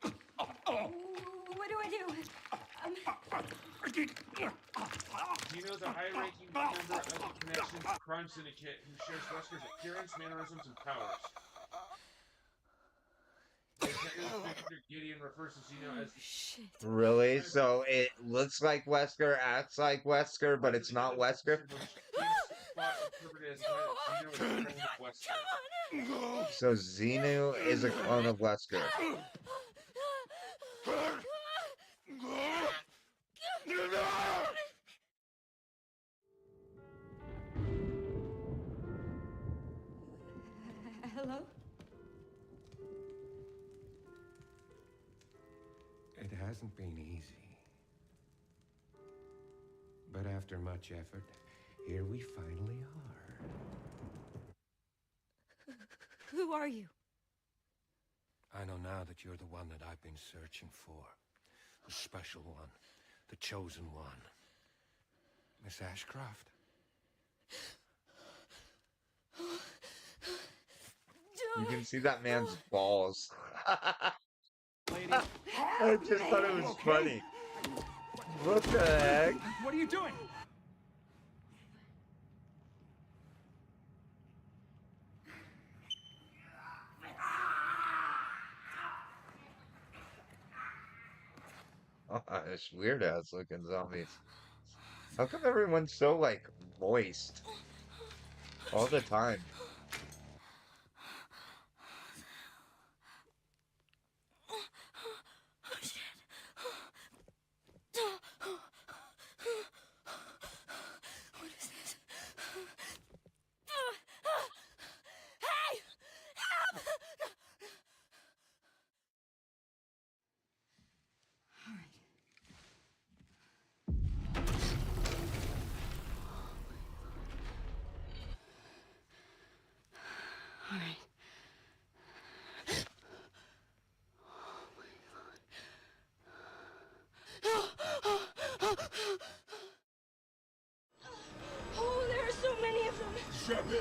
S16: What do I do?
S3: Zeno's a high-ranking member of the Connections crime syndicate who shares Wesker's appearance, mannerisms, and powers. Detective Gideon refers to Zeno as...
S6: Really? So it looks like Wesker, acts like Wesker, but it's not Wesker? So Xenu is a clone of Wesker.
S16: Hello?
S17: hasn't been easy. But after much effort, here we finally are.
S16: Who are you?
S17: I know now that you're the one that I've been searching for. The special one. The chosen one. Miss Ashcroft.
S6: You can see that man's balls. I just thought it was funny. What the heck?
S17: What are you doing?
S6: Oh, it's weird ass looking zombies. How come everyone's so like moist all the time?
S16: Oh shit. What is this? Hey! Help! All right. All right. Oh, there are so many of them.
S12: Strap in.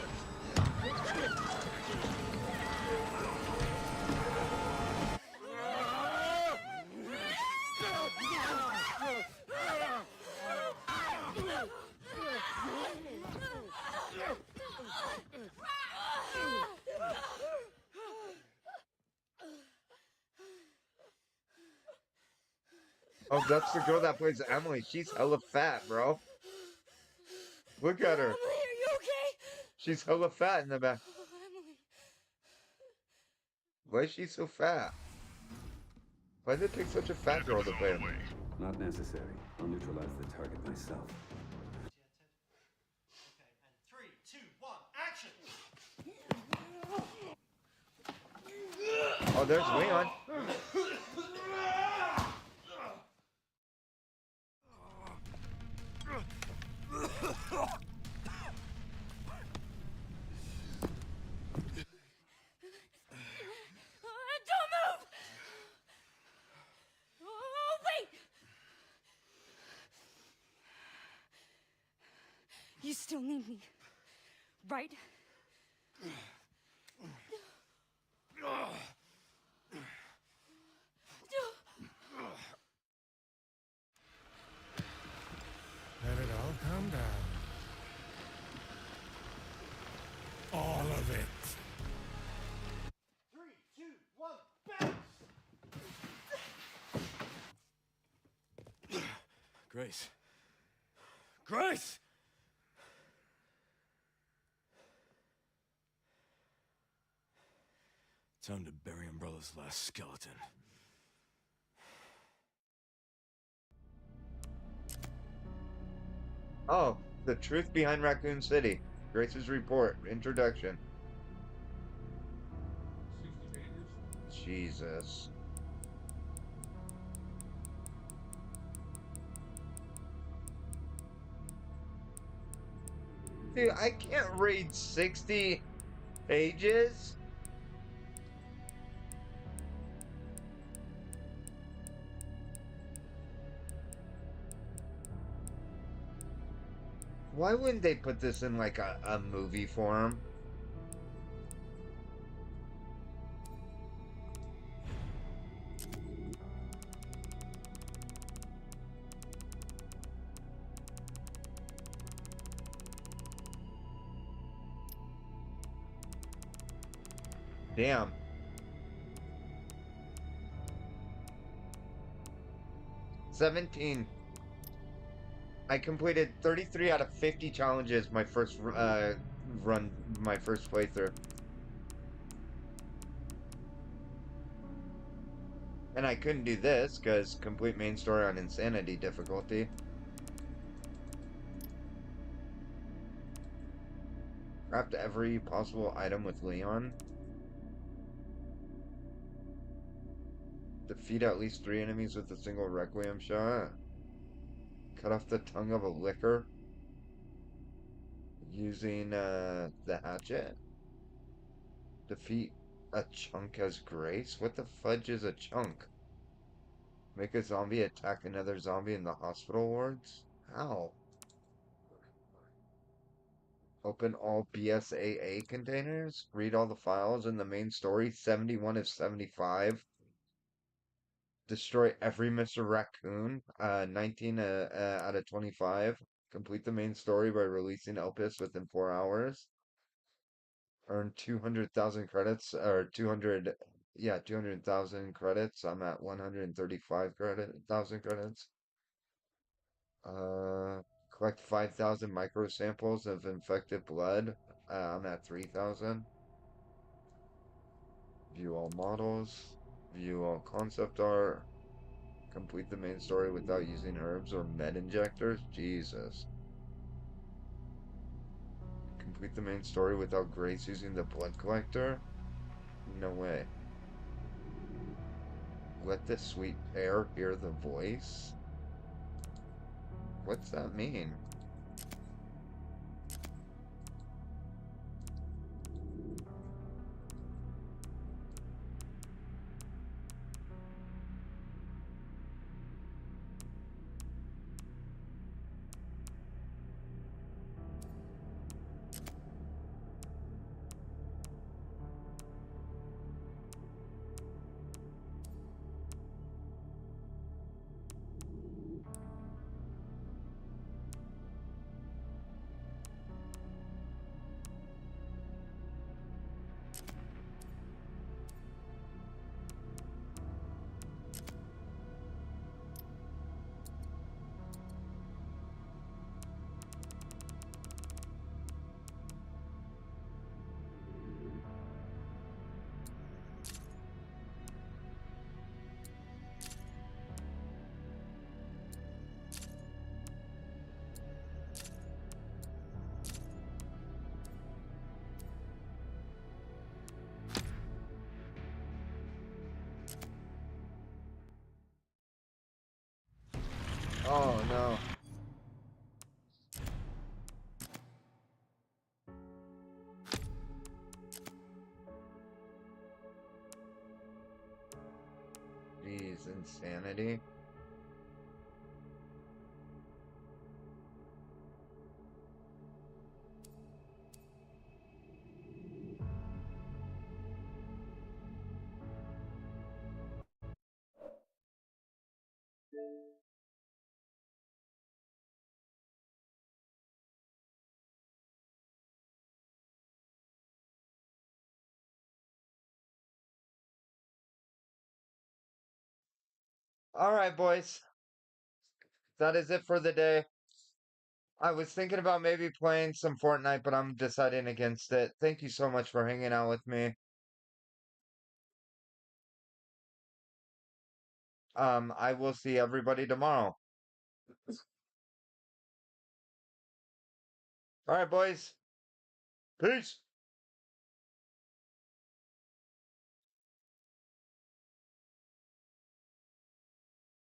S6: Oh, that's the girl that plays Emily. She's hella fat, bro. Look at her.
S16: Emily, are you okay?
S6: She's hella fat in the back.
S16: Oh, Emily.
S6: Why is she so fat? Why did it take such a fat girl to play her?
S19: Not necessary. I'll neutralize the target myself.
S1: Okay, and 3, 2, 1, action!
S6: Oh, there's Leon.
S16: Don't move! Oh, wait! You still need me, right?
S17: Let it all come down. All of it.
S1: 3, 2, 1, bounce!
S13: Grace. Grace! Time to bury Umbrella's last skeleton.
S6: Oh, the truth behind Raccoon City. Grace's report. Introduction.
S3: 60 pages.
S6: Jesus. Dude, I can't read 60 pages. Why wouldn't they put this in like a movie form? Damn. I completed 33 out of 50 challenges my first my first playthrough. And I couldn't do this because complete main story on insanity difficulty. Craft every possible item with Leon. Defeat at least 3 enemies with a single Requiem shot. Cut off the tongue of a licker. Using the hatchet. Defeat a chunk as grace? What the fudge is a chunk? Make a zombie attack another zombie in the hospital wards? How? Open all BSAA containers? Read all the files in the main story? 71 of 75. Destroy every Mr. Raccoon? 19 out of 25. Complete the main story by releasing Elpis within 4 hours. Earn 200,000 credits, or 200, yeah, 200,000 credits. I'm at 135,000 credits. Collect 5,000 micro samples of infected blood. I'm at 3,000. View all models. View all concept art. Complete the main story without using herbs or med injectors. Jesus. Complete the main story without Grace using the blood collector? No way. Let the sweet air hear the voice? What's that mean? Oh no. Jeez, insanity. Alright, boys. That is it for the day. I was thinking about maybe playing some Fortnite, but I'm deciding against it. Thank you so much for hanging out with me. I will see everybody tomorrow. Alright, boys. Peace.